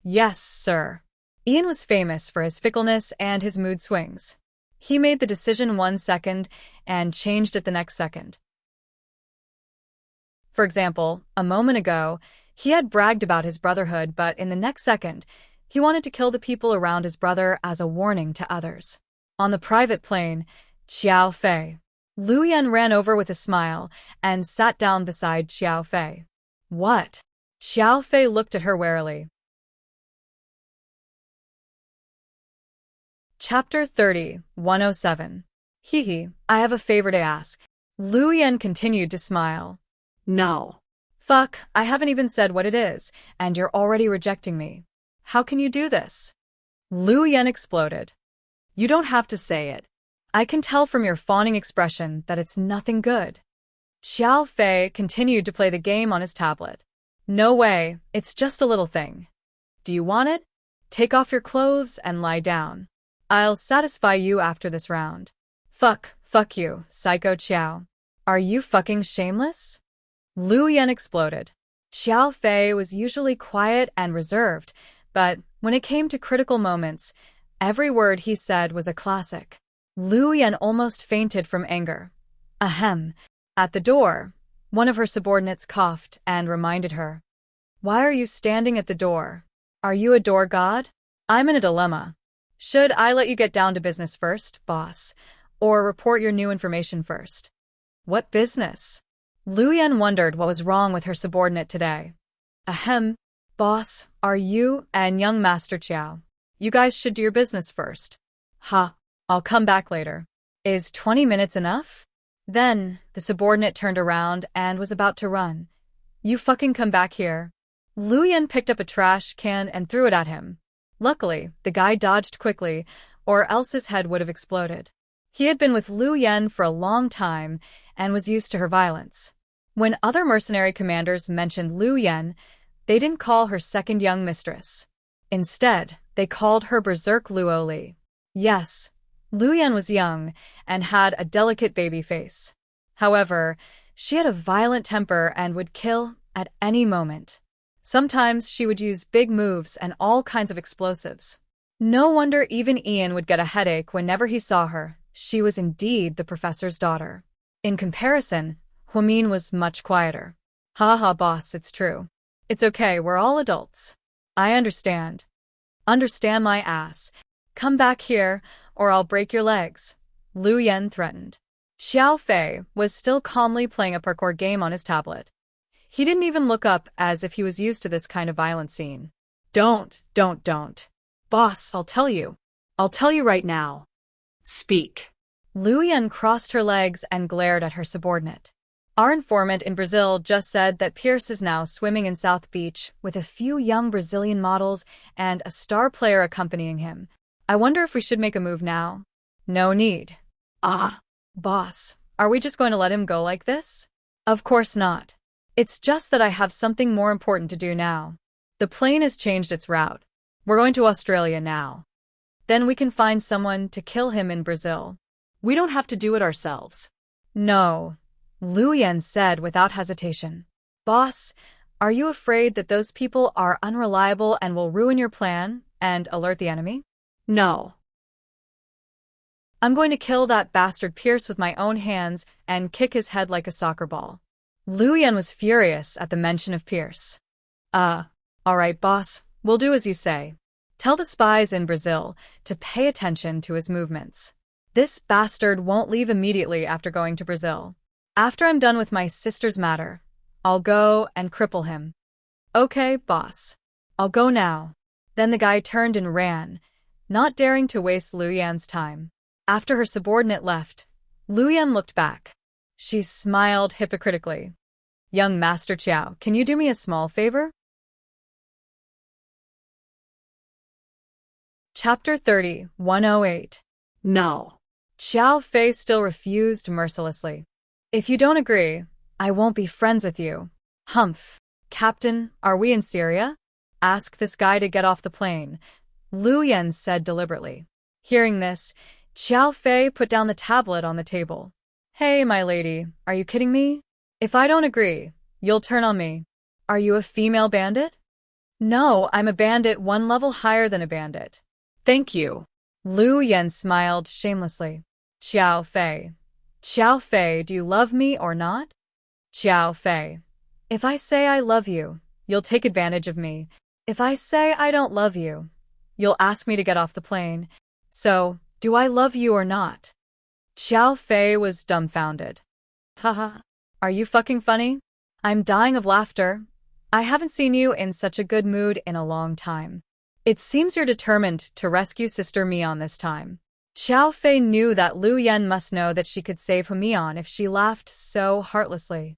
Yes, sir. Ian was famous for his fickleness and his mood swings. He made the decision 1 second and changed it the next second. For example, a moment ago, he had bragged about his brotherhood, but in the next second, he wanted to kill the people around his brother as a warning to others. On the private plane, Xiao Fei. Liu Yan ran over with a smile and sat down beside Xiao Fei. What? Xiao Fei looked at her warily. Chapter 30, 107. Hee, I have a favor to ask. Liu Yan continued to smile. No. Fuck, I haven't even said what it is, and you're already rejecting me. How can you do this? Liu Yan exploded. You don't have to say it. I can tell from your fawning expression that it's nothing good. Xiao Fei continued to play the game on his tablet. No way, it's just a little thing. Do you want it? Take off your clothes and lie down. I'll satisfy you after this round. Fuck you, Psycho Xiao. Are you fucking shameless? Liu Yan exploded. Xiao Fei was usually quiet and reserved, but When it came to critical moments, every word he said was a classic. Lu Yan almost fainted from anger. Ahem. At the door, one of her subordinates coughed and reminded her. Why are you standing at the door? Are you a door god? I'm in a dilemma. Should I let you get down to business first, boss, or report your new information first? What business? Lu Yan wondered what was wrong with her subordinate today. Ahem. Boss, are you and young Master Chiao? You guys should do your business first. Ha. I'll come back later. Is 20 minutes enough? Then, the subordinate turned around and was about to run. You fucking come back here. Lu Yan picked up a trash can and threw it at him. Luckily, the guy dodged quickly, or else his head would have exploded. He had been with Lu Yan for a long time and was used to her violence. When other mercenary commanders mentioned Lu Yan, they didn't call her second young mistress. Instead, they called her Berserk Luo Li. Yes, Lu Yan was young and had a delicate baby face. However, she had a violent temper and would kill at any moment. Sometimes she would use big moves and all kinds of explosives. No wonder even Ian would get a headache whenever he saw her. She was indeed the professor's daughter. In comparison, Huamin was much quieter. Ha ha, boss, it's true. It's okay, we're all adults. I understand. Understand my ass. Come back here, or I'll break your legs, Lu Yan threatened. Xiao Fei was still calmly playing a parkour game on his tablet. He didn't even look up as if he was used to this kind of violent scene. Don't. Boss, I'll tell you. I'll tell you right now. Speak. Lu Yan crossed her legs and glared at her subordinate. Our informant in Brazil just said that Pierce is now swimming in South Beach with a few young Brazilian models and a star player accompanying him. I wonder if we should make a move now? No need. Boss, are we just going to let him go like this? Of course not. It's just that I have something more important to do now. The plane has changed its route. We're going to Australia now. Then we can find someone to kill him in Brazil. We don't have to do it ourselves. No, Lu Yan said without hesitation. Boss, are you afraid that those people are unreliable and will ruin your plan and alert the enemy? No. I'm going to kill that bastard Pierce with my own hands and kick his head like a soccer ball. Lu Yan was furious at the mention of Pierce. All right, boss, we'll do as you say. Tell the spies in Brazil to pay attention to his movements. This bastard won't leave immediately after going to Brazil. After I'm done with my sister's matter, I'll go and cripple him. Okay, boss. I'll go now. Then the guy turned and ran, not daring to waste Lu Yan's time. After her subordinate left, Lu Yan looked back. She smiled hypocritically. Young Master Chiao, can you do me a small favor? Chapter 30, 108. No. Xiao Fei still refused mercilessly. If you don't agree, I won't be friends with you. Humph. Captain, are we in Syria? Ask this guy to get off the plane, Lu Yan said deliberately. Hearing this, Xiao Fei put down the tablet on the table. Hey, my lady, are you kidding me? If I don't agree, you'll turn on me. Are you a female bandit? No, I'm a bandit one level higher than a bandit. Thank you. Lu Yan smiled shamelessly. Xiao Fei, do you love me or not? Xiao Fei, if I say I love you, you'll take advantage of me. If I say I don't love you, you'll ask me to get off the plane. So, do I love you or not? Xiao Fei was dumbfounded. Haha, are you fucking funny? I'm dying of laughter. I haven't seen you in such a good mood in a long time. It seems you're determined to rescue Sister Mian this time. Xiao Fei knew that Lu Yan must know that she could save Mian if she laughed so heartlessly.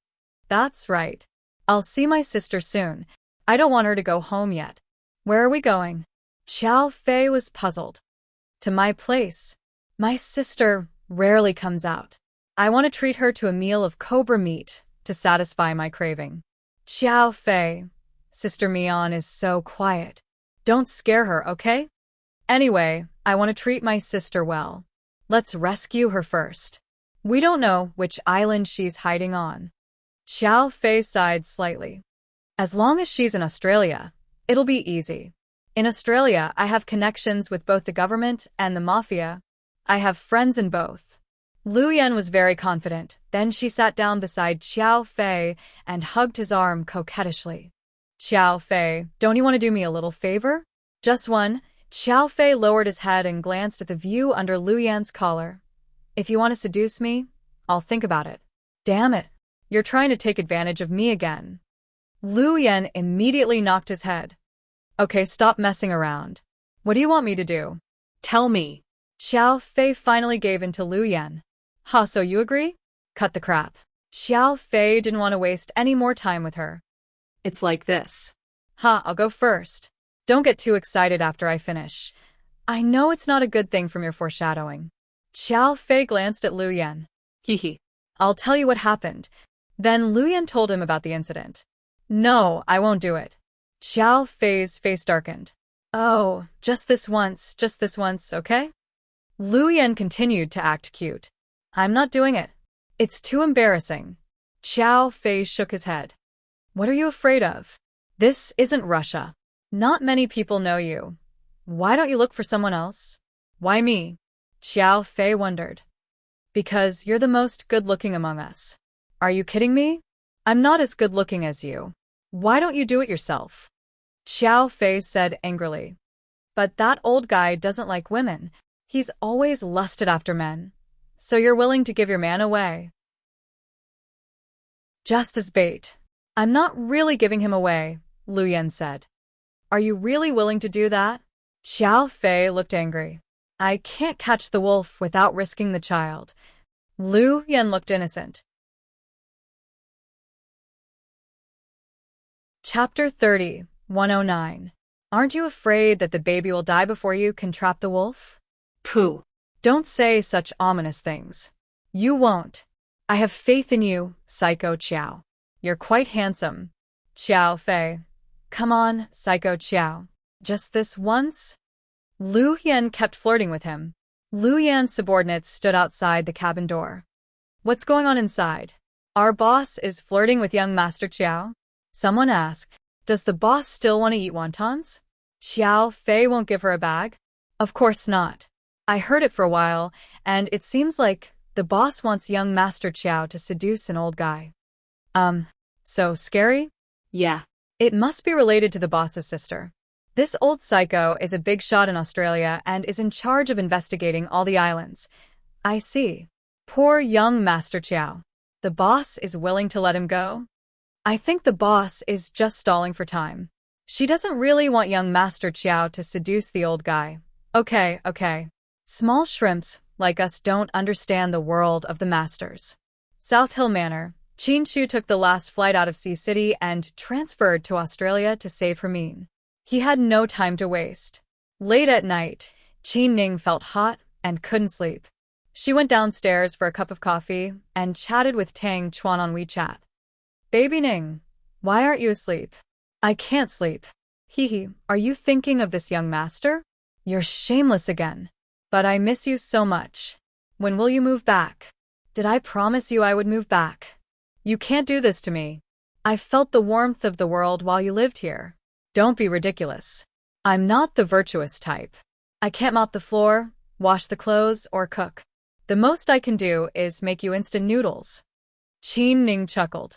That's right. I'll see my sister soon. I don't want her to go home yet. Where are we going? Xiao Fei was puzzled. To my place. My sister rarely comes out. I want to treat her to a meal of cobra meat to satisfy my craving. Xiao Fei, Sister Mian is so quiet. Don't scare her, okay? Anyway, I want to treat my sister well. Let's rescue her first. We don't know which island she's hiding on. Xiao Fei sighed slightly. As long as she's in Australia, it'll be easy. In Australia, I have connections with both the government and the mafia. I have friends in both. Lu Yan was very confident. Then she sat down beside Xiao Fei and hugged his arm coquettishly. Xiao Fei, don't you want to do me a little favor? Just one. Xiao Fei lowered his head and glanced at the view under Lu Yan's collar. If you want to seduce me, I'll think about it. Damn it. You're trying to take advantage of me again. Lu Yan immediately knocked his head. Okay, stop messing around. What do you want me to do? Tell me. Xiao Fei finally gave in to Lu Yan. Ha, so you agree? Cut the crap. Xiao Fei didn't want to waste any more time with her. It's like this. Ha, I'll go first. Don't get too excited after I finish. I know it's not a good thing from your foreshadowing. Xiao Fei glanced at Lu Yan. Hee. I'll tell you what happened. Then Lu Yan told him about the incident. No, I won't do it. Xiao Fei's face darkened. Oh, just this once, okay? Lu Yan continued to act cute. I'm not doing it. It's too embarrassing. Xiao Fei shook his head. What are you afraid of? This isn't Russia. Not many people know you. Why don't you look for someone else? Why me? Xiao Fei wondered. Because you're the most good-looking among us. Are you kidding me? I'm not as good-looking as you. Why don't you do it yourself? Xiao Fei said angrily. But that old guy doesn't like women. He's always lusted after men. So you're willing to give your man away? Just as bait. I'm not really giving him away, Lu Yan said. Are you really willing to do that? Xiao Fei looked angry. I can't catch the wolf without risking the child. Lu Yan looked innocent. Chapter 30, 109. Aren't you afraid that the baby will die before you can trap the wolf? Pooh. Don't say such ominous things. You won't. I have faith in you, Psycho Qiao. You're quite handsome. Xiao Fei. Come on, Psycho Qiao. Just this once? Lu Yan kept flirting with him. Lu Yan's subordinates stood outside the cabin door. What's going on inside? Our boss is flirting with young Master Qiao? Someone asked. Does the boss still want to eat wontons? Xiao Fei won't give her a bag? Of course not. I heard it for a while, and it seems like the boss wants young Master Qiao to seduce an old guy. So scary? Yeah. It must be related to the boss's sister. This old psycho is a big shot in Australia and is in charge of investigating all the islands. I see. Poor young Master Qiao. The boss is willing to let him go? I think the boss is just stalling for time. She doesn't really want young Master Qiao to seduce the old guy. Okay. Small shrimps like us don't understand the world of the masters. South Hill Manor. Qin Shu took the last flight out of Sea City and transferred to Australia to save Hermine. He had no time to waste. Late at night, Qin Ning felt hot and couldn't sleep. She went downstairs for a cup of coffee and chatted with Tang Chuan on WeChat. Baby Ning, why aren't you asleep? I can't sleep. Hee, are you thinking of this young master? You're shameless again. But I miss you so much. When will you move back? Did I promise you I would move back? You can't do this to me. I felt the warmth of the world while you lived here. Don't be ridiculous. I'm not the virtuous type. I can't mop the floor, wash the clothes, or cook. The most I can do is make you instant noodles. Qin Ning chuckled.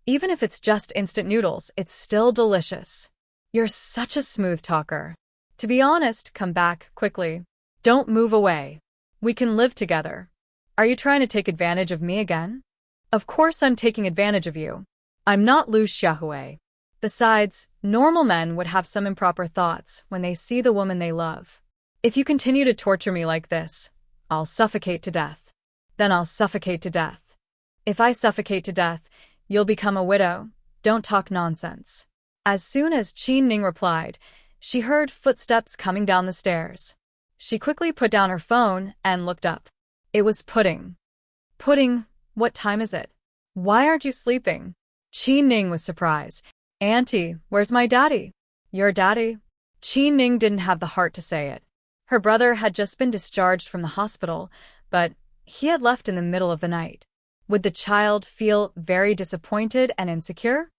Even if it's just instant noodles, it's still delicious. You're such a smooth talker. To be honest, come back quickly. Don't move away. We can live together. Are you trying to take advantage of me again? Of course I'm taking advantage of you. I'm not Lu Xiaohui. Besides, normal men would have some improper thoughts when they see the woman they love. If you continue to torture me like this, I'll suffocate to death. Then I'll suffocate to death. If I suffocate to death, you'll become a widow. Don't talk nonsense. As soon as Qin Ning replied, she heard footsteps coming down the stairs. She quickly put down her phone and looked up. It was Pudding. Pudding, what time is it? Why aren't you sleeping? Qin Ning was surprised. Auntie, where's my daddy? Your daddy? Qin Ning didn't have the heart to say it. Her brother had just been discharged from the hospital, but he had left in the middle of the night. Would the child feel very disappointed and insecure?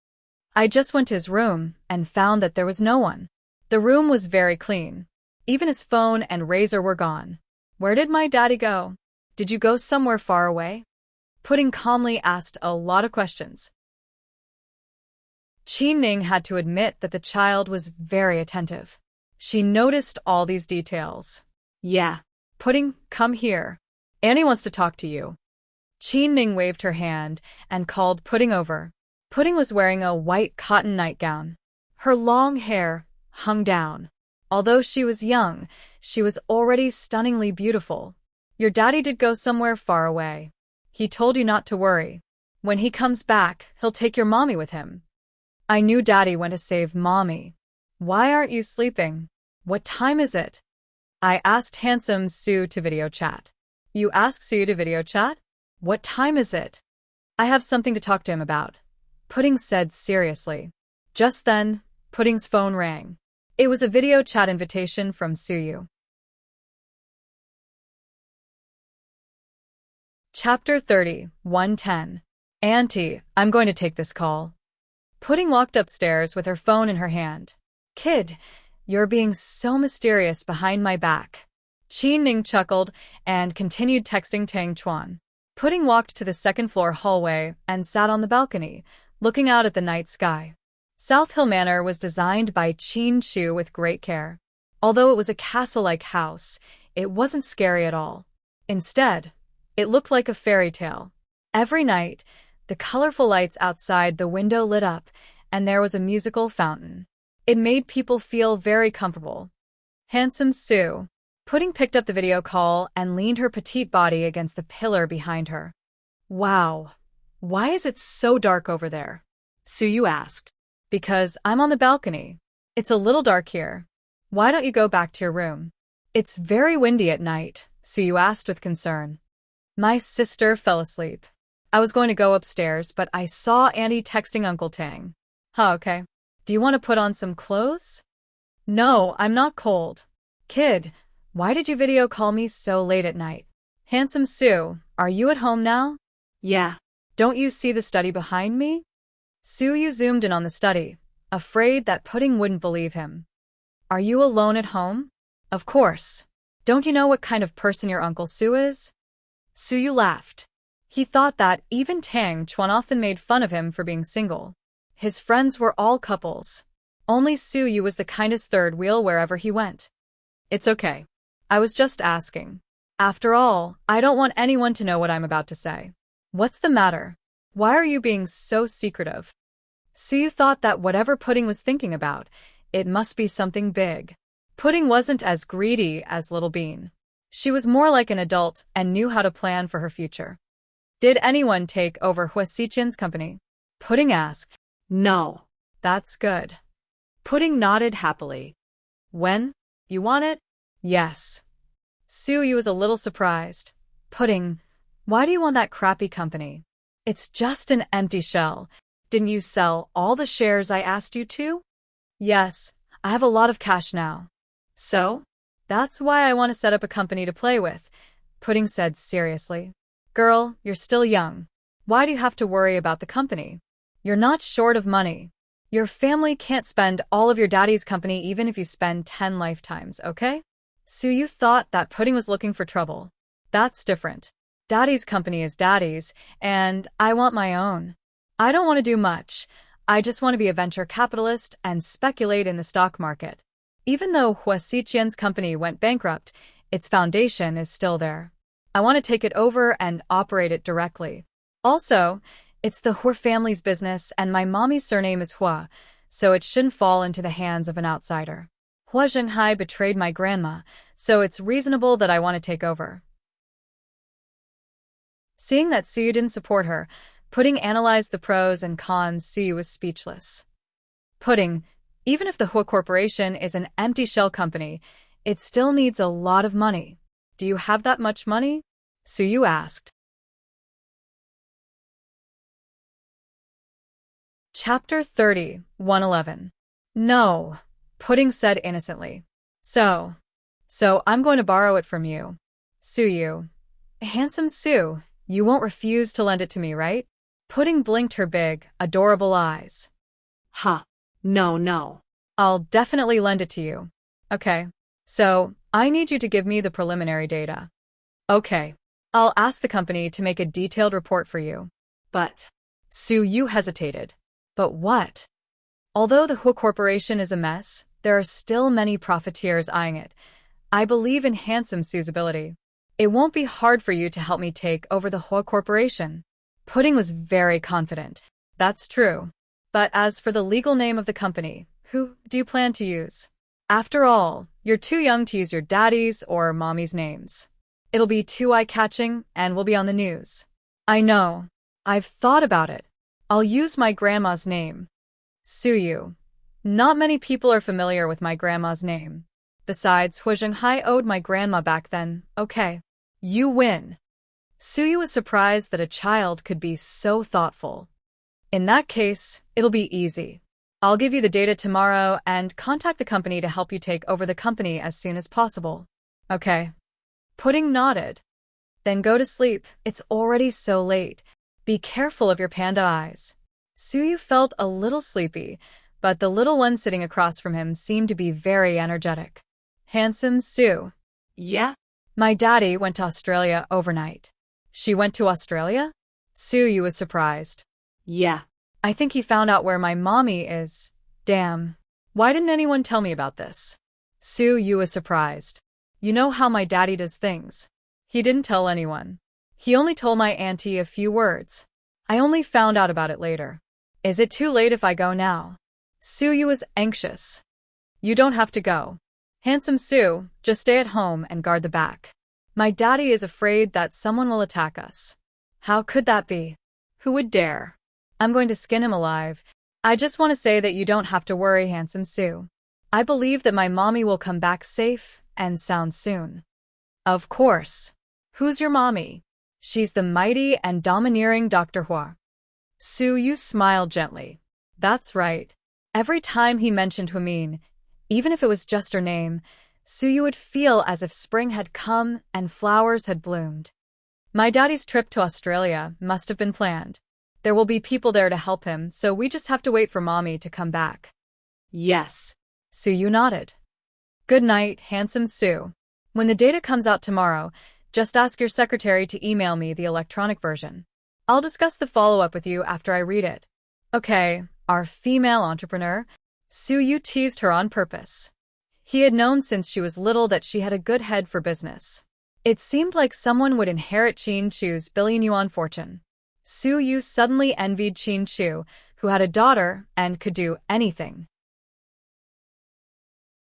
I just went to his room and found that there was no one. The room was very clean. Even his phone and razor were gone. Where did my daddy go? Did you go somewhere far away? Pudding calmly asked a lot of questions. Ning had to admit that the child was very attentive. She noticed all these details. Yeah. Pudding, come here. Annie wants to talk to you. Ning waved her hand and called Pudding over. Pudding was wearing a white cotton nightgown. Her long hair hung down. Although she was young, she was already stunningly beautiful. Your daddy did go somewhere far away. He told you not to worry. When he comes back, he'll take your mommy with him. I knew daddy went to save mommy. Why aren't you sleeping? What time is it? I asked handsome Sue to video chat. You asked Sue to video chat? What time is it? I have something to talk to him about, Pudding said seriously. Just then, Pudding's phone rang. It was a video chat invitation from Suyu. Chapter 30, 110. Auntie, I'm going to take this call. Pudding walked upstairs with her phone in her hand. Kid, you're being so mysterious behind my back. Ning chuckled and continued texting Tang Chuan. Pudding walked to the second-floor hallway and sat on the balcony, looking out at the night sky. South Hill Manor was designed by Qin Chu with great care. Although it was a castle-like house, it wasn't scary at all. Instead, it looked like a fairy tale. Every night, the colorful lights outside the window lit up, and there was a musical fountain. It made people feel very comfortable. Handsome Sue. Pudding picked up the video call and leaned her petite body against the pillar behind her. Wow, why is it so dark over there? Suyu asked. Because I'm on the balcony. It's a little dark here. Why don't you go back to your room? It's very windy at night, Suyu asked with concern. My sister fell asleep. I was going to go upstairs, but I saw Auntie texting Uncle Tang. Okay. Do you want to put on some clothes? No, I'm not cold. Kid, why did you video call me so late at night? Handsome Sue, are you at home now? Yeah. Don't you see the study behind me? Suyu zoomed in on the study, afraid that Pudding wouldn't believe him. Are you alone at home? Of course. Don't you know what kind of person your Uncle Sue is? Suyu laughed. He thought that even Tang Chuan often made fun of him for being single. His friends were all couples. Only Suyu was the kindest third wheel wherever he went. It's okay. I was just asking. After all, I don't want anyone to know what I'm about to say. What's the matter? Why are you being so secretive? Suyu thought that whatever Pudding was thinking about, it must be something big. Pudding wasn't as greedy as Little Bean. She was more like an adult and knew how to plan for her future. Did anyone take over Hua Xiqian's company? Pudding asked. No. That's good. Pudding nodded happily. When? You want it? Yes. Suyu was a little surprised. Pudding, why do you want that crappy company? It's just an empty shell. Didn't you sell all the shares I asked you to? Yes, I have a lot of cash now. So? That's why I want to set up a company to play with, Pudding said seriously. Girl, you're still young. Why do you have to worry about the company? You're not short of money. Your family can't spend all of your daddy's company even if you spend 10 lifetimes, okay? Suyu thought that Pudding was looking for trouble. That's different. Daddy's company is daddy's, and I want my own. I don't want to do much. I just want to be a venture capitalist and speculate in the stock market. Even though Hua Xiqian's company went bankrupt, its foundation is still there. I want to take it over and operate it directly. Also, it's the Hua family's business and my mommy's surname is Hua, so it shouldn't fall into the hands of an outsider. Hua Zhenghai betrayed my grandma, so it's reasonable that I want to take over. Seeing that Suyu didn't support her, Pudding analyzed the pros and cons. Suyu was speechless. Pudding, even if the Hua Corporation is an empty shell company, it still needs a lot of money. Do you have that much money? Suyu asked. Chapter 30, 111. No, Pudding said innocently. So I'm going to borrow it from you. Suyu. Handsome Sue, you won't refuse to lend it to me, right? Pudding blinked her big, adorable eyes. No. I'll definitely lend it to you. Okay. So, I need you to give me the preliminary data. Okay. I'll ask the company to make a detailed report for you. But Sue, you hesitated. But what? Although the Hua Corporation is a mess, there are still many profiteers eyeing it. I believe in Handsome Sue's ability. It won't be hard for you to help me take over the Hua Corporation. Pudding was very confident. That's true. But as for the legal name of the company, who do you plan to use? After all, you're too young to use your daddy's or mommy's names. It'll be too eye-catching and will be on the news. I know. I've thought about it. I'll use my grandma's name. Suyu. Not many people are familiar with my grandma's name. Besides, Hua Zhenghai owed my grandma back then. Okay. You win. Suyu was surprised that a child could be so thoughtful. In that case, it'll be easy. I'll give you the data tomorrow and contact the company to help you take over the company as soon as possible. Okay. Pudding nodded. Then go to sleep. It's already so late. Be careful of your panda eyes. Suyu felt a little sleepy, but the little one sitting across from him seemed to be very energetic. Handsome Sue. yeah, My daddy went to Australia overnight. She went to Australia? Suyu was surprised. yeah. I think he found out where my mommy is. Damn. Why didn't anyone tell me about this? Suyu was surprised. You know how my daddy does things. He didn't tell anyone. He only told my auntie a few words. I only found out about it later. Is it too late if I go now? Suyu was anxious. You don't have to go. Handsome Sue, just stay at home and guard the back. My daddy is afraid that someone will attack us. How could that be? Who would dare? I'm going to skin him alive. I just want to say that you don't have to worry, Handsome Sue. I believe that my mommy will come back safe and sound soon. Of course. Who's your mommy? She's the mighty and domineering Dr. Hua. Suyu smiled gently. That's right. Every time he mentioned Huamin, even if it was just her name, Suyu would feel as if spring had come and flowers had bloomed. My daddy's trip to Australia must have been planned. There will be people there to help him, so we just have to wait for mommy to come back. Yes. Suyu nodded. Good night, Handsome Sue. When the data comes out tomorrow, just ask your secretary to email me the electronic version. I'll discuss the follow-up with you after I read it. Okay, our female entrepreneur. Suyu teased her on purpose. He had known since she was little that she had a good head for business. It seemed like someone would inherit Qin Chu's billion-yuan fortune. Suyu suddenly envied Qin Chu, who had a daughter and could do anything.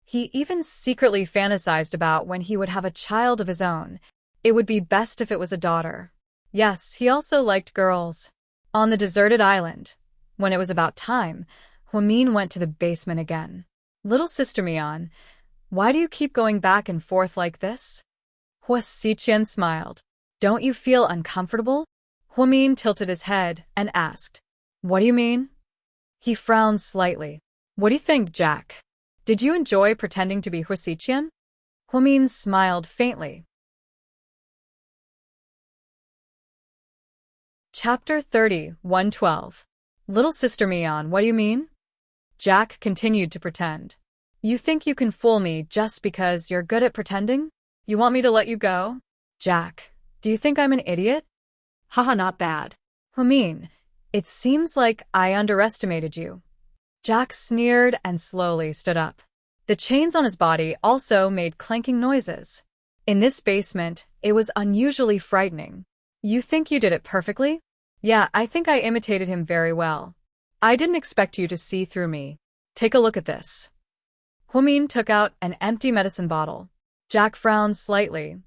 He even secretly fantasized about when he would have a child of his own. It would be best if it was a daughter. Yes, he also liked girls. On the deserted island, when it was about time, Huamin went to the basement again. Little Sister Mian, why do you keep going back and forth like this? Hua Xiqian smiled. Don't you feel uncomfortable? Huamin tilted his head and asked, What do you mean? He frowned slightly. What do you think, Jack? Did you enjoy pretending to be Hua Xiqian? Huamin smiled faintly. Chapter 30, 112. Little Sister Mian, what do you mean? Jack continued to pretend. You think you can fool me just because you're good at pretending? You want me to let you go? Jack, do you think I'm an idiot? Haha, not bad. Huamin, it seems like I underestimated you. Jack sneered and slowly stood up. The chains on his body also made clanking noises. In this basement, it was unusually frightening. You think you did it perfectly? Yeah, I think I imitated him very well. I didn't expect you to see through me. Take a look at this. Huamin took out an empty medicine bottle. Jack frowned slightly.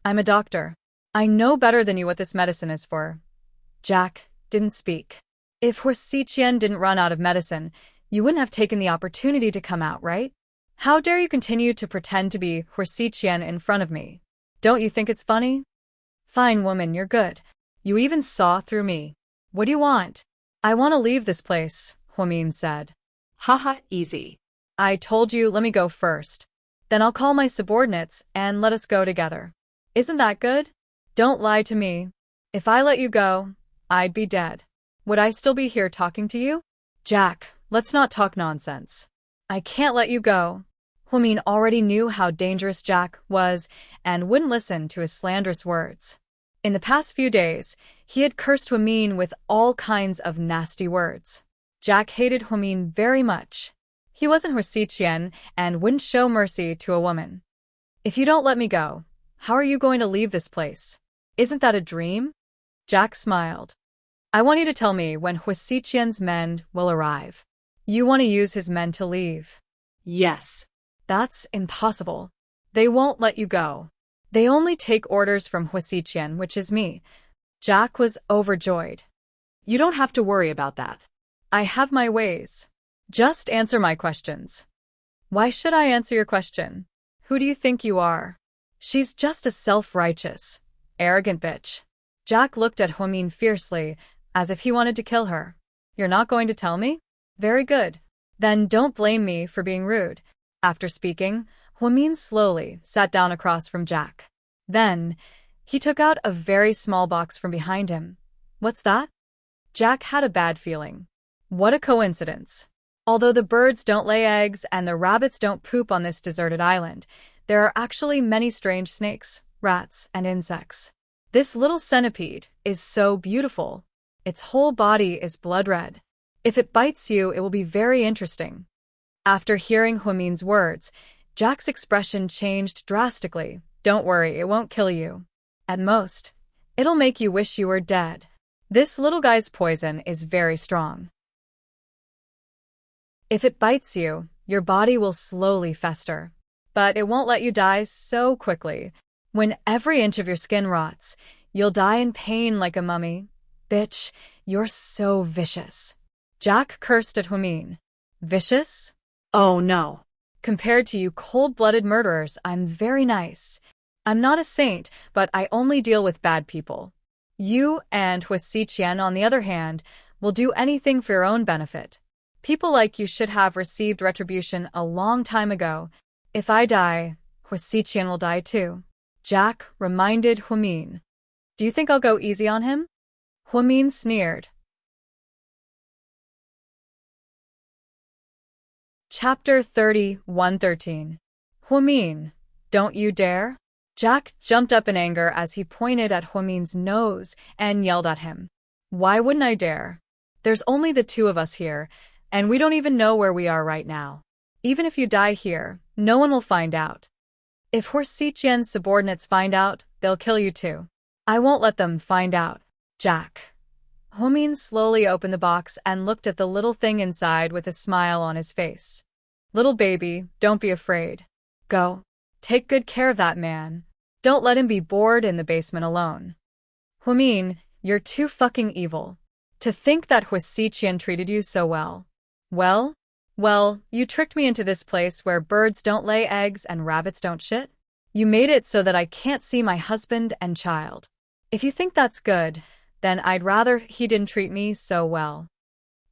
I'm a doctor. I know better than you what this medicine is for. Jack didn't speak. If Hua Xiqian didn't run out of medicine, you wouldn't have taken the opportunity to come out, right? How dare you continue to pretend to be Hua Xiqian in front of me? Don't you think it's funny? Fine, woman, you're good. You even saw through me. What do you want? I want to leave this place, Huamin said. Haha, easy. I told you, let me go first. Then I'll call my subordinates and let us go together. Isn't that good? Don't lie to me. If I let you go, I'd be dead. Would I still be here talking to you? Jack, let's not talk nonsense. I can't let you go. Humin already knew how dangerous Jack was and wouldn't listen to his slanderous words. In the past few days, he had cursed Humin with all kinds of nasty words. Jack hated Humin very much. He wasn't Huixiqian and wouldn't show mercy to a woman. If you don't let me go, how are you going to leave this place? Isn't that a dream? Jack smiled. I want you to tell me when Huixiqian's men will arrive. You want to use his men to leave? Yes. That's impossible. They won't let you go. They only take orders from Huixiqian, which is me. Jack was overjoyed. You don't have to worry about that. I have my ways. Just answer my questions. Why should I answer your question? Who do you think you are? She's just a self-righteous, arrogant bitch. Jack looked at Humin fiercely, as if he wanted to kill her. You're not going to tell me? Very good. Then don't blame me for being rude. After speaking, Humin slowly sat down across from Jack. Then, he took out a very small box from behind him. What's that? Jack had a bad feeling. What a coincidence. Although the birds don't lay eggs and the rabbits don't poop on this deserted island, there are actually many strange snakes, rats, and insects. This little centipede is so beautiful. Its whole body is blood red. If it bites you, it will be very interesting. After hearing Humin's words, Jack's expression changed drastically. Don't worry, it won't kill you. At most, it'll make you wish you were dead. This little guy's poison is very strong. If it bites you, your body will slowly fester. But it won't let you die so quickly. When every inch of your skin rots, you'll die in pain like a mummy. Bitch, you're so vicious. Jack cursed at Humin. Vicious? Oh no. Compared to you cold-blooded murderers, I'm very nice. I'm not a saint, but I only deal with bad people. You and Huixiqian, on the other hand, will do anything for your own benefit. People like you should have received retribution a long time ago. If I die, Huixiqian will die too. Jack reminded Humin. Do you think I'll go easy on him? Humin sneered. Chapter 30:113. Humin, don't you dare? Jack jumped up in anger as he pointed at Humin's nose and yelled at him. Why wouldn't I dare? There's only the two of us here, and we don't even know where we are right now. Even if you die here, no one will find out. If Huixiqian's subordinates find out, they'll kill you too. I won't let them find out. Jack. Humin slowly opened the box and looked at the little thing inside with a smile on his face. Little baby, don't be afraid. Go. Take good care of that man. Don't let him be bored in the basement alone. Humin, you're too fucking evil. To think that Huixiqian treated you so well. Well, you tricked me into this place where birds don't lay eggs and rabbits don't shit. You made it so that I can't see my husband and child. If you think that's good, then I'd rather he didn't treat me so well.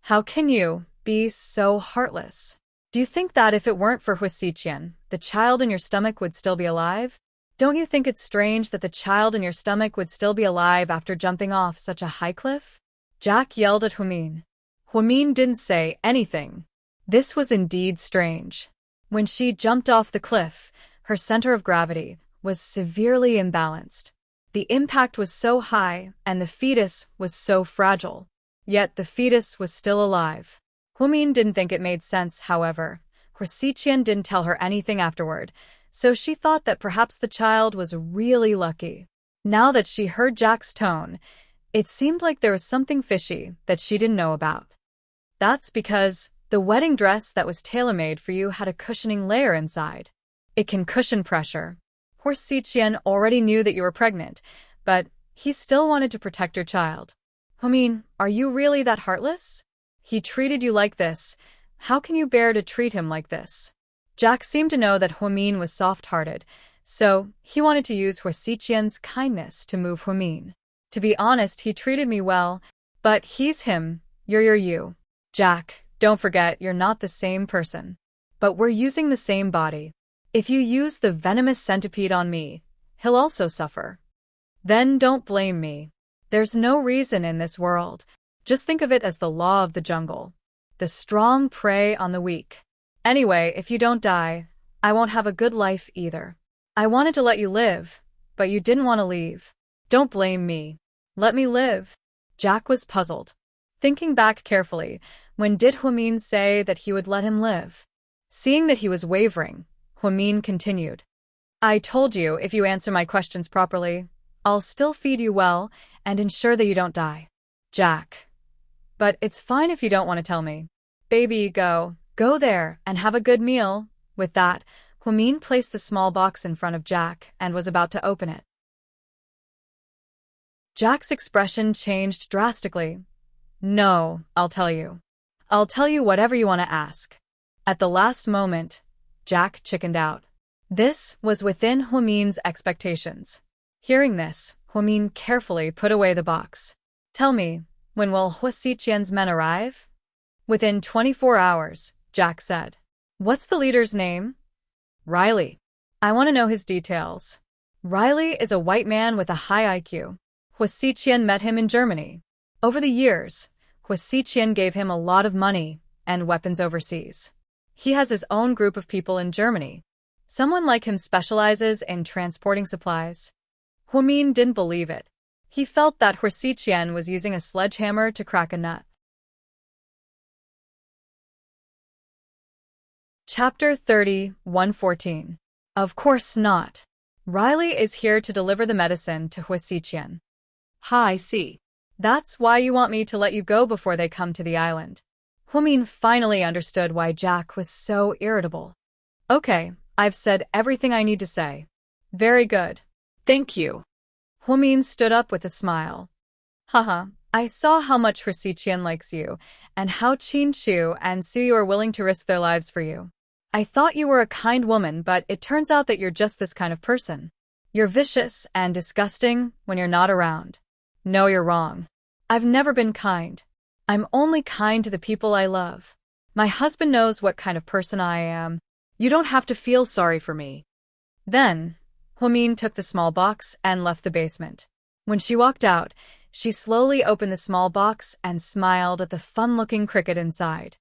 How can you be so heartless? Do you think that if it weren't for Huixiqian, the child in your stomach would still be alive? Don't you think it's strange that the child in your stomach would still be alive after jumping off such a high cliff? Jack yelled at Humin. Humin didn't say anything. This was indeed strange. When she jumped off the cliff, her center of gravity was severely imbalanced. The impact was so high, and the fetus was so fragile. Yet the fetus was still alive. Humin didn't think it made sense, however. Huixiqian didn't tell her anything afterward, so she thought that perhaps the child was really lucky. Now that she heard Jack's tone, it seemed like there was something fishy that she didn't know about. That's because the wedding dress that was tailor-made for you had a cushioning layer inside. It can cushion pressure. Huixiqian already knew that you were pregnant, but he still wanted to protect your child. Humin, are you really that heartless? He treated you like this. How can you bear to treat him like this? Jack seemed to know that Humin was soft-hearted, so he wanted to use Huixiqian's kindness to move Humin. To be honest, he treated me well, but he's him, you're you. Jack, don't forget you're not the same person. But we're using the same body. If you use the venomous centipede on me, he'll also suffer. Then don't blame me. There's no reason in this world. Just think of it as the law of the jungle. The strong prey on the weak. Anyway, if you don't die, I won't have a good life either. I wanted to let you live, but you didn't want to leave. Don't blame me. Let me live. Jack was puzzled. Thinking back carefully, when did Huamin say that he would let him live? Seeing that he was wavering, Huamin continued. I told you if you answer my questions properly, I'll still feed you well and ensure that you don't die. Jack. But it's fine if you don't want to tell me. Baby, go there and have a good meal. With that, Huamin placed the small box in front of Jack and was about to open it. Jack's expression changed drastically. No, I'll tell you. I'll tell you whatever you want to ask. At the last moment, Jack chickened out. This was within Huamin's expectations. Hearing this, Huamin carefully put away the box. Tell me, when will Hua Xiqian's men arrive? Within 24 hours, Jack said. What's the leader's name? Riley. I want to know his details. Riley is a white man with a high IQ. Hua Xiqian met him in Germany. Over the years, Hua Xiqian gave him a lot of money and weapons overseas. He has his own group of people in Germany. Someone like him specializes in transporting supplies. Huamin didn't believe it. He felt that Hua Xiqian was using a sledgehammer to crack a nut. Chapter 30, 114. Of course not. Riley is here to deliver the medicine to Hua Xiqian. I see. That's why you want me to let you go before they come to the island. Huamin finally understood why Jack was so irritable. Okay, I've said everything I need to say. Very good. Thank you. Huamin stood up with a smile. Haha, I saw how much Hua Xiqian likes you, and how Qin Chu and Suyu are willing to risk their lives for you. I thought you were a kind woman, but it turns out that you're just this kind of person. You're vicious and disgusting when you're not around. No, you're wrong. I've never been kind. I'm only kind to the people I love. My husband knows what kind of person I am. You don't have to feel sorry for me. Then, Huamin took the small box and left the basement. When she walked out, she slowly opened the small box and smiled at the fun-looking cricket inside.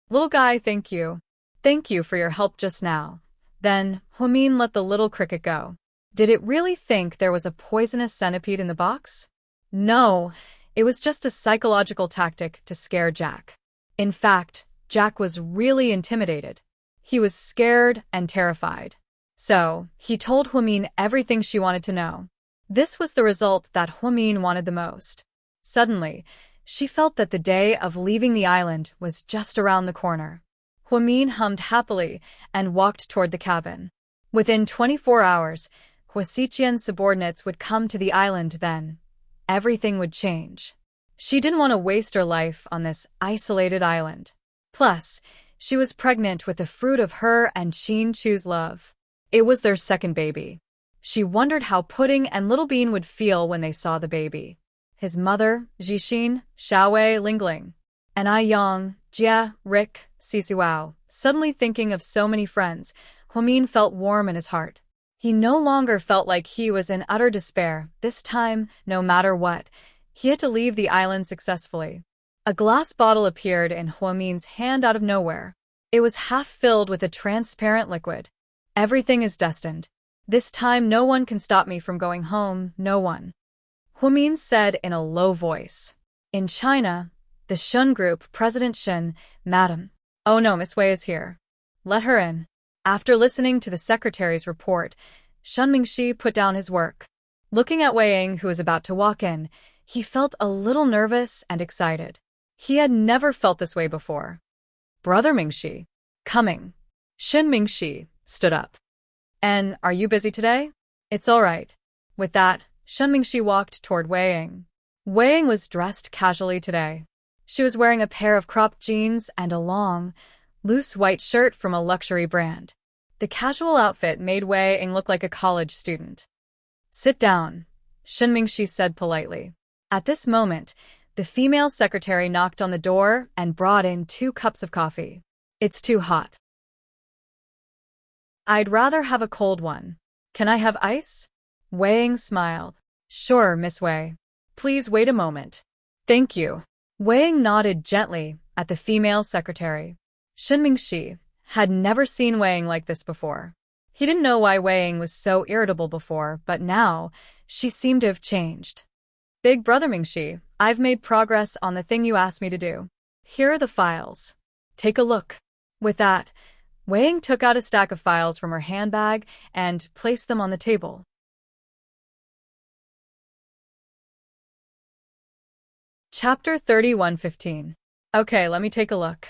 Little guy, thank you. Thank you for your help just now. Then, Huamin let the little cricket go. Did it really think there was a poisonous centipede in the box? No, it was just a psychological tactic to scare Jack. In fact, Jack was really intimidated. He was scared and terrified. So, he told Huamin everything she wanted to know. This was the result that Huamin wanted the most. Suddenly, she felt that the day of leaving the island was just around the corner. Huamin hummed happily and walked toward the cabin. Within 24 hours, Hua Xiqian's subordinates would come to the island then. Everything would change. She didn't want to waste her life on this isolated island. Plus, she was pregnant with the fruit of her and Qin Chu's love. It was their second baby. She wondered how Pudding and Little Bean would feel when they saw the baby. His mother, Zhixin, Xiaowei, Lingling, and Ai Yang, Jia, Rick, Sisuao. Suddenly thinking of so many friends, Huamin felt warm in his heart. He no longer felt like he was in utter despair. This time, no matter what, he had to leave the island successfully. A glass bottle appeared in Huamin's hand out of nowhere. It was half filled with a transparent liquid. Everything is destined. This time no one can stop me from going home, no one. Huamin said in a low voice. In China, the Shun Group, President Shun, Madam. Oh no, Miss Wei is here. Let her in. After listening to the secretary's report, Shun Mingxi put down his work. Looking at Wei Ying, who was about to walk in, he felt a little nervous and excited. He had never felt this way before. Brother Mingxi. Coming. Shun Mingxi stood up. And are you busy today? It's all right. With that, Shun Mingxi walked toward Wei Ying. Wei Ying was dressed casually today. She was wearing a pair of cropped jeans and a long, loose white shirt from a luxury brand. The casual outfit made Wei Ying look like a college student. Sit down, Shun Mingxi said politely. At this moment, the female secretary knocked on the door and brought in 2 cups of coffee. It's too hot. I'd rather have a cold one. Can I have ice? Wei Ying smiled. Sure, Miss Wei. Please wait a moment. Thank you. Wei Ying nodded gently at the female secretary. Shun Mingxi, had never seen Wei Ying like this before. He didn't know why Wei Ying was so irritable before, but now she seemed to have changed. Big brother Mingxi, I've made progress on the thing you asked me to do. Here are the files. Take a look. With that, Wei Ying took out a stack of files from her handbag and placed them on the table. Chapter 31:15. Okay, let me take a look.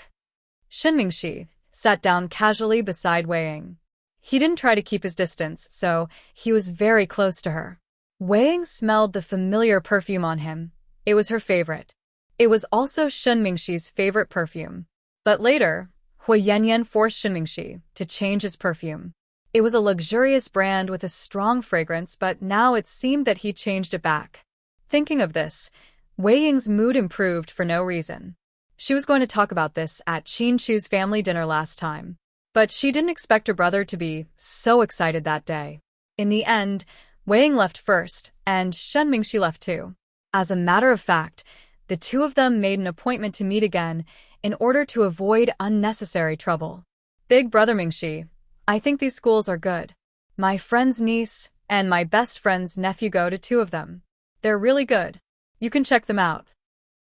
Shen Mingxi sat down casually beside Wei Ying. He didn't try to keep his distance, so he was very close to her. Wei Ying smelled the familiar perfume on him. It was her favorite. It was also Shen Mingxi's favorite perfume. But later, Hui Yanyan forced Shen Mingxi to change his perfume. It was a luxurious brand with a strong fragrance, but now it seemed that he changed it back. Thinking of this, Wei Ying's mood improved for no reason. She was going to talk about this at Qin Chu's family dinner last time, but she didn't expect her brother to be so excited that day. In the end, Wei Ying left first, and Shen Mingxi left too. As a matter of fact, the two of them made an appointment to meet again in order to avoid unnecessary trouble. Big brother Mingxi, I think these schools are good. My friend's niece and my best friend's nephew go to two of them. They're really good. You can check them out.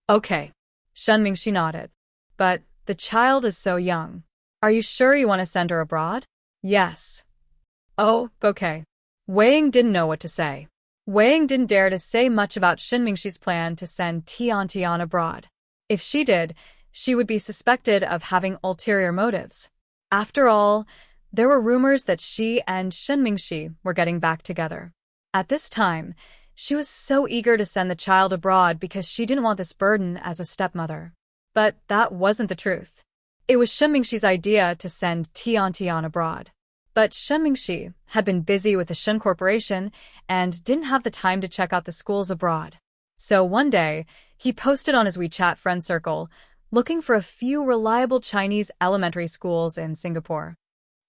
Okay. Shen Mingxi nodded. But the child is so young. Are you sure you want to send her abroad? Yes. Oh, okay. Wei Ying didn't know what to say. Wei Ying didn't dare to say much about Shen Mingxi's plan to send Tian abroad. If she did, she would be suspected of having ulterior motives. After all, there were rumors that she and Shen Mingxi were getting back together. At this time, she was so eager to send the child abroad because she didn't want this burden as a stepmother. But that wasn't the truth. It was Shen Mingxi's idea to send Tian abroad. But Shen Mingxi had been busy with the Shen Corporation and didn't have the time to check out the schools abroad. So one day, he posted on his WeChat friend circle, looking for a few reliable Chinese elementary schools in Singapore.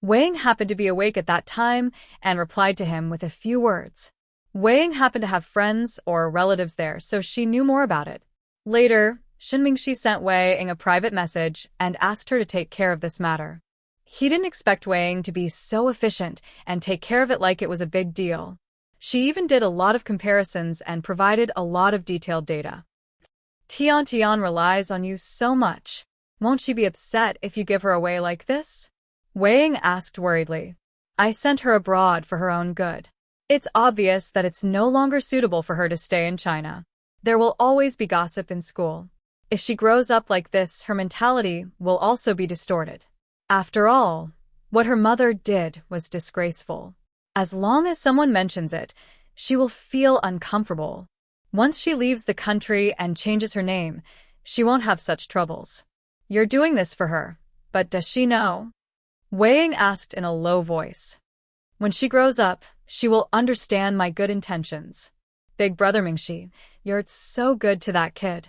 Wei Ying happened to be awake at that time and replied to him with a few words. Wei Ying happened to have friends or relatives there, so she knew more about it. Later, Shen Mingxi sent Wei Ying a private message and asked her to take care of this matter. He didn't expect Wei Ying to be so efficient and take care of it like it was a big deal. She even did a lot of comparisons and provided a lot of detailed data. Tian relies on you so much. Won't she be upset if you give her away like this? Wei Ying asked worriedly. I sent her abroad for her own good. It's obvious that it's no longer suitable for her to stay in China. There will always be gossip in school. If she grows up like this, her mentality will also be distorted. After all, what her mother did was disgraceful. As long as someone mentions it, she will feel uncomfortable. Once she leaves the country and changes her name, she won't have such troubles. You're doing this for her, but does she know? Wei Ying asked in a low voice. When she grows up, she will understand my good intentions. Big brother Mingxi, you're so good to that kid.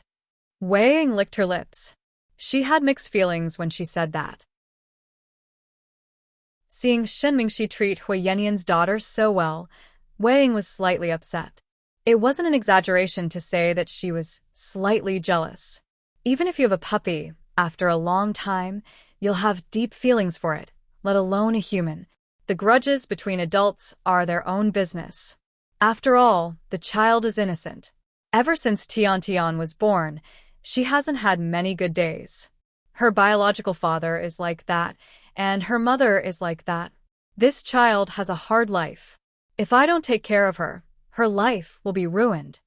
Wei Ying licked her lips. She had mixed feelings when she said that. Seeing Shen Mingxi treat Hui Yanyan's daughter so well, Wei Ying was slightly upset. It wasn't an exaggeration to say that she was slightly jealous. Even if you have a puppy, after a long time, you'll have deep feelings for it, let alone a human. The grudges between adults are their own business. After all, the child is innocent. Ever since Tian was born, she hasn't had many good days. Her biological father is like that, and her mother is like that. This child has a hard life. If I don't take care of her, her life will be ruined.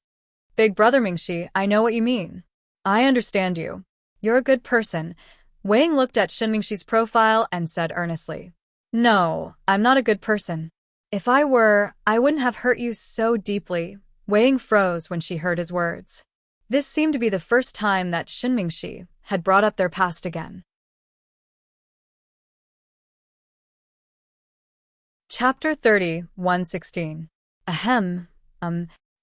Big brother Mingxi, I know what you mean. I understand you. You're a good person. Wei Ying looked at Shen Mingxi's profile and said earnestly. No, I'm not a good person. If I were, I wouldn't have hurt you so deeply. Wei Ying froze when she heard his words. This seemed to be the first time that Shen Mingxi had brought up their past again. Chapter 30:116. Ahem.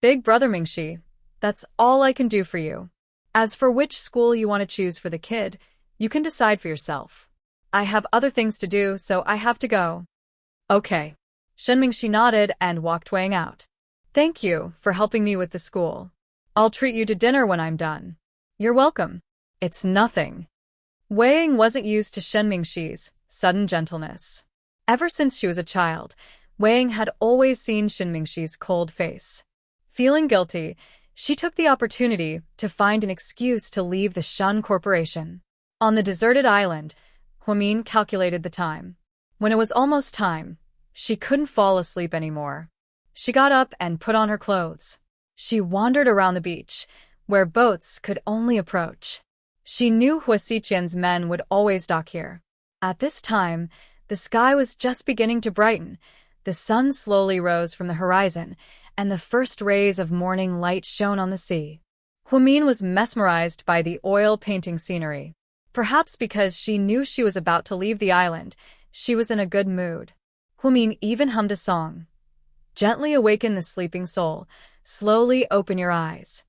Big brother Mingxi, that's all I can do for you. As for which school you want to choose for the kid, you can decide for yourself. I have other things to do, so I have to go. Okay. Shen Mingxi nodded and walked Wei Ying out. Thank you for helping me with the school. I'll treat you to dinner when I'm done. You're welcome. It's nothing. Wei Ying wasn't used to Shen Mingxi's sudden gentleness. Ever since she was a child, Wang had always seen Shinmingxi's cold face. Feeling guilty, she took the opportunity to find an excuse to leave the Shun Corporation. On the deserted island, Huamin calculated the time. When it was almost time, she couldn't fall asleep anymore. She got up and put on her clothes. She wandered around the beach, where boats could only approach. She knew Huasiqian's men would always dock here. At this time, the sky was just beginning to brighten. The sun slowly rose from the horizon, and the first rays of morning light shone on the sea. Huamin was mesmerized by the oil-painting scenery. Perhaps because she knew she was about to leave the island, she was in a good mood. Huamin even hummed a song. Gently awaken the sleeping soul, slowly open your eyes.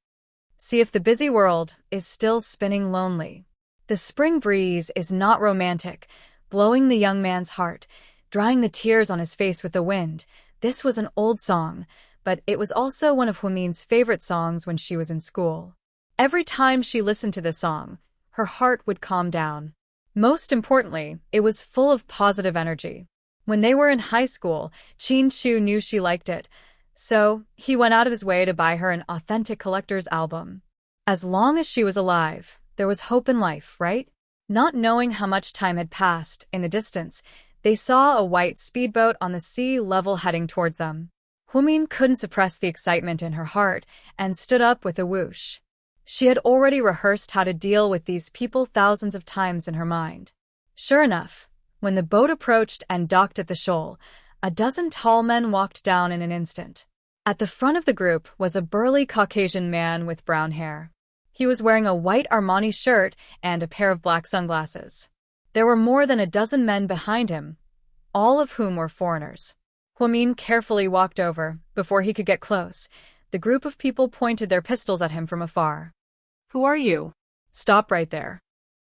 See if the busy world is still spinning lonely. The spring breeze is not romantic, blowing the young man's heart, drying the tears on his face with the wind. This was an old song, but it was also one of Huamin's favorite songs when she was in school. Every time she listened to the song, her heart would calm down. Most importantly, it was full of positive energy. When they were in high school, Qin Chu knew she liked it, so he went out of his way to buy her an authentic collector's album. As long as she was alive, there was hope in life, right? Not knowing how much time had passed, in the distance, they saw a white speedboat on the sea level heading towards them. Huamin couldn't suppress the excitement in her heart and stood up with a whoosh. She had already rehearsed how to deal with these people thousands of times in her mind. Sure enough, when the boat approached and docked at the shoal, a dozen tall men walked down in an instant. At the front of the group was a burly Caucasian man with brown hair. He was wearing a white Armani shirt and a pair of black sunglasses. There were more than a dozen men behind him, all of whom were foreigners. Huamin carefully walked over. Before he could get close, the group of people pointed their pistols at him from afar. Who are you? Stop right there.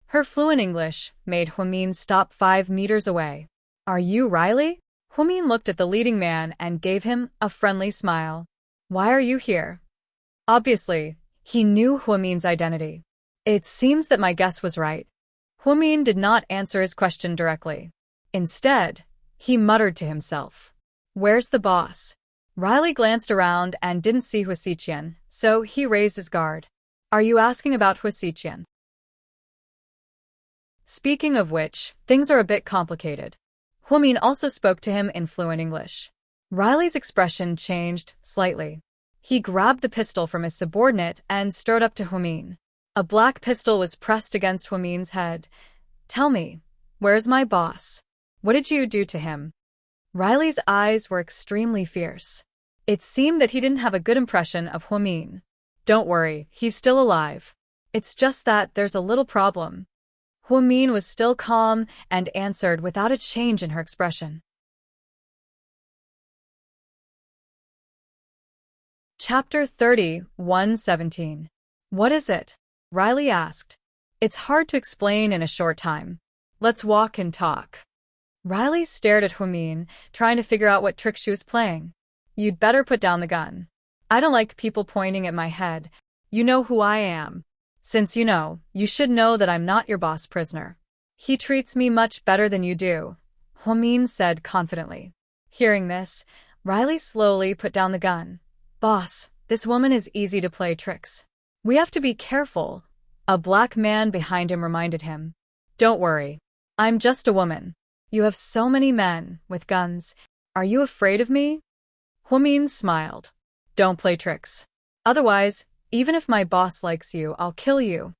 Her fluent English made Huamin stop 5 meters away. Are you Riley? Huamin looked at the leading man and gave him a friendly smile. Why are you here? Obviously, he knew Huamin's identity. It seems that my guess was right. Huamin did not answer his question directly. Instead, he muttered to himself. Where's the boss? Riley glanced around and didn't see Huasiqian, so he raised his guard. Are you asking about Huasiqian? Speaking of which, things are a bit complicated. Huamin also spoke to him in fluent English. Riley's expression changed slightly. He grabbed the pistol from his subordinate and strode up to Huamin. A black pistol was pressed against Huamin's head. Tell me, where's my boss? What did you do to him? Riley's eyes were extremely fierce. It seemed that he didn't have a good impression of Huamin. Don't worry, he's still alive. It's just that there's a little problem. Huamin was still calm and answered without a change in her expression. Chapter 30, 117. What is it? Riley asked. It's hard to explain in a short time. Let's walk and talk. Riley stared at Huamin, trying to figure out what trick she was playing. You'd better put down the gun. I don't like people pointing at my head. You know who I am. Since you know, you should know that I'm not your boss prisoner. He treats me much better than you do, Huamin said confidently. Hearing this, Riley slowly put down the gun. Boss, this woman is easy to play tricks. We have to be careful, a black man behind him reminded him. Don't worry. I'm just a woman. You have so many men with guns. Are you afraid of me? Huamin smiled. Don't play tricks. Otherwise, even if my boss likes you, I'll kill you.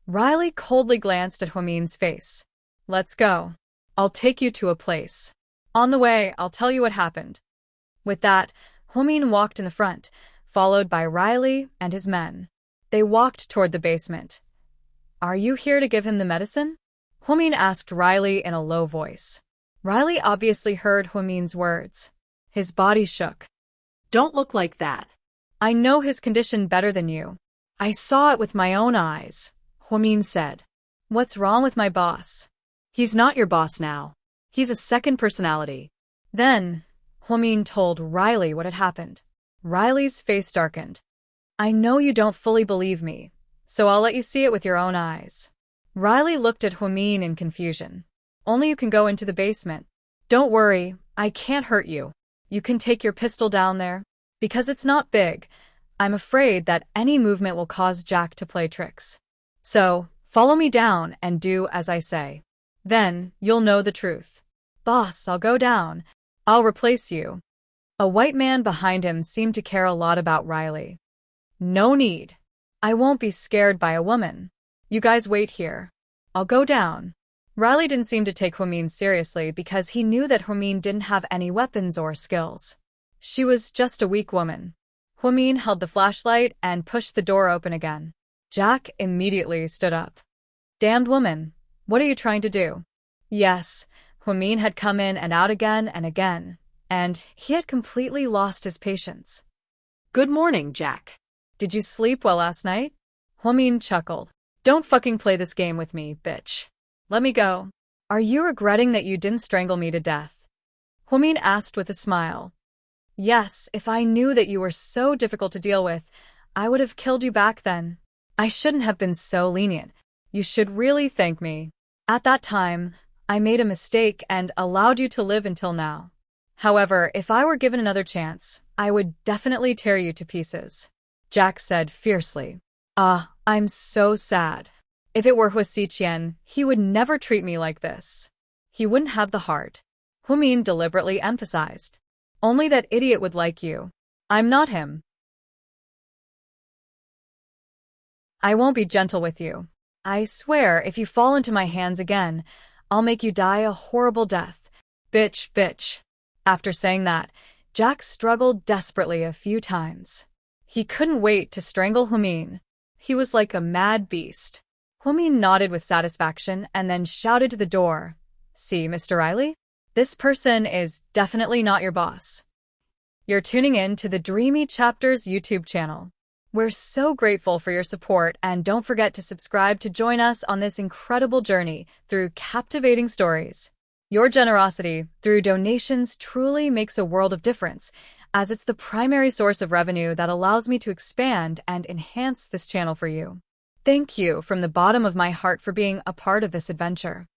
Riley coldly glanced at Huamin's face. Let's go. I'll take you to a place. On the way, I'll tell you what happened. With that, Huamin walked in the front, followed by Riley and his men. They walked toward the basement. Are you here to give him the medicine? Huamin asked Riley in a low voice. Riley obviously heard Huamin's words. His body shook. Don't look like that. I know his condition better than you. I saw it with my own eyes, Huamin said. What's wrong with my boss? He's not your boss now. He's a second personality. Then, Huamin told Riley what had happened. Riley's face darkened. I know you don't fully believe me, so I'll let you see it with your own eyes. Riley looked at Huamin in confusion. Only you can go into the basement. Don't worry, I can't hurt you. You can take your pistol down there. Because it's not big, I'm afraid that any movement will cause Jack to play tricks. So, follow me down and do as I say. Then, you'll know the truth. Boss, I'll go down. I'll replace you. A white man behind him seemed to care a lot about Riley. No need. I won't be scared by a woman. You guys wait here. I'll go down. Riley didn't seem to take Huamin seriously because he knew that Huamin didn't have any weapons or skills. She was just a weak woman. Huamin held the flashlight and pushed the door open again. Jack immediately stood up. Damned woman, what are you trying to do? Yes, Huamin had come in and out again and again, and he had completely lost his patience. Good morning, Jack. Did you sleep well last night? Huamin chuckled. Don't fucking play this game with me, bitch. Let me go. Are you regretting that you didn't strangle me to death? Huamin asked with a smile. Yes, if I knew that you were so difficult to deal with, I would have killed you back then. I shouldn't have been so lenient. You should really thank me. At that time, I made a mistake and allowed you to live until now. However, if I were given another chance, I would definitely tear you to pieces. Jack said fiercely. I'm so sad. If it were Huasiqian, he would never treat me like this. He wouldn't have the heart. Huamin deliberately emphasized. Only that idiot would like you. I'm not him. I won't be gentle with you. I swear, if you fall into my hands again, I'll make you die a horrible death. Bitch, bitch. After saying that, Jack struggled desperately a few times. He couldn't wait to strangle Huamin. He was like a mad beast. Huamin nodded with satisfaction and then shouted to the door. See, Mr. Riley? This person is definitely not your boss. You're tuning in to the Dreamy Chapters YouTube channel. We're so grateful for your support, and don't forget to subscribe to join us on this incredible journey through captivating stories. Your generosity through donations truly makes a world of difference, as it's the primary source of revenue that allows me to expand and enhance this channel for you. Thank you from the bottom of my heart for being a part of this adventure.